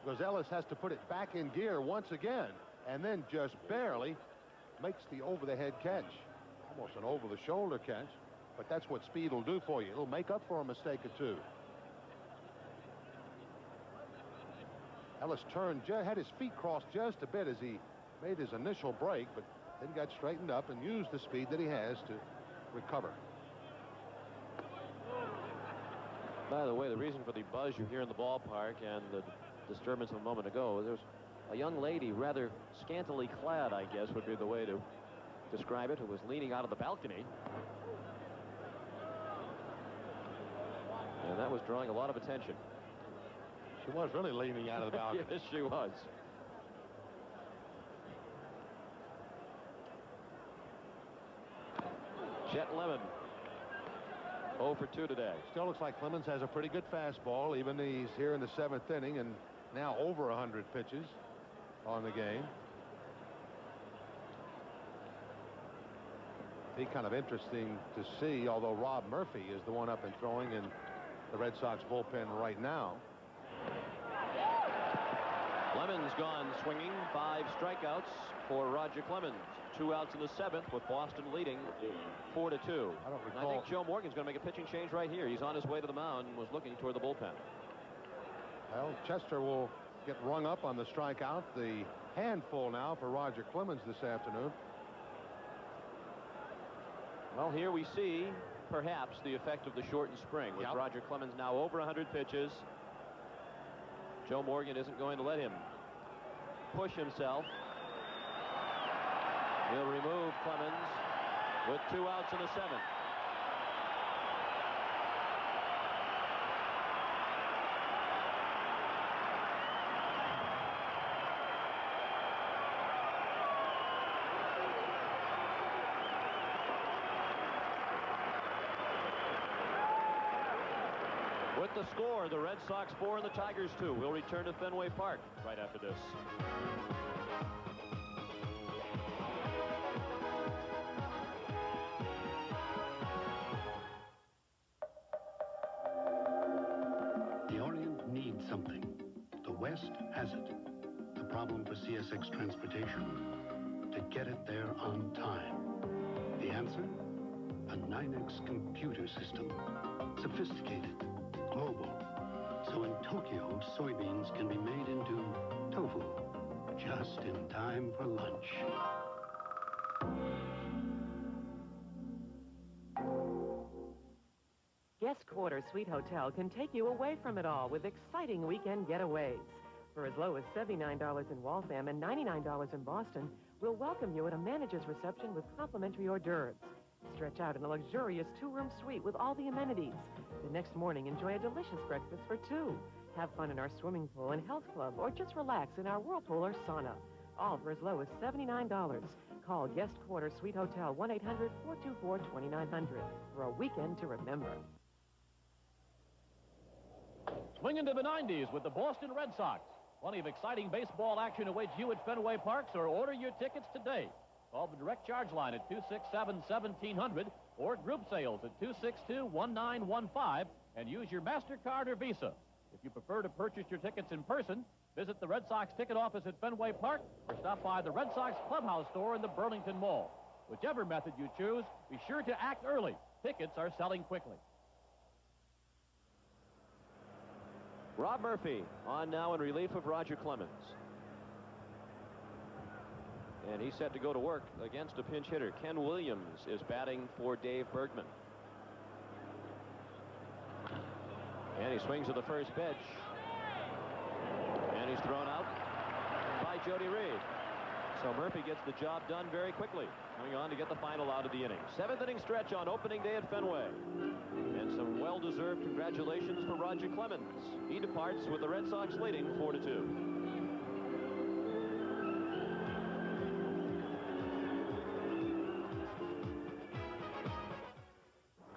because Ellis has to put it back in gear once again and then just barely makes the over-the-head catch. Almost an over-the-shoulder catch, but that's what speed will do for you. It'll make up for a mistake or two. Ellis turned, had his feet crossed just a bit as he made his initial break, but then got straightened up and used the speed that he has to recover. By the way, the reason for the buzz you hear in the ballpark and the disturbance a moment ago, there's a young lady, rather scantily clad, I guess would be the way to describe it, who was leaning out of the balcony. And that was drawing a lot of attention. She was really leaning out of the balcony. Yes, she was. Chet Lemon, 0 for 2 today. Still looks like Clemens has a pretty good fastball, even he's here in the 7th inning and now over 100 pitches on the game. Be kind of interesting to see, although Rob Murphy is the one up and throwing in the Red Sox bullpen right now. Lemon's gone swinging, 5 strikeouts for Roger Clemens. 2 outs in the 7th with Boston leading 4-2. I think Joe Morgan's going to make a pitching change right here. He's on his way to the mound and was looking toward the bullpen. Well, Chester will get rung up on the strikeout. The handful now for Roger Clemens this afternoon. Well, here we see perhaps the effect of the shortened spring with Roger Clemens now over 100 pitches. Joe Morgan isn't going to let him push himself. He'll remove Clemens with 2 outs in the 7th. With the score, the Red Sox 4 and the Tigers 2. We'll return to Fenway Park right after this. The Orient needs something. The West has it. The problem for CSX transportation? To get it there on time. The answer? A 9X computer system. Sophisticated. Global. So in Tokyo, soybeans can be made into tofu. Just in time for lunch. Guest Quarter Suite Hotel can take you away from it all with exciting weekend getaways. For as low as $79 in Waltham and $99 in Boston, we'll welcome you at a manager's reception with complimentary hors d'oeuvres. Stretch out in a luxurious 2-room suite with all the amenities. The next morning, enjoy a delicious breakfast for 2. Have fun in our swimming pool and health club, or just relax in our whirlpool or sauna. All for as low as $79. Call Guest Quarter Suite Hotel 1-800-424-2900 for a weekend to remember. Swing into the 90s with the Boston Red Sox. Plenty of exciting baseball action awaits you at Fenway Park, so order your tickets today. Call the direct charge line at 267-1700 or group sales at 262-1915 and use your MasterCard or Visa. If you prefer to purchase your tickets in person, visit the Red Sox ticket office at Fenway Park or stop by the Red Sox Clubhouse store in the Burlington Mall. Whichever method you choose, be sure to act early. Tickets are selling quickly. Rob Murphy on now in relief of Roger Clemens. And he's set to go to work against a pinch hitter. Ken Williams is batting for Dave Bergman. And he swings to the first pitch. And he's thrown out by Jody Reed. So Murphy gets the job done very quickly, coming on to get the final out of the inning. 7th inning stretch on opening day at Fenway. And some well-deserved congratulations for Roger Clemens. He departs with the Red Sox leading 4-2.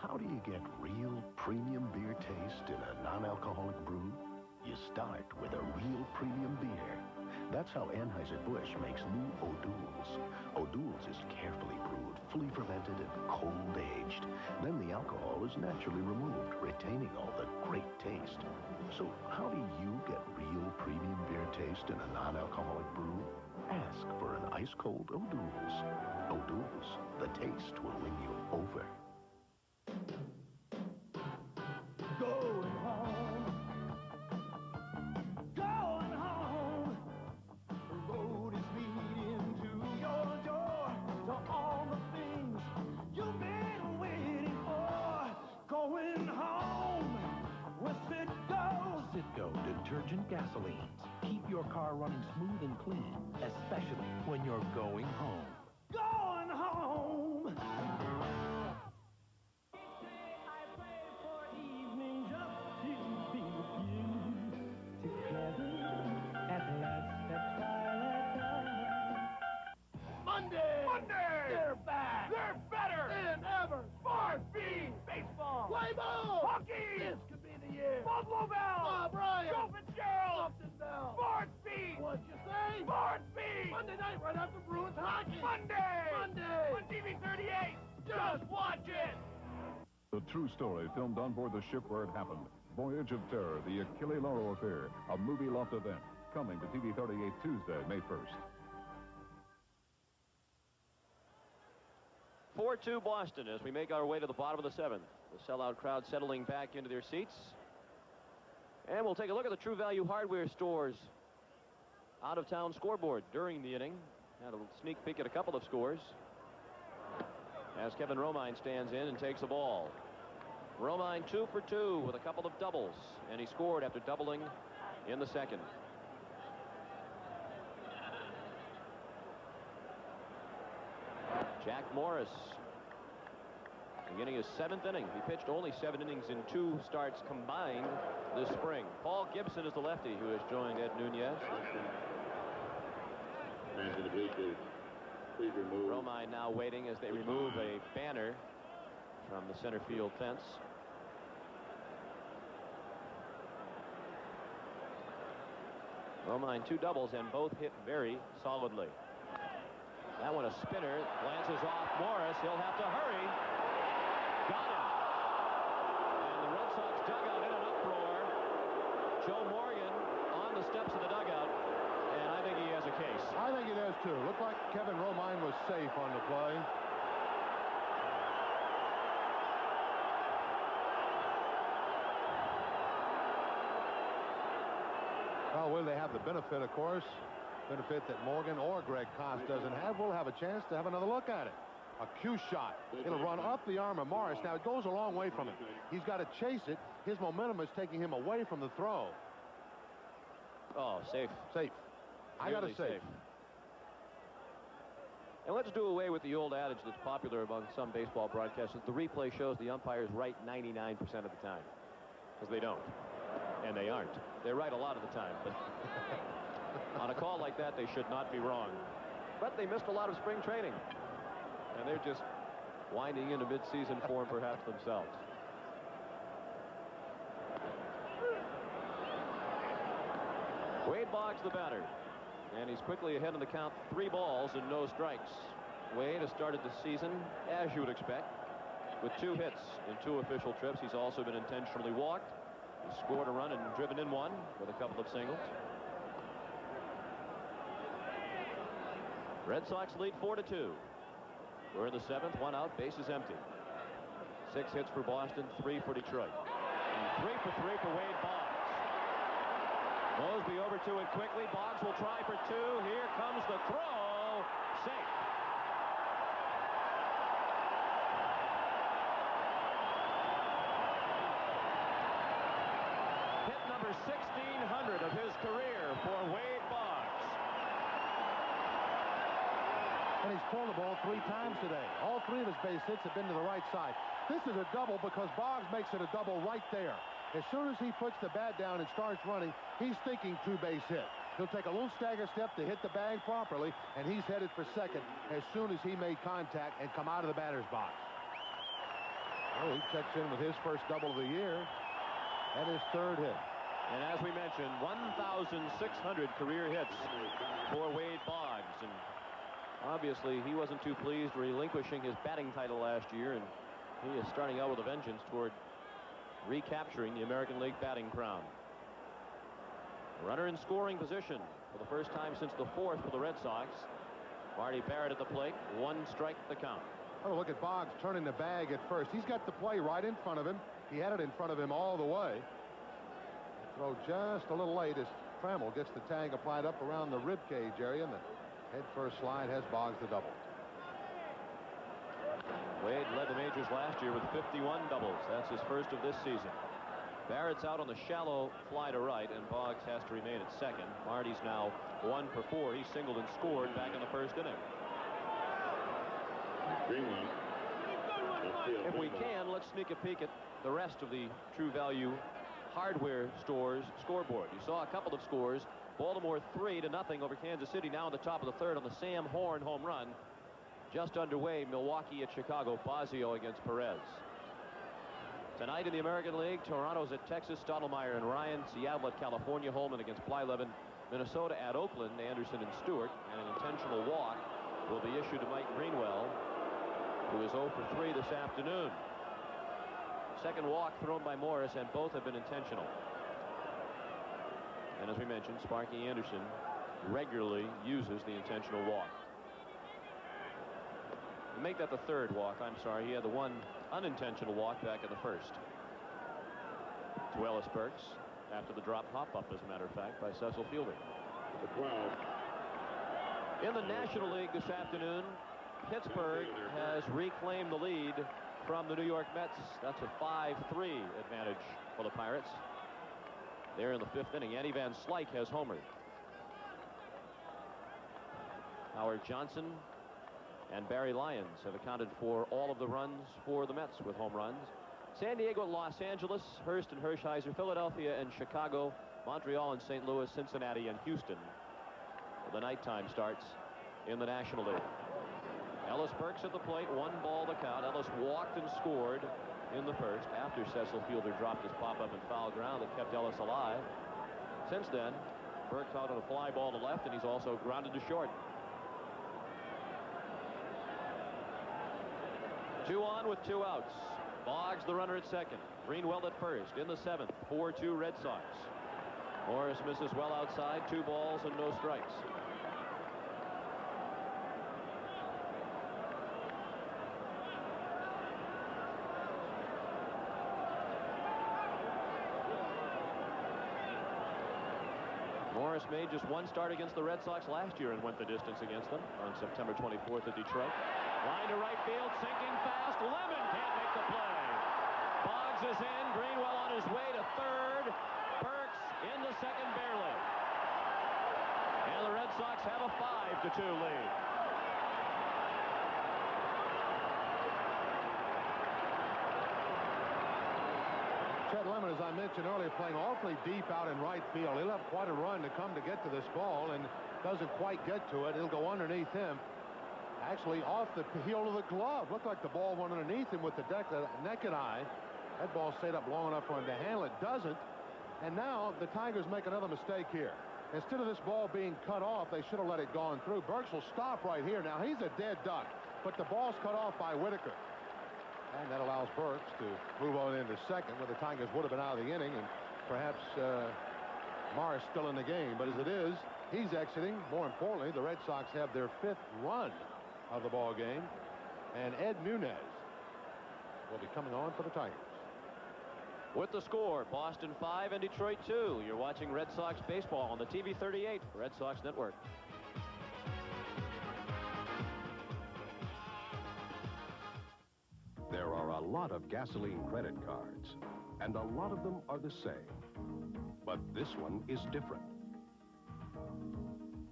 How do you get real premium beer taste in a non-alcoholic brew? You start with a real premium beer. That's how Anheuser-Busch makes new O'Doul's. O'Doul's is carefully brewed, fully fermented, and cold-aged. Then the alcohol is naturally removed, retaining all the great taste. So how do you get real premium beer taste in a non-alcoholic brew? Ask for an ice-cold O'Doul's. O'Doul's, the taste will win you over. Going home. Going home. The road is leading to your door. To all the things you've been waiting for. Going home with Citgo. Citgo detergent gasolines. Keep your car running smooth and clean, especially when you're going home. Going home. Monday! They're back! They're better than ever! Sports Bean! Baseball! Play ball! Hockey! This could be the year! Buffalo Bell! Brian! Joe Fitzgerald! Upton Bell! Sports Bean! What'd you say? Sports Bean! Monday night right after Bruins hockey! Monday! On TV 38! Just watch it! The true story filmed on board the ship where it happened. Voyage of Terror, the Achille Lauro Affair, a movie loft event. Coming to TV 38 Tuesday, May 1st. 4-2 Boston as we make our way to the bottom of the seventh. The sellout crowd settling back into their seats. And we'll take a look at the True Value Hardware Store's out-of-town scoreboard during the inning. Had a sneak peek at a couple of scores as Kevin Romine stands in and takes the ball. Romine 2 for 2 with a couple of doubles, and he scored after doubling in the second. Jack Morris beginning his seventh inning. He pitched only 7 innings in 2 starts combined this spring. Paul Gibson is the lefty who has joined Ed Nunez. Romine now waiting as they remove a banner from the center field fence. Romine 2 doubles and both hit very solidly. That one a spinner, glances off Morris. He'll have to hurry. Got him. And the Red Sox dugout in an uproar. Joe Morgan on the steps of the dugout. And I think he has a case. I think he does too. Looked like Kevin Romine was safe on the play. Well, will they have the benefit, of course? Benefit that Morgan or Greg Koss doesn't have. We'll have a chance to have another look at it. A cue shot. It'll run up the arm of Morris. Now, it goes a long way from him. He's got to chase it. His momentum is taking him away from the throw. Oh, safe. Safe. I got to say. And let's do away with the old adage that's popular among some baseball broadcasters. The replay shows the umpires right 99% of the time. Because they don't. And they aren't. They're right a lot of the time. But on a call like that, they should not be wrong. But they missed a lot of spring training. And they're just winding into mid-season form perhaps themselves. Wade Boggs the batter. And he's quickly ahead in the count. 3 balls and no strikes. Wade has started the season, as you would expect, with 2 hits in 2 official trips. He's also been intentionally walked. He scored a run and driven in 1 with a couple of singles. Red Sox lead 4-2. We're in the 7th, 1 out, bases empty. 6 hits for Boston, 3 for Detroit. And 3 for 3 for Wade Boggs. Mosby over to it quickly. Boggs will try for 2. Here comes the throw. Safe. Hit number 1,600 of his career for Wade Boggs. And he's pulled the ball 3 times today. All 3 of his base hits have been to the right side. This is a double because Boggs makes it a double right there. As soon as he puts the bat down and starts running, he's thinking 2-base hit. He'll take a little stagger step to hit the bag properly, and he's headed for second as soon as he made contact and come out of the batter's box. Oh, he checks in with his first double of the year and his 3rd hit. And as we mentioned, 1,600 career hits for Wade Boggs. And obviously, he wasn't too pleased relinquishing his batting title last year, and he is starting out with a vengeance toward recapturing the American League batting crown. Runner in scoring position for the first time since the 4th for the Red Sox. Marty Barrett at the plate. 1 strike the count. Oh, look at Boggs turning the bag at first. He's got the play right in front of him. He had it in front of him all the way. Throw just a little late as Trammell gets the tag applied up around the rib cage area, and the head first slide has Boggs the double. Wade led the majors last year with 51 doubles. That's his first of this season. Barrett's out on the shallow fly to right, and Boggs has to remain at second. Marty's now 1 for 4. He singled and scored back in the first inning. If we can, let's sneak a peek at the rest of the True Value hardware stores scoreboard. You saw a couple of scores. Baltimore 3-0 over Kansas City now in the top of the third on the Sam Horn home run. Just underway, Milwaukee at Chicago. Fazio against Perez. Tonight in the American League, Toronto's at Texas. Stottlemyre and Ryan. Seattle at California. Holman against Blyleven. Minnesota at Oakland. Anderson and Stewart. And an intentional walk will be issued to Mike Greenwell, who is 0 for 3 this afternoon. Second walk thrown by Morris, and both have been intentional. And as we mentioned, Sparky Anderson regularly uses the intentional walk. To make that the third walk, I'm sorry, he had the 1 unintentional walk back in the first. To Ellis Burks after the drop hop-up, as a matter of fact, by Cecil Fielding. In the National League this afternoon, Pittsburgh has reclaimed the lead from the New York Mets. That's a 5-3 advantage for the Pirates. They're in the 5th inning. Andy Van Slyke has homered. Howard Johnson and Barry Lyons have accounted for all of the runs for the Mets with home runs. San Diego and Los Angeles, Hurst and Hershiser, Philadelphia and Chicago, Montreal and St. Louis, Cincinnati and Houston. The nighttime starts in the National League. Ellis Burks at the plate, 1 ball to count. Ellis walked and scored in the first after Cecil Fielder dropped his pop-up and foul ground that kept Ellis alive. Since then, Burks out on a fly ball to left, and he's also grounded to short. 2 on with 2 outs. Boggs the runner at second. Greenwell at first. In the 7th, 4-2 Red Sox. Morris misses well outside. 2 balls and no strikes. Morris made just 1 start against the Red Sox last year and went the distance against them on September 24th at Detroit. Line to right field, sinking fast. Lemon can't make the play. Boggs is in. Greenwell on his way to third. Burks in the second barely. And the Red Sox have a 5-2 lead. Chet Lemon, as I mentioned earlier, playing awfully deep out in right field. He'll have quite a run to come to get to this ball, and doesn't quite get to it. It'll go underneath him. Actually, off the heel of the glove. Looked like the ball went underneath him with the naked eye. That ball stayed up long enough for him to handle it. Doesn't. And now the Tigers make another mistake here. Instead of this ball being cut off, they should have let it gone through. Burks will stop right here. Now, he's a dead duck, but the ball's cut off by Whitaker. And that allows Burks to move on into second, where the Tigers would have been out of the inning, and perhaps Morris still in the game. But as it is, he's exiting. More importantly, the Red Sox have their 5th run of the ball game, and Ed Nunez will be coming on for the Tigers. With the score, Boston 5 and Detroit 2. You're watching Red Sox baseball on the TV 38 Red Sox Network. There are a lot of gasoline credit cards, and a lot of them are the same. But this one is different.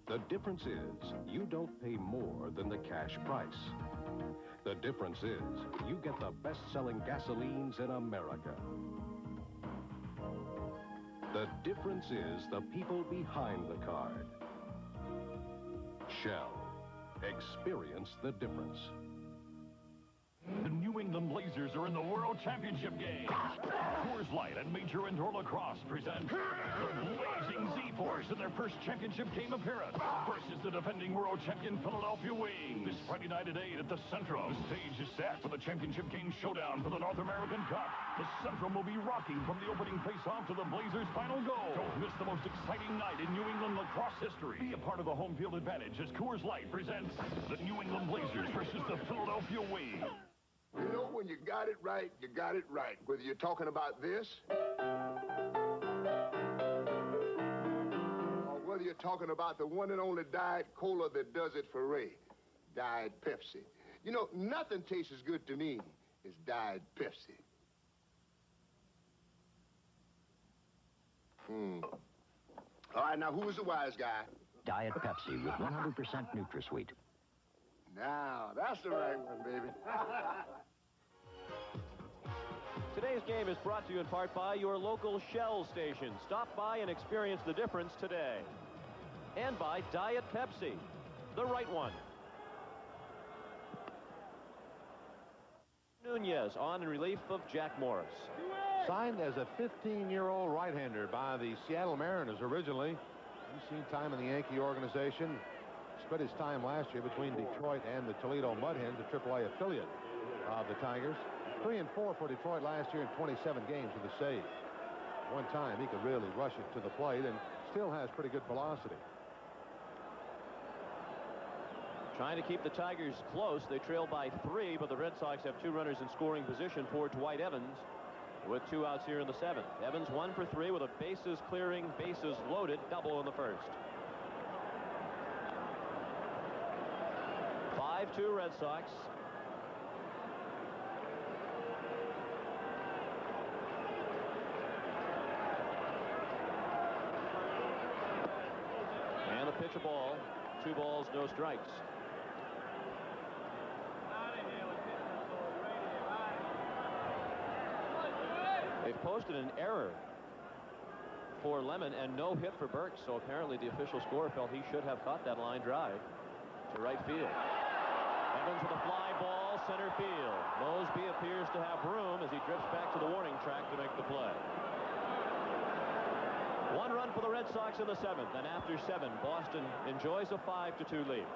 The difference is you don't pay more than the cash price. The difference is you get the best-selling gasolines in America. The difference is the people behind the card. Shell. Experience the difference. The New England Blazers are in the World Championship game. Coors Light and Major Indoor Lacrosse present the Blazing Z-Force in their first championship game appearance versus the defending world champion Philadelphia Wings. Friday night at 8 at the Centrum. The stage is set for the championship game showdown for the North American Cup. The Centrum will be rocking from the opening face-off to the Blazers' final goal. Don't miss the most exciting night in New England lacrosse history. Be a part of the home field advantage as Coors Light presents the New England Blazers versus the Philadelphia Wings. You know, when you got it right, you got it right. Whether you're talking about this, or whether you're talking about the one and only Diet Cola that does it for Ray, Diet Pepsi. You know, nothing tastes as good to me as Diet Pepsi. All right, now, who is the wise guy? Diet Pepsi with 100% NutraSweet. Now, that's the right one, baby. Today's game is brought to you in part by your local Shell station. Stop by and experience the difference today. And by Diet Pepsi, the right one. Nunez on in relief of Jack Morris. Signed as a 15-year-old right-hander by the Seattle Mariners originally. He's seen time in the Yankee organization. Split his time last year between Detroit and the Toledo Mudhens, a AAA affiliate of the Tigers. 3 and 4 for Detroit last year in 27 games with the save. One time he could really rush it to the plate and still has pretty good velocity. Trying to keep the Tigers close. They trail by 3, but the Red Sox have 2 runners in scoring position for Dwight Evans with 2 outs here in the 7th. Evans 1 for 3 with a bases clearing, bases loaded double in the first. 5-2 Red Sox. And the pitch a ball. 2 balls, no strikes. They've posted an error for Lemon and no hit for Burks, so apparently the official scorer felt he should have caught that line drive to right field. Evans with a fly ball, center field. Mosby appears to have room as he drifts back to the warning track to make the play. 1 run for the Red Sox in the 7th, and after 7, Boston enjoys a 5-2 lead.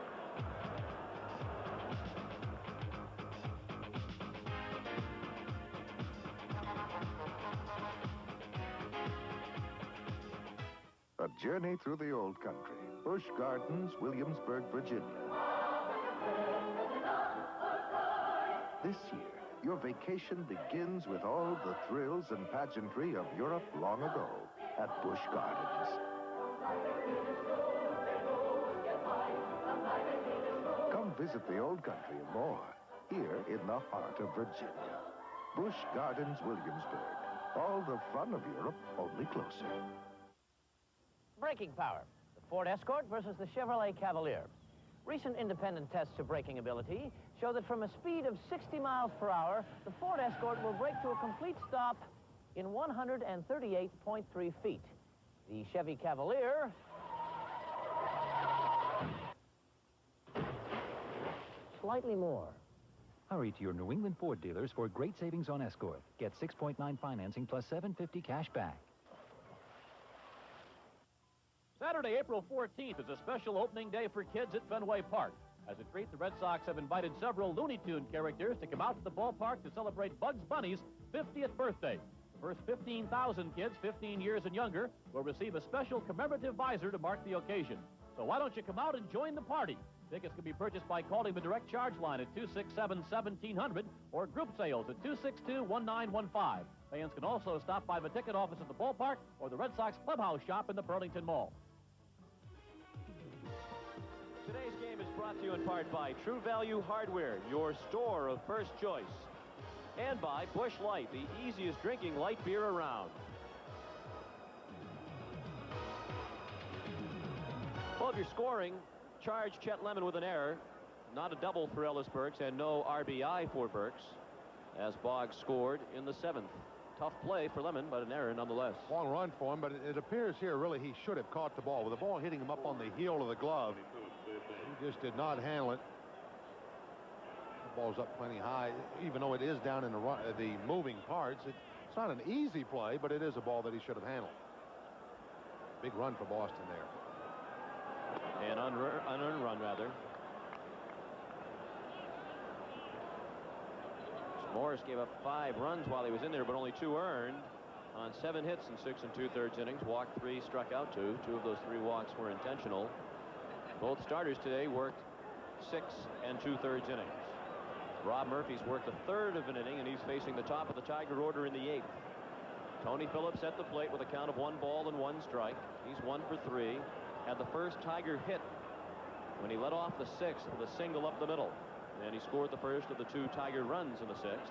A journey through the old country. Busch Gardens, Williamsburg, Virginia. This year, your vacation begins with all the thrills and pageantry of Europe long ago at Busch Gardens. Come visit the old country and more, here in the heart of Virginia. Busch Gardens, Williamsburg. All the fun of Europe, only closer. Braking power. The Ford Escort versus the Chevrolet Cavalier. Recent independent tests of braking ability show that from a speed of 60 miles per hour, the Ford Escort will brake to a complete stop in 138.3 feet. The Chevy Cavalier slightly more. Hurry to your New England Ford dealers for great savings on Escort. Get 6.9 financing plus $750 cash back. Saturday, April 14th is a special opening day for kids at Fenway Park. As a treat, the Red Sox have invited several Looney Tune characters to come out to the ballpark to celebrate Bugs Bunny's 50th birthday. The first 15,000 kids 15 years and younger will receive a special commemorative visor to mark the occasion. So why don't you come out and join the party? Tickets can be purchased by calling the direct charge line at 267-1700 or group sales at 262-1915. Fans can also stop by the ticket office at the ballpark or the Red Sox clubhouse shop in the Burlington Mall. Today's game is brought to you in part by True Value Hardware, your store of first choice. And by Busch Light, the easiest drinking light beer around. Well, if you're scoring, charge Chet Lemon with an error. Not a double for Ellis Burks and no RBI for Burks as Boggs scored in the 7th. Tough play for Lemon, but an error nonetheless. Long run for him, but it appears here really he should have caught the ball. With the ball hitting him up on the heel of the glove, he just did not handle it. The ball's up plenty high, even though it is down in the moving parts. It's not an easy play, but it is a ball that he should have handled. Big run for Boston there. An unearned run, rather. Morris gave up 5 runs while he was in there, but only 2 earned on 7 hits in 6 2/3 innings. Walked 3, struck out 2. 2 of those 3 walks were intentional. Both starters today worked 6 2/3 innings. Rob Murphy's worked a third of an inning, and he's facing the top of the Tiger order in the 8th. Tony Phillips at the plate with a count of 1 ball and 1 strike. He's 1 for 3. Had the first Tiger hit when he led off the 6th with a single up the middle. And he scored the first of the 2 Tiger runs in the 6th.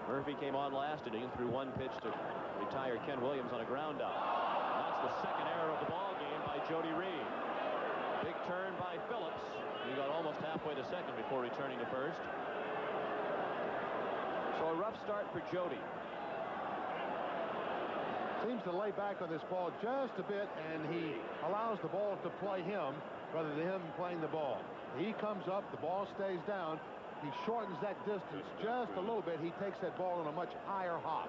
Murphy came on last inning and threw 1 pitch to retire Ken Williams on a ground out. And that's the second error of the ball game by Jody Reed. Big turn by Phillips. He got almost halfway to second before returning to first. So a rough start for Jody. Seems to lay back on this ball just a bit, and he allows the ball to play him rather than him playing the ball. He comes up, the ball stays down. He shortens that distance just a little bit. He takes that ball on a much higher hop.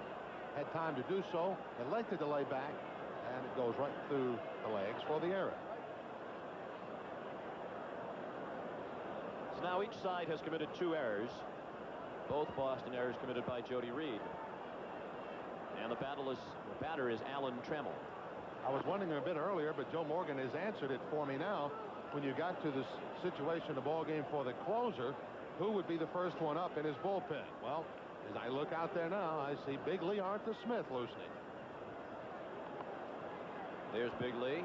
Had time to do so, elected to lay back, and it goes right through the legs for the error. So now each side has committed 2 errors. Both Boston errors committed by Jody Reed. And the batter is Alan Trammell. I was wondering a bit earlier, but Joe Morgan has answered it for me now. When you got to this situation, the ball game for the closer, who would be the first one up in his bullpen? Well, as I look out there now, I see Big Lee Arthur Smith loosening. There's Big Lee.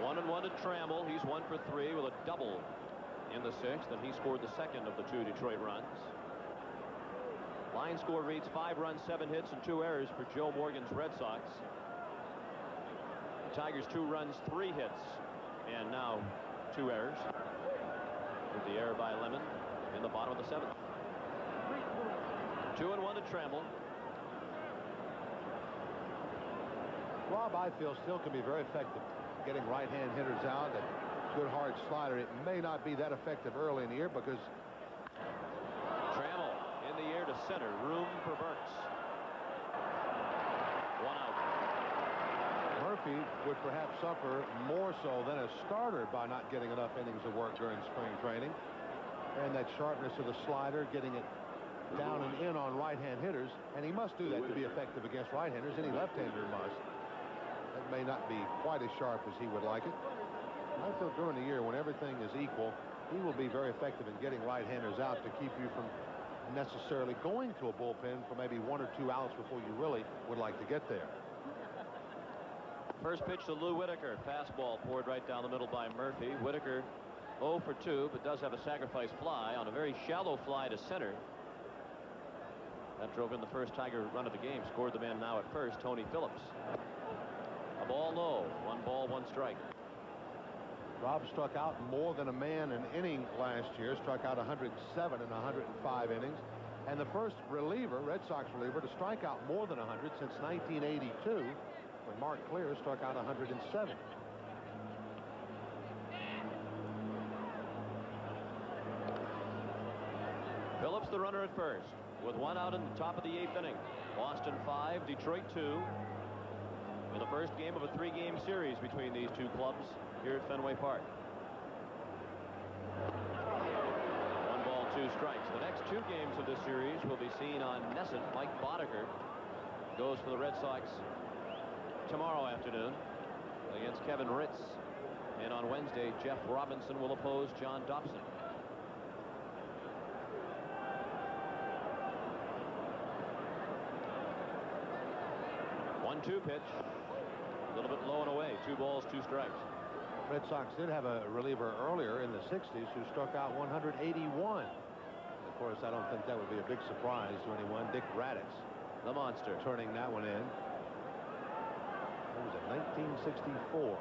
1-1 to Trammell. He's 1 for 3 with a double in the 6th, and he scored the second of the 2 Detroit runs. Line score reads 5 runs, 7 hits, and 2 errors for Joe Morgan's Red Sox. The Tigers 2 runs, 3 hits, and now 2 errors. With the error by Lemon in the bottom of the 7th. 2-1 to Trammell. Rob, I feel, still can be very effective getting right-hand hitters out. That good hard slider. It may not be that effective early in the year because Trammell in the air to center. Room for Burks. 1 out. Murphy would perhaps suffer more so than a starter by not getting enough innings of work during spring training. And that sharpness of the slider, getting it down and in on right-hand hitters. And he must do that to be effective against right-handers. Any left-hander must. That may not be quite as sharp as he would like it. I feel during the year when everything is equal, he will be very effective in getting right-handers out to keep you from necessarily going to a bullpen for maybe 1 or 2 outs before you really would like to get there. First pitch to Lou Whitaker. Fastball poured right down the middle by Murphy. Whitaker 0 for 2, but does have a sacrifice fly on a very shallow fly to center. That drove in the first Tiger run of the game. Scored the man now at first, Tony Phillips. A ball low. 1 ball, 1 strike. Rob struck out more than a man an inning last year. Struck out 107 in 105 innings. And the first reliever, Red Sox reliever, to strike out more than 100 since 1982. When Mark Clear struck out 107. Phillips the runner at first with 1 out in the top of the 8th inning. Boston 5, Detroit 2. In the first game of a 3-game series between these 2 clubs here at Fenway Park. 1 ball, 2 strikes. The next 2 games of this series will be seen on Nesson. Mike Boddicker goes for the Red Sox tomorrow afternoon against Kevin Ritz. And on Wednesday, Jeff Robinson will oppose John Dobson. One-two pitch. A little bit low and away. 2 balls, 2 strikes. Red Sox did have a reliever earlier in the 60s who struck out 181. Of course, I don't think that would be a big surprise to anyone. Dick Raditz, the monster, turning that one in. What was it, 1964?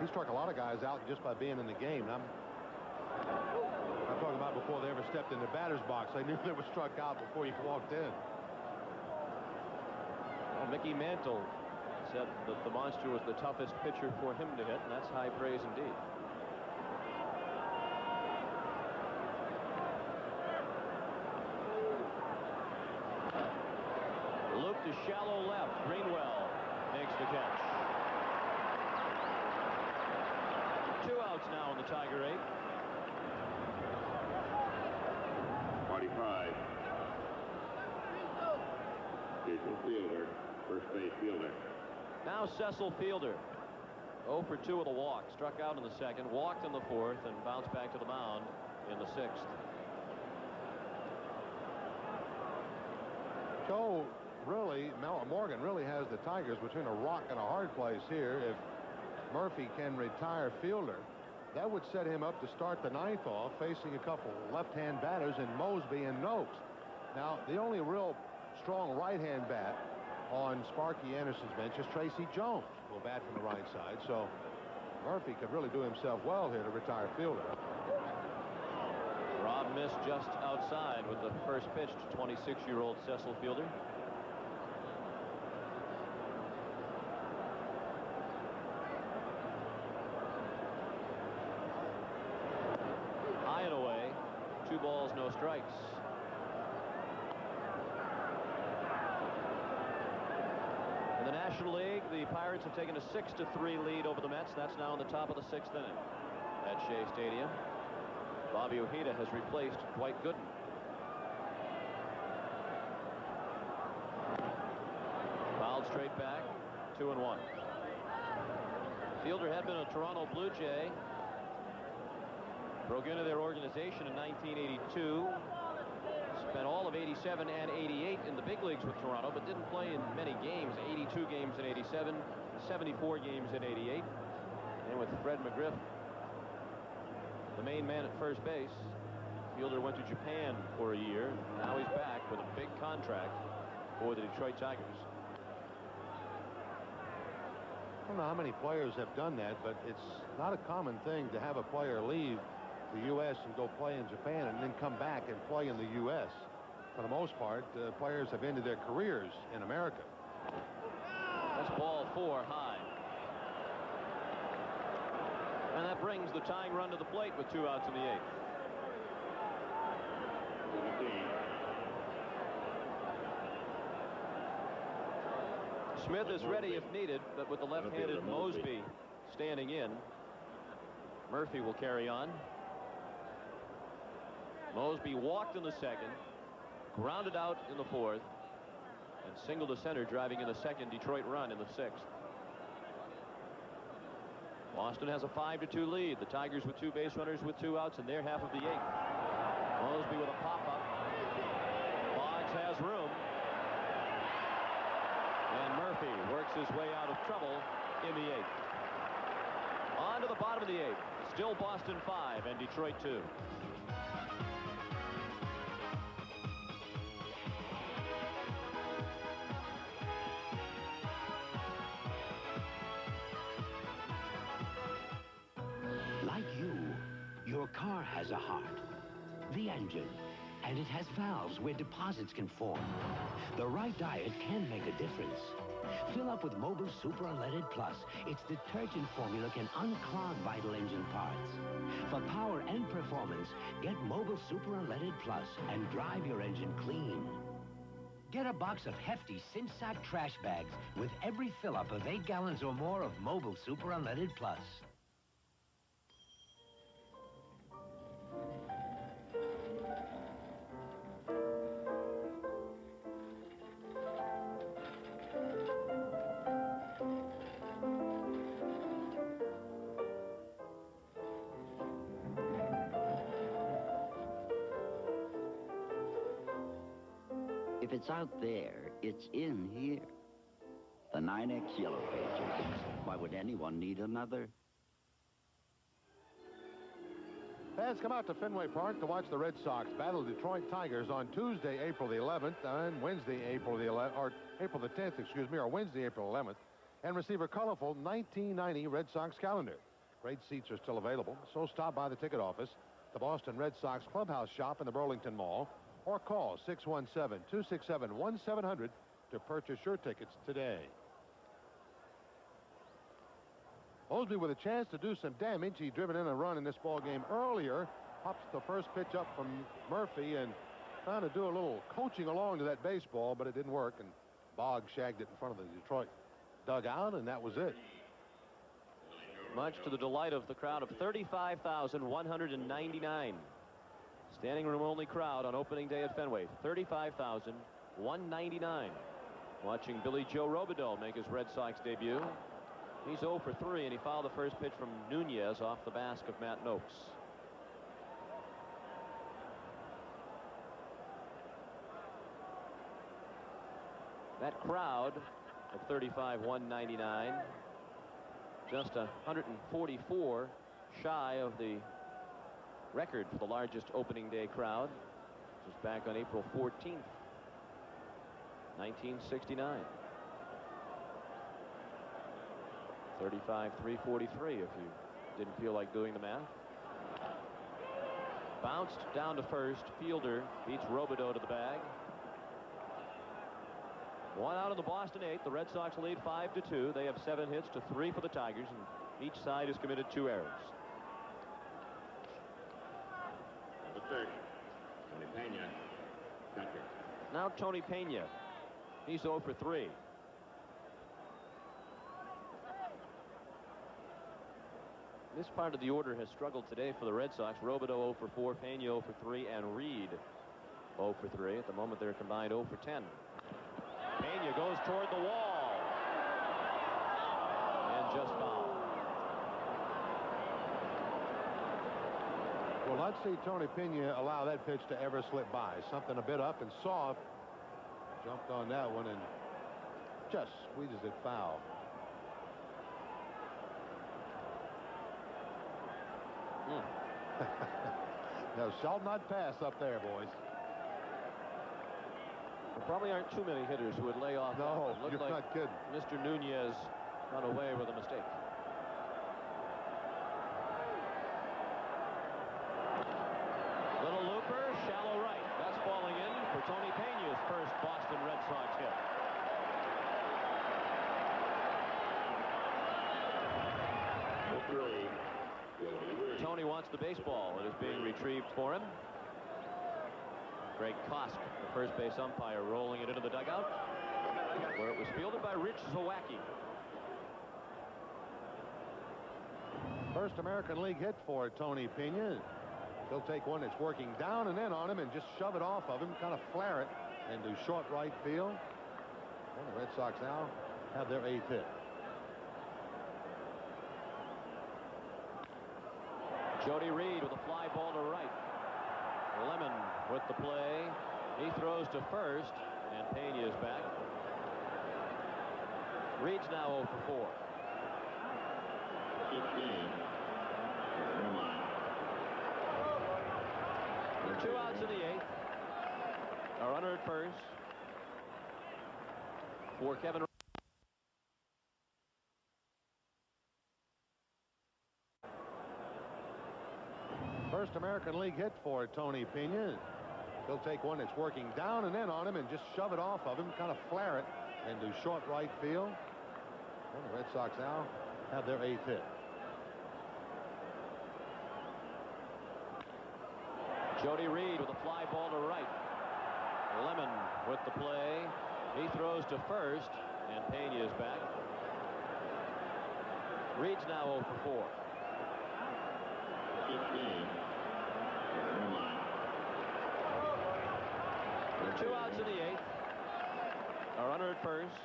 He struck a lot of guys out just by being in the game. I'm talking about before they ever stepped in the batter's box. They knew they were struck out before you walked in. Well, Mickey Mantle said that the monster was the toughest pitcher for him to hit, and that's high praise indeed. Loop to shallow left. Greenwell makes the catch. 2 out. the Tiger 8. 45. Cecil Fielder, first base fielder. Now Cecil Fielder, 0 for 2 with a walk. Struck out in the second, walked in the fourth, and bounced back to the mound in the sixth. Joe, really, Morgan really has the Tigers between a rock and a hard place here. If Murphy can retire Fielder, that would set him up to start the ninth off, facing a couple left-hand batters in Mosby and Noakes. Now, the only real strong right-hand bat on Sparky Anderson's bench is Tracy Jones, who will bat from the right side. So Murphy could really do himself well here to retire Fielder. Rob missed just outside with the first pitch to 26-year-old Cecil Fielder. High and away, 2 balls, no strikes. In the National League, the Pirates have taken a 6-3 lead over the Mets. That's now in the top of the 6th inning at Shea Stadium. Bobby Ojeda has replaced Dwight Gooden. Fouled straight back, 2-1. Fielder had been a Toronto Blue Jay. Broke into their organization in 1982. Spent all of 87 and 88 in the big leagues with Toronto, but didn't play in many games. 82 games in 87, 74 games in 88. And with Fred McGriff, the main man at first base, Fielder went to Japan for a year. Now he's back with a big contract for the Detroit Tigers. I don't know how many players have done that, but it's not a common thing to have a player leave the U.S. and go play in Japan and then come back and play in the U.S. For the most part, players have ended their careers in America. That's ball 4 high. And that brings the tying run to the plate with 2 outs in the 8th. Smith is ready if needed, but with the left-handed Mosby standing in, Murphy will carry on. Mosby walked in the second, grounded out in the fourth, and singled to center, driving in the second Detroit run in the 6th. Boston has a 5-2 lead. The Tigers with 2 base runners with 2 outs in their half of the 8th. Mosby with a pop-up. Boggs has room. And Murphy works his way out of trouble in the 8th. On to the bottom of the 8th. Still Boston 5 and Detroit 2. Like you, your car has a heart, the engine, and it has valves where deposits can form. The right diet can make a difference. Fill up with Mobil Super Unleaded Plus. Its detergent formula can unclog vital engine parts. For power and performance, get Mobil Super Unleaded Plus and drive your engine clean. Get a box of hefty cinch sack trash bags with every fill-up of 8 gallons or more of Mobil Super Unleaded Plus. If it's out there, it's in here. The 9X Yellow Pages. Why would anyone need another? Fans come out to Fenway Park to watch the Red Sox battle the Detroit Tigers on Tuesday, April the 11th, and Wednesday, April the 11th, or April the 10th, excuse me, or Wednesday, April 11th, and receive a colorful 1990 Red Sox calendar. Great seats are still available, so stop by the ticket office, the Boston Red Sox clubhouse shop in the Burlington Mall, or call 617-267-1700 to purchase your tickets today. Mosby with a chance to do some damage. He driven in a run in this ball game earlier. Pops the first pitch up from Murphy and trying to do a little coaching along to that baseball, but it didn't work, and Boggs shagged it in front of the Detroit dugout, and that was it. much to the delight of the crowd of 35,199. Standing room only crowd on opening day at Fenway. 35,199. Watching Billy Joe Robideau make his Red Sox debut. He's 0 for 3, and he fouled the first pitch from Nunez off the mask of Matt Noakes. That crowd of 35,199, just 144 shy of the record for the largest opening day crowd, which was back on April 14th, 1969. 35,343 if you didn't feel like doing the math. Bounced down to first. Fielder beats Robideau to the bag. One out of the Boston 8th. The Red Sox lead 5-2. They have 7 hits to 3 for the Tigers, and each side has committed 2 errors. The third, Tony Pena, catcher. Now Tony Pena. He's 0 for 3. This part of the order has struggled today for the Red Sox. Robideau 0 for 4, Pena 0 for 3, and Reed 0 for 3. At the moment, they're combined 0 for 10. Pena goes toward the wall. And just fouled. Well, let's see Tony Pena allow that pitch to ever slip by. Something a bit up and soft. Jumped on that one and just squeezes it foul. No, shall not pass up there, boys. There probably aren't too many hitters who would lay off. No, you're like not kidding. Mr. Nunez got away with a mistake. Little looper, shallow right. That's falling in for Tony Pena's first Boston Red Sox hit. Tony wants the baseball. It is being retrieved for him. Greg Kosk, the first base umpire, rolling it into the dugout, where it was fielded by Rich Zawacki. First American League hit for Tony Pena. He'll take one that's working down and in on him and just shove it off of him, kind of flare it, and do short right field. And the Red Sox now have their 8th hit. Jody Reed with a fly ball to right. Lemon with the play. He throws to first, and Pena is back. Reed's now 0 for 4. 2 outs in the 8th. A runner at first for Kevin. First American League hit for Tony Pena. He'll take one that's working down and in on him and just shove it off of him, kind of flare it, and do short right field. And the Red Sox now have their 8th hit. Jody Reed with a fly ball to right. Lemon with the play. He throws to first, and Pena is back. Reed's now 0 for 4. 2 outs in the 8th. A runner at first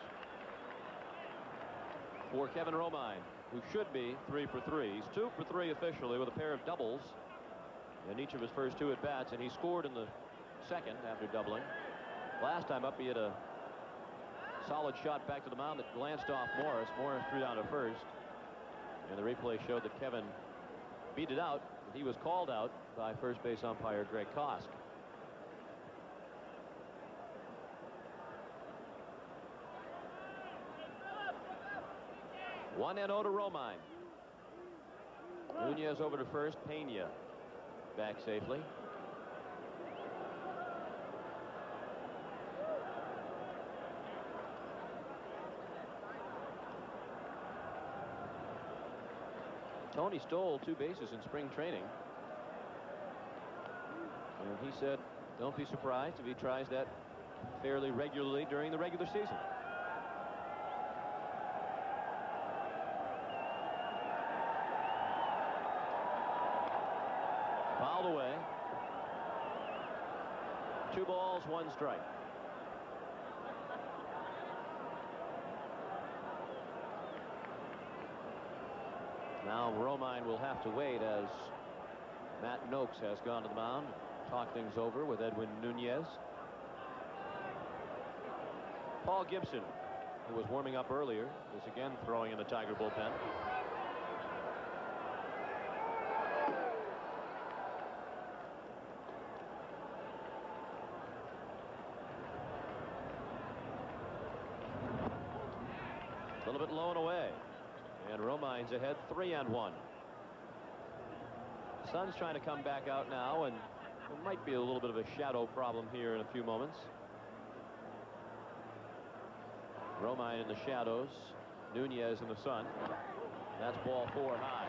for Kevin Romine, who should be 3 for 3. He's 2 for 3 officially with a pair of doubles in each of his first 2 at-bats, and he scored in the second after doubling. Last time up, he had a solid shot back to the mound that glanced off Morris. Morris threw down to first, and the replay showed that Kevin beat it out. He was called out by first base umpire Greg Kosk. One and 0 to Romine. Nunez over to first. Pena back safely. Tony stole 2 bases in spring training. And he said, don't be surprised if he tries that fairly regularly during the regular season. fouled away. 2 balls, 1 strike. Now Romine will have to wait as Matt Noakes has gone to the mound. Talk things over with Edwin Nunez. Paul Gibson, who was warming up earlier, is again throwing in the Tiger bullpen. A little bit low and away. And Romine's ahead 3-1. Sun's trying to come back out now, and there might be a little bit of a shadow problem here in a few moments. Romine in the shadows, Nunez in the sun. That's ball 4 high.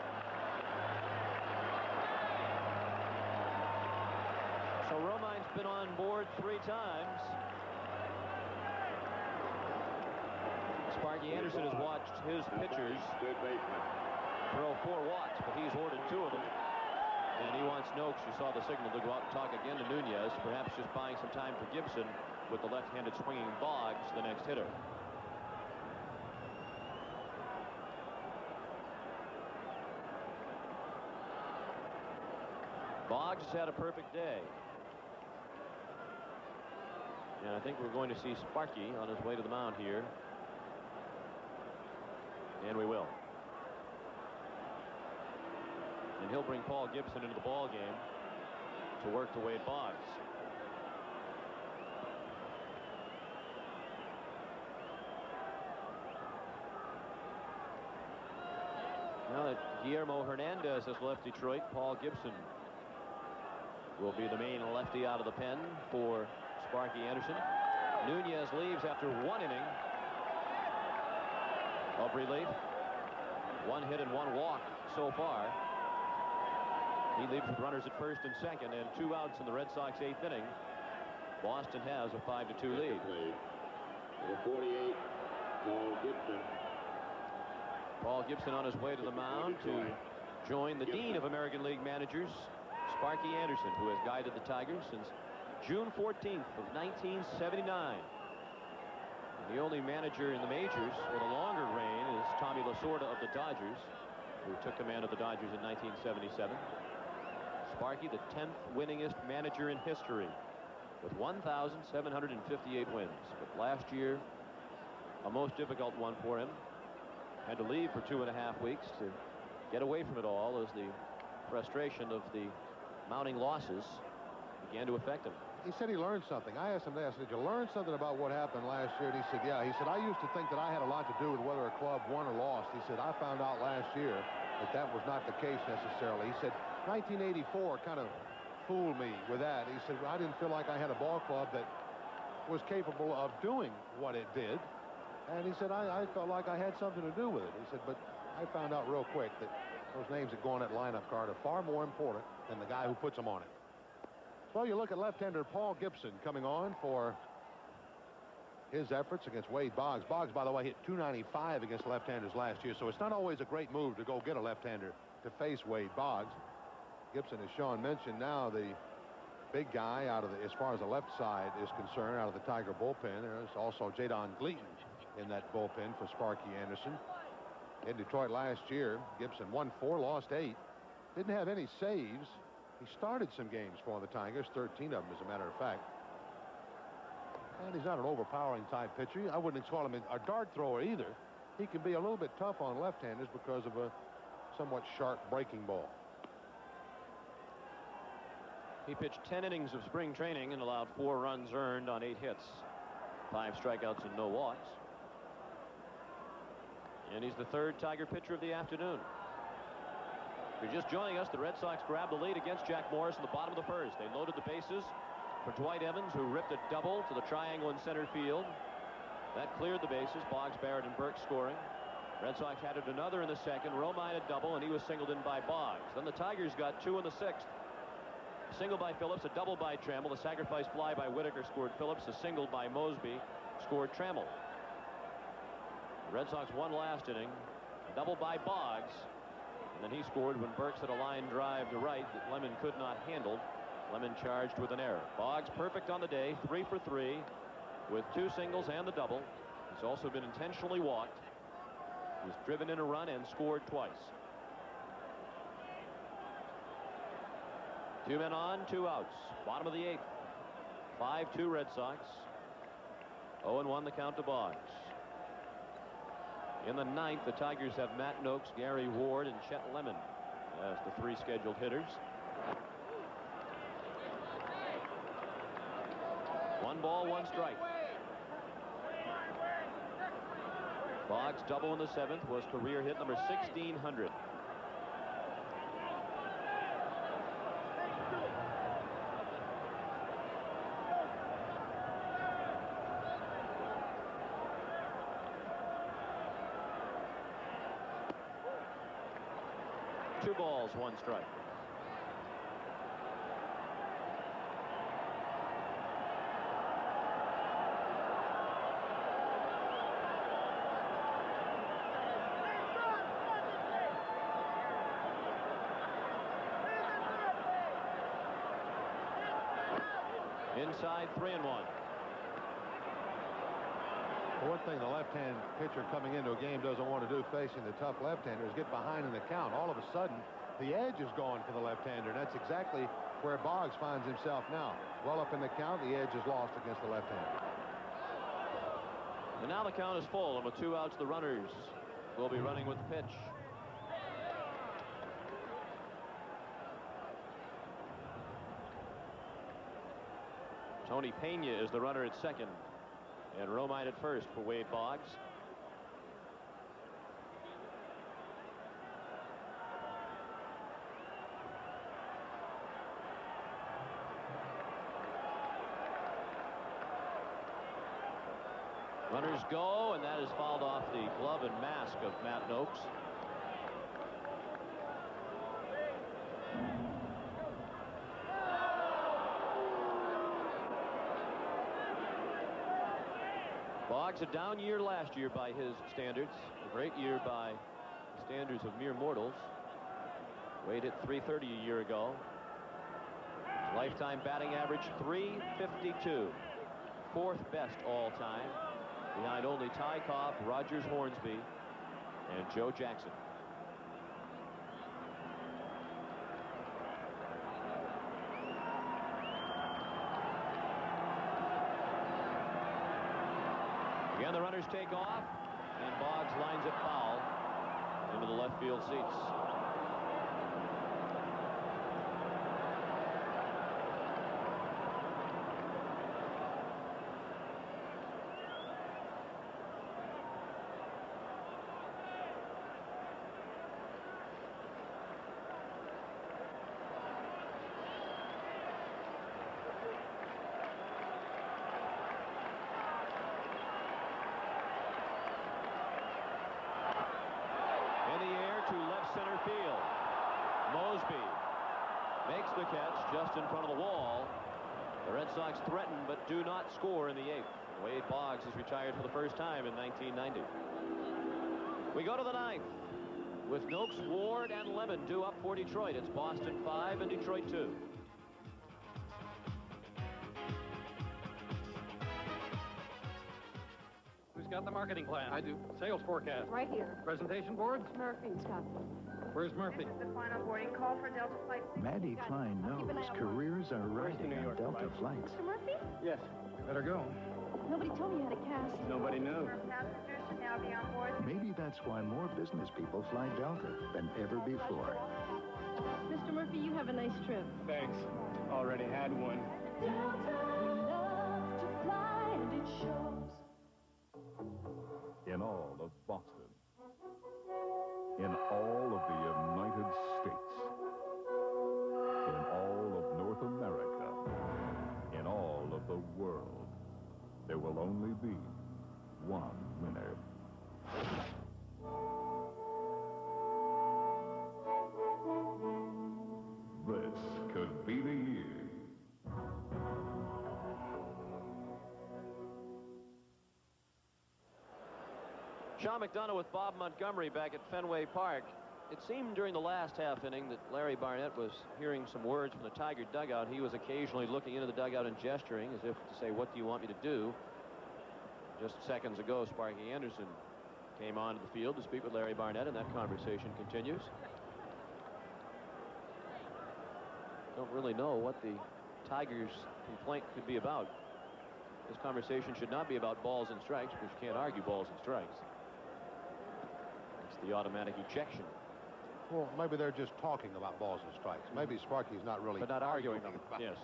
So Romine's been on board 3 times. Sparky Anderson has watched his pitchers throw 4 watts, but he's ordered 2 of them. And he wants Noakes, you saw the signal, to go out and talk again to Nunez, perhaps just buying some time for Gibson with the left-handed swinging Boggs, the next hitter. Boggs has had a perfect day. And I think we're going to see Sparky on his way to the mound here. And we will. And he'll bring Paul Gibson into the ball game to work to Wade Boggs. Now that Guillermo Hernandez has left Detroit, Paul Gibson will be the main lefty out of the pen for Sparky Anderson. Nunez leaves after 1 inning of relief. 1 hit and 1 walk so far. He leaves with runners at first and second and 2 outs in the Red Sox 8th inning. Boston has a 5-2 lead. Number 48, Paul Gibson. Paul Gibson on his way to the mound to join the Dean of American League Managers, Sparky Anderson, who has guided the Tigers since June 14th of 1979. And the only manager in the majors with a longer reign is Tommy Lasorda of the Dodgers, who took command of the Dodgers in 1977. Sparky, the 10th winningest manager in history, with 1,758 wins. But last year, a most difficult one for him. Had to leave for 2.5 weeks to get away from it all as the frustration of the mounting losses began to affect him. He said he learned something. I asked him this, did you learn something about what happened last year? And he said, yeah. He said, I used to think that I had a lot to do with whether a club won or lost. He said, I found out last year that that was not the case necessarily. He said, 1984 kind of fooled me with that. He said, well, I didn't feel like I had a ball club that was capable of doing what it did. And he said, I felt like I had something to do with it. He said, but I found out real quick that those names that go on that lineup card are far more important than the guy who puts them on it. So you look at left-hander Paul Gibson coming on for his efforts against Wade Boggs. Boggs, by the way, hit .295 against left-handers last year, so it's not always a great move to go get a left-hander to face Wade Boggs. Gibson, as Sean mentioned, now the big guy out of the, as far as the left side is concerned, out of the Tiger bullpen. There's also Jadon Gleaton in that bullpen for Sparky Anderson. In Detroit last year, Gibson won 4, lost 8. Didn't have any saves. He started some games for the Tigers, 13 of them, as a matter of fact. And he's not an overpowering type pitcher. I wouldn't call him a dart thrower either. He can be a little bit tough on left-handers because of a somewhat sharp breaking ball. He pitched 10 innings of spring training and allowed 4 runs earned on 8 hits, 5 strikeouts and no walks. And he's the 3rd Tiger pitcher of the afternoon. If you're just joining us, the Red Sox grabbed the lead against Jack Morris in the bottom of the 1st. They loaded the bases for Dwight Evans, who ripped a double to the triangle in center field. That cleared the bases. Boggs, Barrett, and Burke scoring. Red Sox added another in the 2nd. Romine a double, and he was singled in by Boggs. Then the Tigers got 2 in the 6th. A single by Phillips, a double by Trammell. A sacrifice fly by Whitaker scored Phillips. A single by Mosby scored Trammell. The Red Sox won last inning. A double by Boggs. And then he scored when Burks had a line drive to right that Lemon could not handle. Lemon charged with an error. Boggs perfect on the day, 3 for 3 with 2 singles and the double. He's also been intentionally walked. He's driven in a run and scored twice. 2 men on, 2 outs. Bottom of the 8th. 5-2 Red Sox. 0-1 the count to Boggs. In the 9th, the Tigers have Matt Noakes, Gary Ward, and Chet Lemon as the 3 scheduled hitters. 1 ball, 1 strike. Boggs' double in the 7th was career hit number 1600. Two balls, 1 strike. Inside, 3-1. One thing the left-hand pitcher coming into a game doesn't want to do facing the tough left-hander is get behind in the count. All of a sudden, the edge is gone for the left-hander. That's exactly where Boggs finds himself now. Well up in the count, the edge is lost against the left-hander. And now the count is full, and with 2 outs, the runners will be running with the pitch. Tony Pena is the runner at second, and Romine at first for Wade Boggs. Runners go, and that is fouled off the glove and mask of Matt Noakes. Boggs, a down year last year by his standards. A great year by the standards of mere mortals. Wade hit .330 a year ago. His lifetime batting average, .352. 4th best all time, behind only Ty Cobb, Rogers Hornsby, and Joe Jackson. Again, the runners take off, and Boggs lines it foul into the left field seats. Center field. Mosby makes the catch just in front of the wall. The Red Sox threaten but do not score in the 8th. Wade Boggs is retired for the first time in 1990. We go to the 9th with Noakes, Ward, and Lemon due up for Detroit. It's Boston 5 and Detroit 2. Who's got the marketing plan? I do. Sales forecast. Right here. Presentation boards? Murphy's got them. Where's Murphy? This is the final boarding call for Delta Flight 6. Maddie Klein knows careers are riding on Delta flights. Mr. Murphy? Yes. We better go. Nobody told me you had a cast. Nobody knew. Passengers should now be on board. Maybe that's why more business people fly Delta than ever before. Mr. Murphy, you have a nice trip. Thanks. Already had one. Delta, we love to fly, and it shows. In all of Boston, in all of the United States, in all of North America, in all of the world, there will only be one winner. This could be the year. Sean McDonough with Bob Montgomery back at Fenway Park. It seemed during the last half inning that Larry Barnett was hearing some words from the Tiger dugout. He was occasionally looking into the dugout and gesturing as if to say, what do you want me to do? Just seconds ago, Sparky Anderson came onto the field to speak with Larry Barnett, and that conversation continues. Don't really know what the Tigers' complaint could be about. This conversation should not be about balls and strikes, because you can't argue balls and strikes. It's the automatic ejection. Well, maybe they're just talking about balls and strikes. Maybe Sparky's not really... But not arguing them. Yes.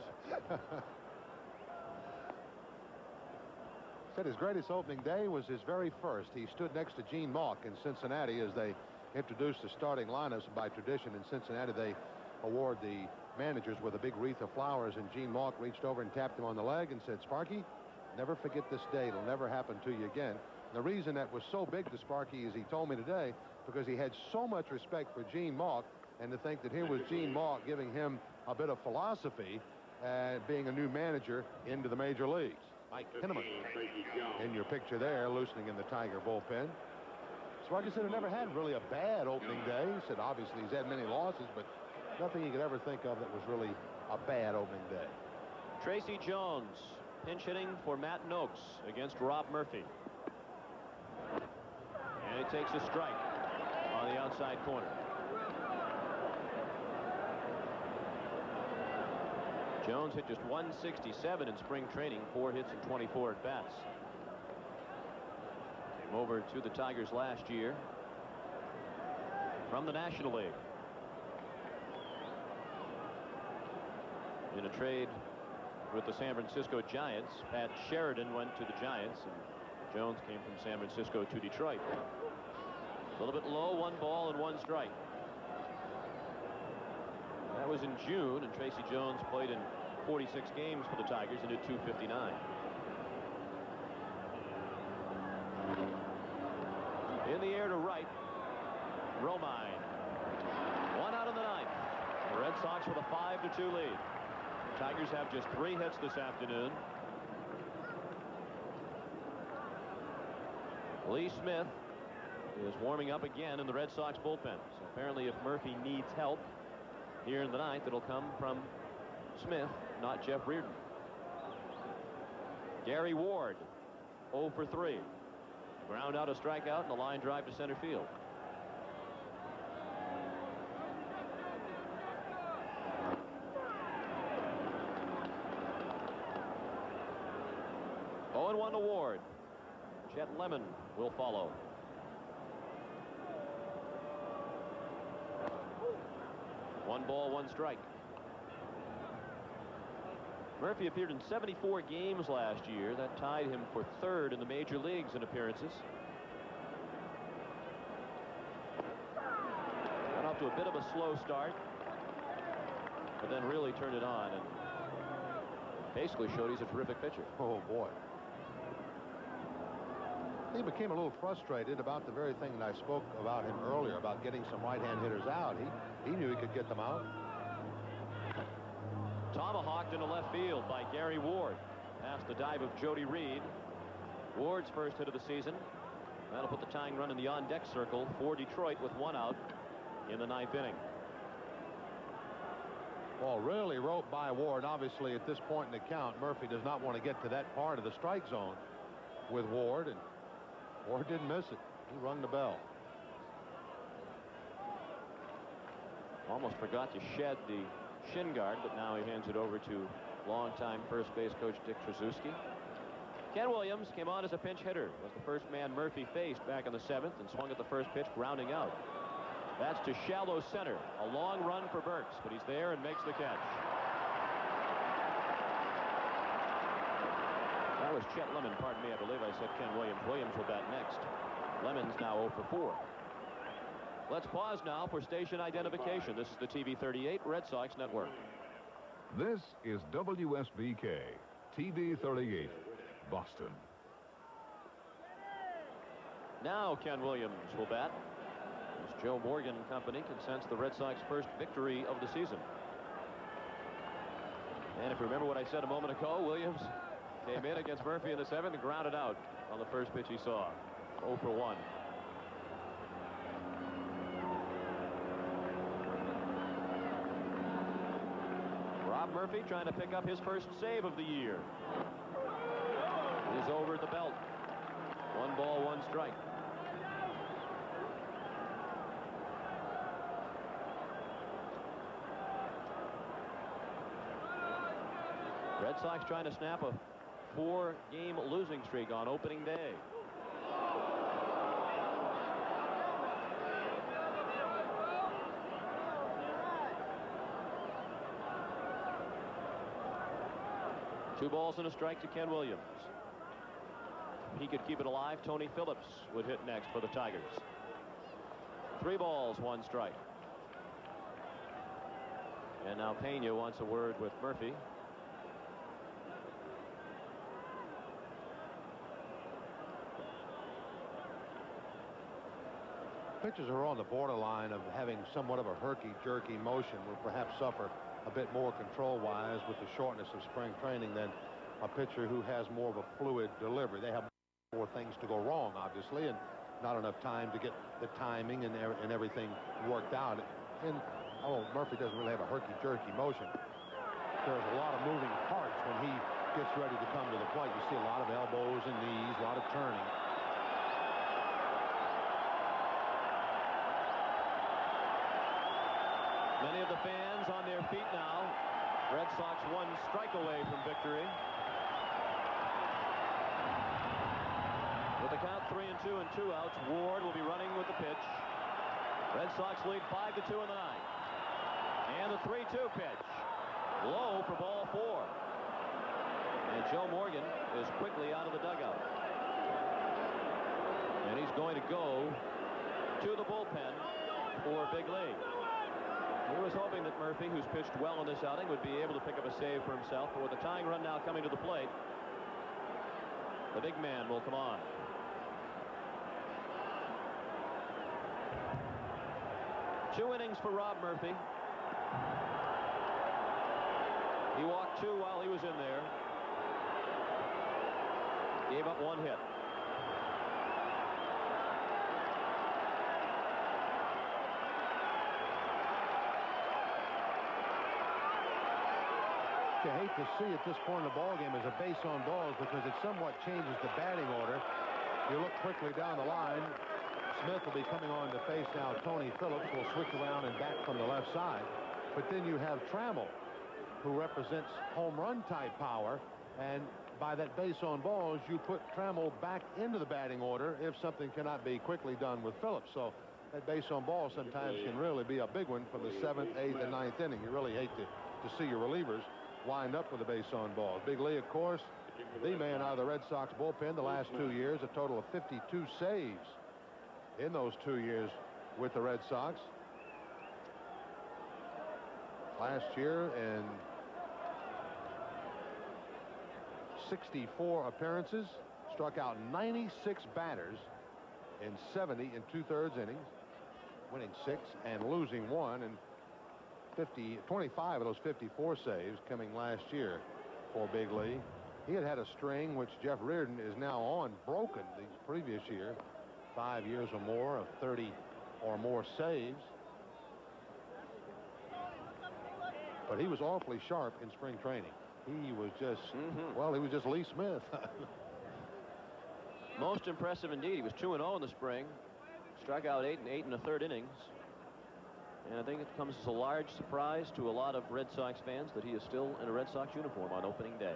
Said his greatest opening day was his very first. He stood next to Gene Mauch in Cincinnati as they introduced the starting lineups. By tradition in Cincinnati, they award the managers with a big wreath of flowers, and Gene Mauch reached over and tapped him on the leg and said, Sparky, never forget this day. It'll never happen to you again. The reason that was so big to Sparky, as he told me today, because he had so much respect for Gene Mauch, and to think that here was Gene Mauch giving him a bit of philosophy, being a new manager into the major leagues. Mike Kinnaman in your picture there, loosening in the Tiger bullpen. Sparky said he never had really a bad opening day. He said obviously he's had many losses, but nothing he could ever think of that was really a bad opening day. Tracy Jones pinch hitting for Matt Noakes against Rob Murphy. And he takes a strike on the outside corner. Jones hit just 167 in spring training, 4 hits and 24 at bats. Came over to the Tigers last year from the National League. In a trade with the San Francisco Giants, Pat Sheridan went to the Giants, and Jones came from San Francisco to Detroit. A little bit low, 1 ball and 1 strike. That was in June, and Tracy Jones played in 46 games for the Tigers and did .259. In the air to right, Romine. 1 out in the 9th. The Red Sox with a 5-2 lead. The Tigers have just 3 hits this afternoon. Lee Smith is warming up again in the Red Sox bullpen. So apparently if Murphy needs help here in the 9th, it'll come from Smith, not Jeff Reardon. Gary Ward, 0 for 3. Ground out a strikeout and a line drive to center field. Oh, and 1 to Ward. Chet Lemon will follow. One ball, 1 strike. Murphy appeared in 74 games last year. That tied him for 3rd in the major leagues in appearances. Got off to a bit of a slow start, but then really turned it on and basically showed he's a terrific pitcher. Oh, boy. He became a little frustrated about the very thing that I spoke about him earlier, about getting some right-hand hitters out. He knew he could get them out. Tomahawked into left field by Gary Ward. Past the dive of Jody Reed. Ward's first hit of the season. That'll put the tying run in the on-deck circle for Detroit with 1 out in the 9th inning. Ball really roped by Ward. Obviously, at this point in the count, Murphy does not want to get to that part of the strike zone with Ward, and Ward didn't miss it. He rung the bell. Almost forgot to shed the shin guard, but now he hands it over to longtime first base coach Dick Trzaskowski. Ken Williams came on as a pinch hitter. Was the first man Murphy faced back in the 7th and swung at the first pitch, grounding out. That's to shallow center. A long run for Burks, but he's there and makes the catch. That was Chet Lemon. Pardon me, I believe I said Ken Williams. Williams will bat next. Lemon's now 0 for 4. Let's pause now for station identification. This is the TV 38 Red Sox Network. This is WSBK, TV 38, Boston. Now Ken Williams will bat. As Joe Morgan and company can sense the Red Sox first victory of the season. And if you remember what I said a moment ago, Williams came in against Murphy in the 7th and grounded out on the first pitch he saw. 0 for 1. Rob Murphy trying to pick up his first save of the year. He's over the belt. 1 ball, 1 strike. Red Sox trying to snap a 4-game losing streak on opening day. Two balls and a strike to Ken Williams. If he could keep it alive, Tony Phillips would hit next for the Tigers. 3 balls, 1 strike. And now Pena wants a word with Murphy. Pitchers are on the borderline of having somewhat of a herky-jerky motion, will perhaps suffer a bit more control-wise with the shortness of spring training than a pitcher who has more of a fluid delivery. They have more things to go wrong, obviously, and not enough time to get the timing and everything worked out. And Murphy doesn't really have a herky-jerky motion. There's a lot of moving parts when he gets ready to come to the plate. You see a lot of elbows and knees, a lot of turning. Many of the fans on their feet now. Red Sox 1 strike away from victory. With the count 3-2 and 2 outs, Ward will be running with the pitch. Red Sox lead 5-2 in the 9th. And the 3-2 pitch. Low for ball 4. And Joe Morgan is quickly out of the dugout. And he's going to go to the bullpen for Big League. He was hoping that Murphy, who's pitched well in this outing, would be able to pick up a save for himself. But with the tying run now coming to the plate, the big man will come on. Two innings for Rob Murphy. He walked 2 while he was in there. Gave up 1 hit. You hate to see at this point in the ballgame is a base on balls because it somewhat changes the batting order. You look quickly down the line. Smith will be coming on to face now. Tony Phillips will switch around and back from the left side. But then you have Trammell, who represents home run type power. And by that base on balls, you put Trammell back into the batting order if something cannot be quickly done with Phillips. So that base on ball sometimes can really be a big one for the 7th, 8th, and 9th inning. You really hate to see your relievers wind up with a base on ball. Big Lee, of course, the man out of the Red Sox bullpen the last 2 years, a total of 52 saves in those 2 years with the Red Sox. Last year in 64 appearances, struck out 96 batters in 70 2/3 innings, winning 6 and losing 1, and 25 of those 54 saves coming last year for Big Lee. He had a string which Jeff Reardon is now on broken the previous year, 5 years or more of 30 or more saves. But he was awfully sharp in spring training. He was just, well, he was just Lee Smith. Most impressive indeed. He was 2-0 in the spring. Struck out 8 and 8 1/3 innings. And I think it comes as a large surprise to a lot of Red Sox fans that he is still in a Red Sox uniform on opening day.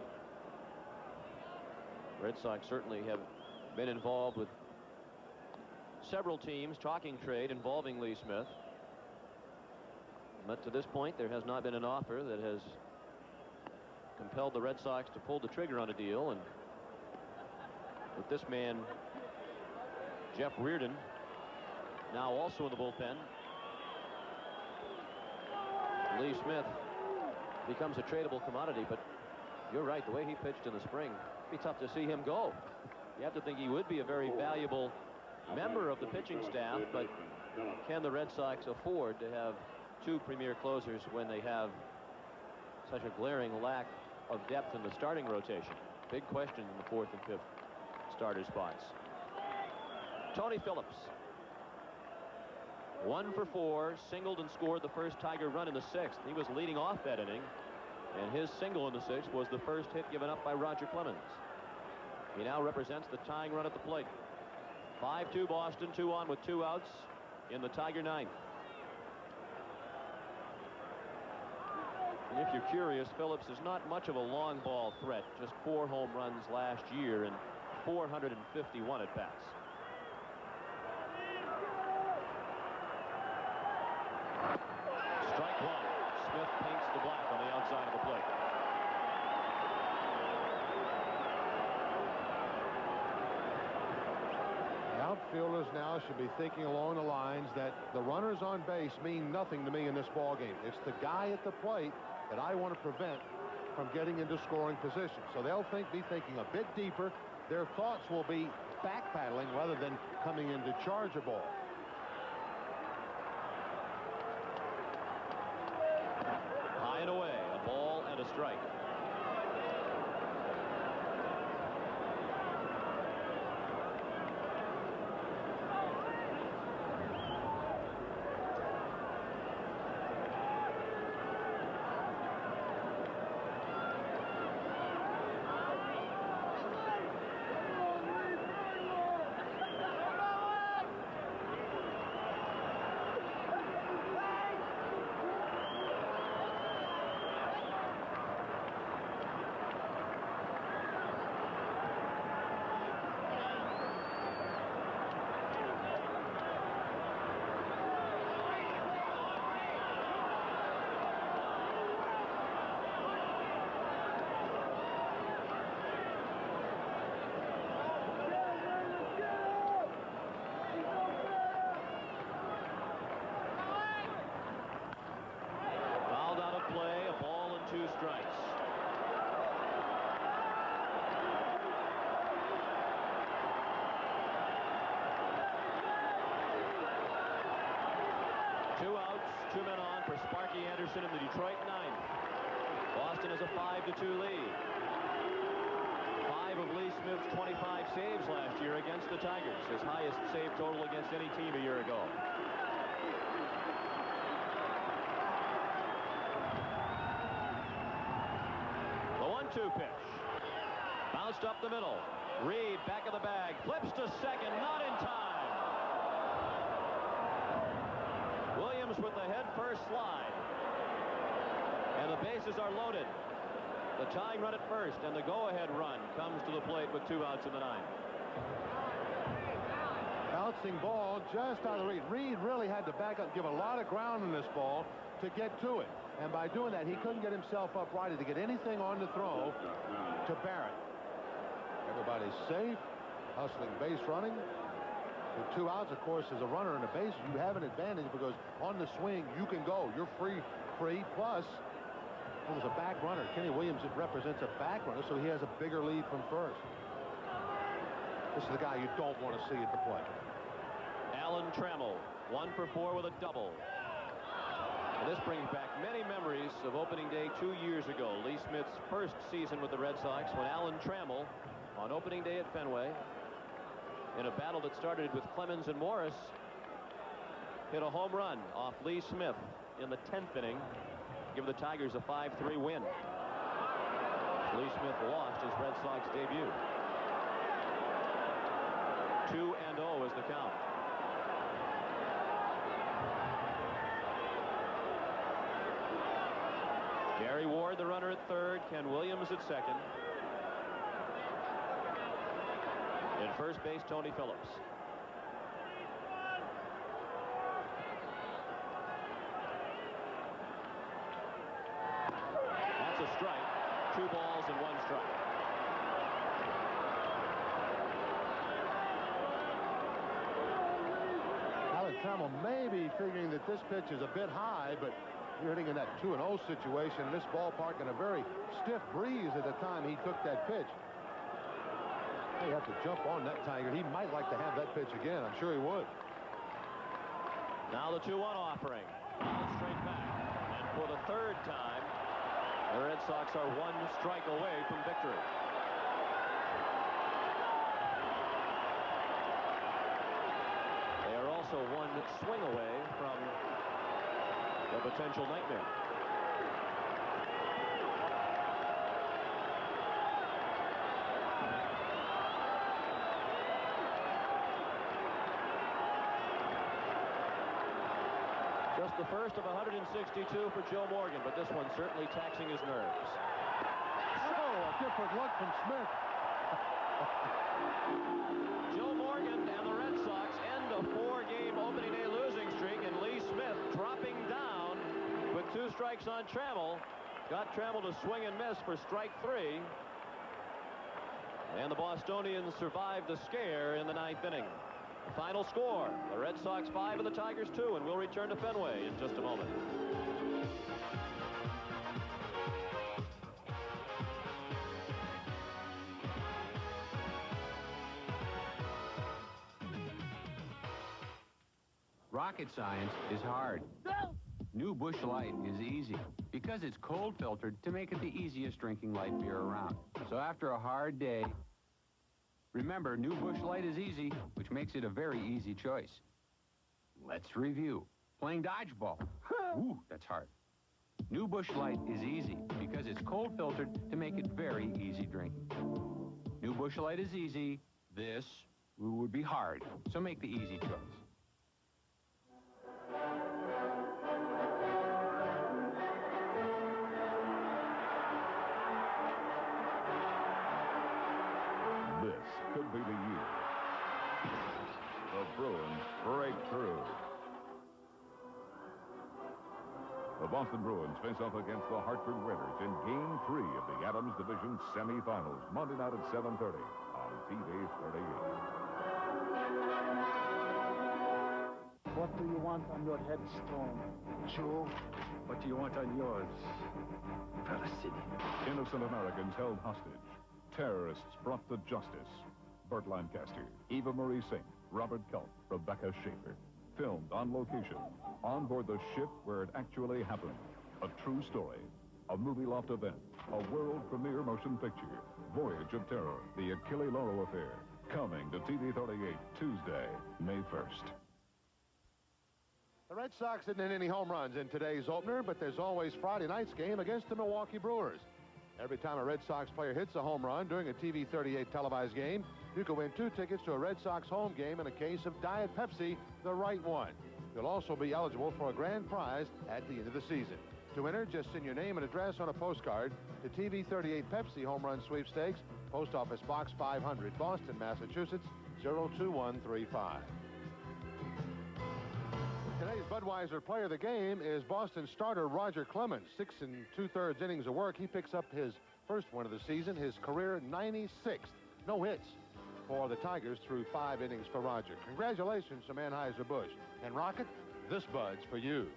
Red Sox certainly have been involved with several teams talking trade involving Lee Smith. But to this point, there has not been an offer that has compelled the Red Sox to pull the trigger on a deal. And with this man, Jeff Reardon, now also in the bullpen, Lee Smith becomes a tradable commodity. But you're right, the way he pitched in the spring, it'd be tough to see him go. You have to think he would be a very valuable member of the pitching staff, but can the Red Sox afford to have 2 premier closers when they have such a glaring lack of depth in the starting rotation? Big question in the 4th and 5th starter spots. Tony Phillips, 1 for 4, singled and scored the first Tiger run in the 6th. He was leading off that inning. And his single in the 6th was the first hit given up by Roger Clemens. He now represents the tying run at the plate. 5-2 Boston, 2 on with 2 outs in the Tiger 9th. And if you're curious, Phillips is not much of a long ball threat. Just 4 home runs last year and 451 at bats. Strike 1. Smith paints the black on the outside of the plate. The outfielders now should be thinking along the lines that the runners on base mean nothing to me in this ball game. It's the guy at the plate that I want to prevent from getting into scoring position. So they'll be thinking a bit deeper. Their thoughts will be backpedaling rather than coming in to charge a ball. High and away, a ball and a strike. Play, a ball and 2 strikes. Two outs, 2 men on for Sparky Anderson in the Detroit 9th. Boston has a 5-2 lead. 5 of Lee Smith's 25 saves last year against the Tigers, his highest save total against any team a year ago. The 1-2 pitch. Bounced up the middle. Reed back of the bag. Flips to second. Not in time. Williams with the head-first slide. And the bases are loaded. The tying run at first, and the go-ahead run comes to the plate with 2 outs in the 9th. Bouncing ball just out of the read. Reed really had to back up, give a lot of ground in this ball to get to it. And by doing that, he couldn't get himself uprighted to get anything on the throw to Barrett. Everybody's safe. Hustling base running. With 2 outs, of course, as a runner in the base, you have an advantage because on the swing, you can go. You're free. Plus, it was a back runner. Kenny Williams, it represents a back runner, so he has a bigger lead from first. This is the guy you don't want to see at the plate. Alan Trammell, 1 for 4 with a double. And this brings back many memories of opening day 2 years ago. Lee Smith's first season with the Red Sox, when Alan Trammell, on opening day at Fenway, in a battle that started with Clemens and Morris, hit a home run off Lee Smith in the 10th inning, give the Tigers a 5-3 win. Lee Smith lost his Red Sox debut. 2-0 is the count. Gary Ward, the runner, at third. Ken Williams at second. At first base, Tony Phillips. That's a strike. 2 balls and 1 strike. Alan Trammell may be figuring that this pitch is a bit high, but you're hitting in that 2-0 situation in this ballpark in a very stiff breeze at the time he took that pitch. You have to jump on that Tiger. He might like to have that pitch again. I'm sure he would. Now the 2-1 offering. Straight back. And for the 3rd time, the Red Sox are 1 strike away from victory. They are also 1 swing away from the potential nightmare. Just the first of 162 for Joe Morgan, but this one certainly taxing his nerves. Oh, a different look from Smith. Joe Morgan and the Red Sox end a 4-game opening day losing streak, and Lee Smith dropping down with 2 strikes on Trammell. Got Trammell to swing and miss for strike 3. And the Bostonians survived the scare in the 9th inning. The final score, the Red Sox 5 and the Tigers 2, and we'll return to Fenway in just a moment. Rocket science is hard. New Busch Light is easy because it's cold filtered to make it the easiest drinking light beer around. So after a hard day, remember, New Busch Light is easy, which makes it a very easy choice. Let's review. Playing dodgeball. Ooh, that's hard. New Busch Light is easy because it's cold filtered to make it very easy drinking. New Busch Light is easy. This would be hard, so make the easy choice. This could be the year the Bruins break through. The Boston Bruins face off against the Hartford Whalers in Game 3 of the Adams Division semifinals, Monday night at 7:30 on TV 38. What do you want on your headstone, Joe? What do you want on yours, Felicity? Innocent Americans held hostage. Terrorists brought to justice. Burt Lancaster, Eva Marie Saint, Robert Culp, Rebecca Schaefer. Filmed on location, on board the ship where it actually happened. A true story, a movie loft event, a world premiere motion picture. Voyage of Terror, the Achille Lauro Affair. Coming to TV 38 Tuesday, May 1st. The Red Sox didn't hit any home runs in today's opener, but there's always Friday night's game against the Milwaukee Brewers. Every time a Red Sox player hits a home run during a TV 38 televised game, you can win 2 tickets to a Red Sox home game and a case of Diet Pepsi, the right one. You'll also be eligible for a grand prize at the end of the season. To enter, just send your name and address on a postcard to TV 38 Pepsi Home Run Sweepstakes, Post Office Box 500, Boston, Massachusetts, 02135. Today's Budweiser player of the game is Boston starter Roger Clemens. 6 2/3 innings of work. He picks up his first win of the season, his career 96th. No hits for the Tigers through 5 innings for Roger. Congratulations to Anheuser-Busch. And Rocket, this Bud's for you.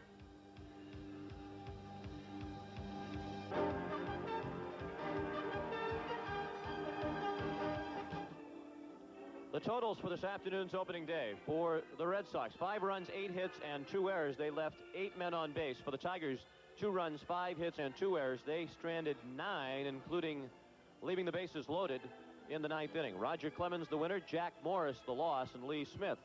The totals for this afternoon's opening day for the Red Sox: 5 runs, 8 hits, and 2 errors. They left 8 men on base. For the Tigers, 2 runs, 5 hits, and 2 errors. They stranded 9, including leaving the bases loaded in the 9th inning. Roger Clemens, the winner. Jack Morris, the loss, and Lee Smith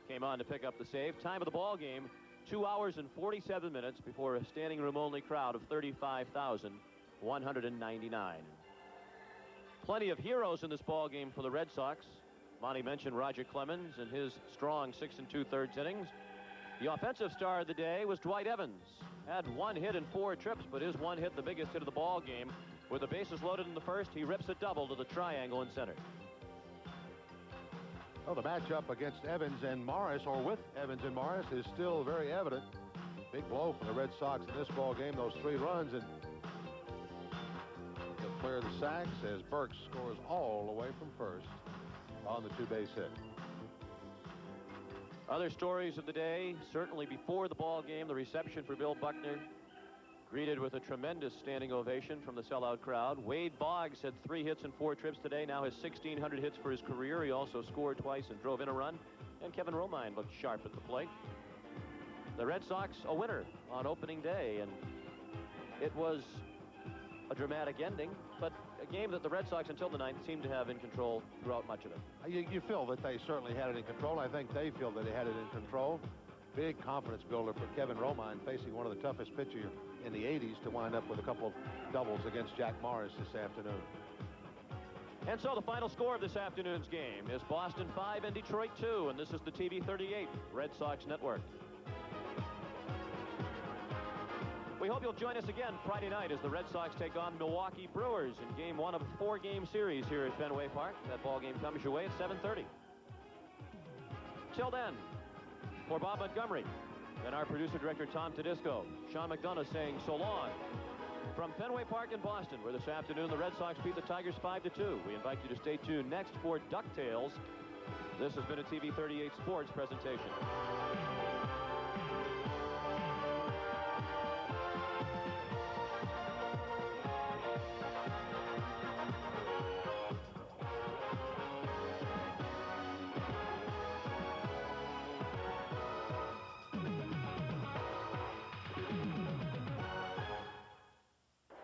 came on to pick up the save. Time of the ball game, 2 hours and 47 minutes before a standing room only crowd of 35,199. Plenty of heroes in this ball game for the Red Sox. Monty mentioned Roger Clemens and his strong 6 2/3 innings. The offensive star of the day was Dwight Evans. Had 1 hit in 4 trips, but his 1 hit the biggest hit of the ball game. With the bases loaded in the first, he rips a double to the triangle in center. Well, the matchup against Evans and Morris, or with Evans and Morris, is still very evident. Big blow for the Red Sox in this ball game, those 3 runs, and to clear the sacks as Burks scores all the way from first on the 2-base hit. Other stories of the day, certainly before the ball game, the reception for Bill Buckner, greeted with a tremendous standing ovation from the sellout crowd. Wade Boggs had 3 hits in 4 trips today, now has 1,600 hits for his career. He also scored twice and drove in a run. And Kevin Romine looked sharp at the plate. The Red Sox a winner on opening day, and it was a dramatic ending, but a game that the Red Sox until the 9th seemed to have in control throughout much of it. You feel that they certainly had it in control. I think they feel that they had it in control. Big confidence builder for Kevin Romine, facing one of the toughest pitchers in the 80s to wind up with a couple of doubles against Jack Morris this afternoon. And so the final score of this afternoon's game is Boston 5 and Detroit 2, and this is the TV 38 Red Sox Network. hope you'll join us again Friday night as the Red Sox take on Milwaukee Brewers in Game 1 of a 4-game series here at Fenway Park. That ball game comes your way at 7:30. Till then, for Bob Montgomery and our producer-director Tom Tedisco, Sean McDonough saying so long. From Fenway Park in Boston, where this afternoon the Red Sox beat the Tigers 5-2. We invite you to stay tuned next for DuckTales. This has been a TV 38 Sports presentation.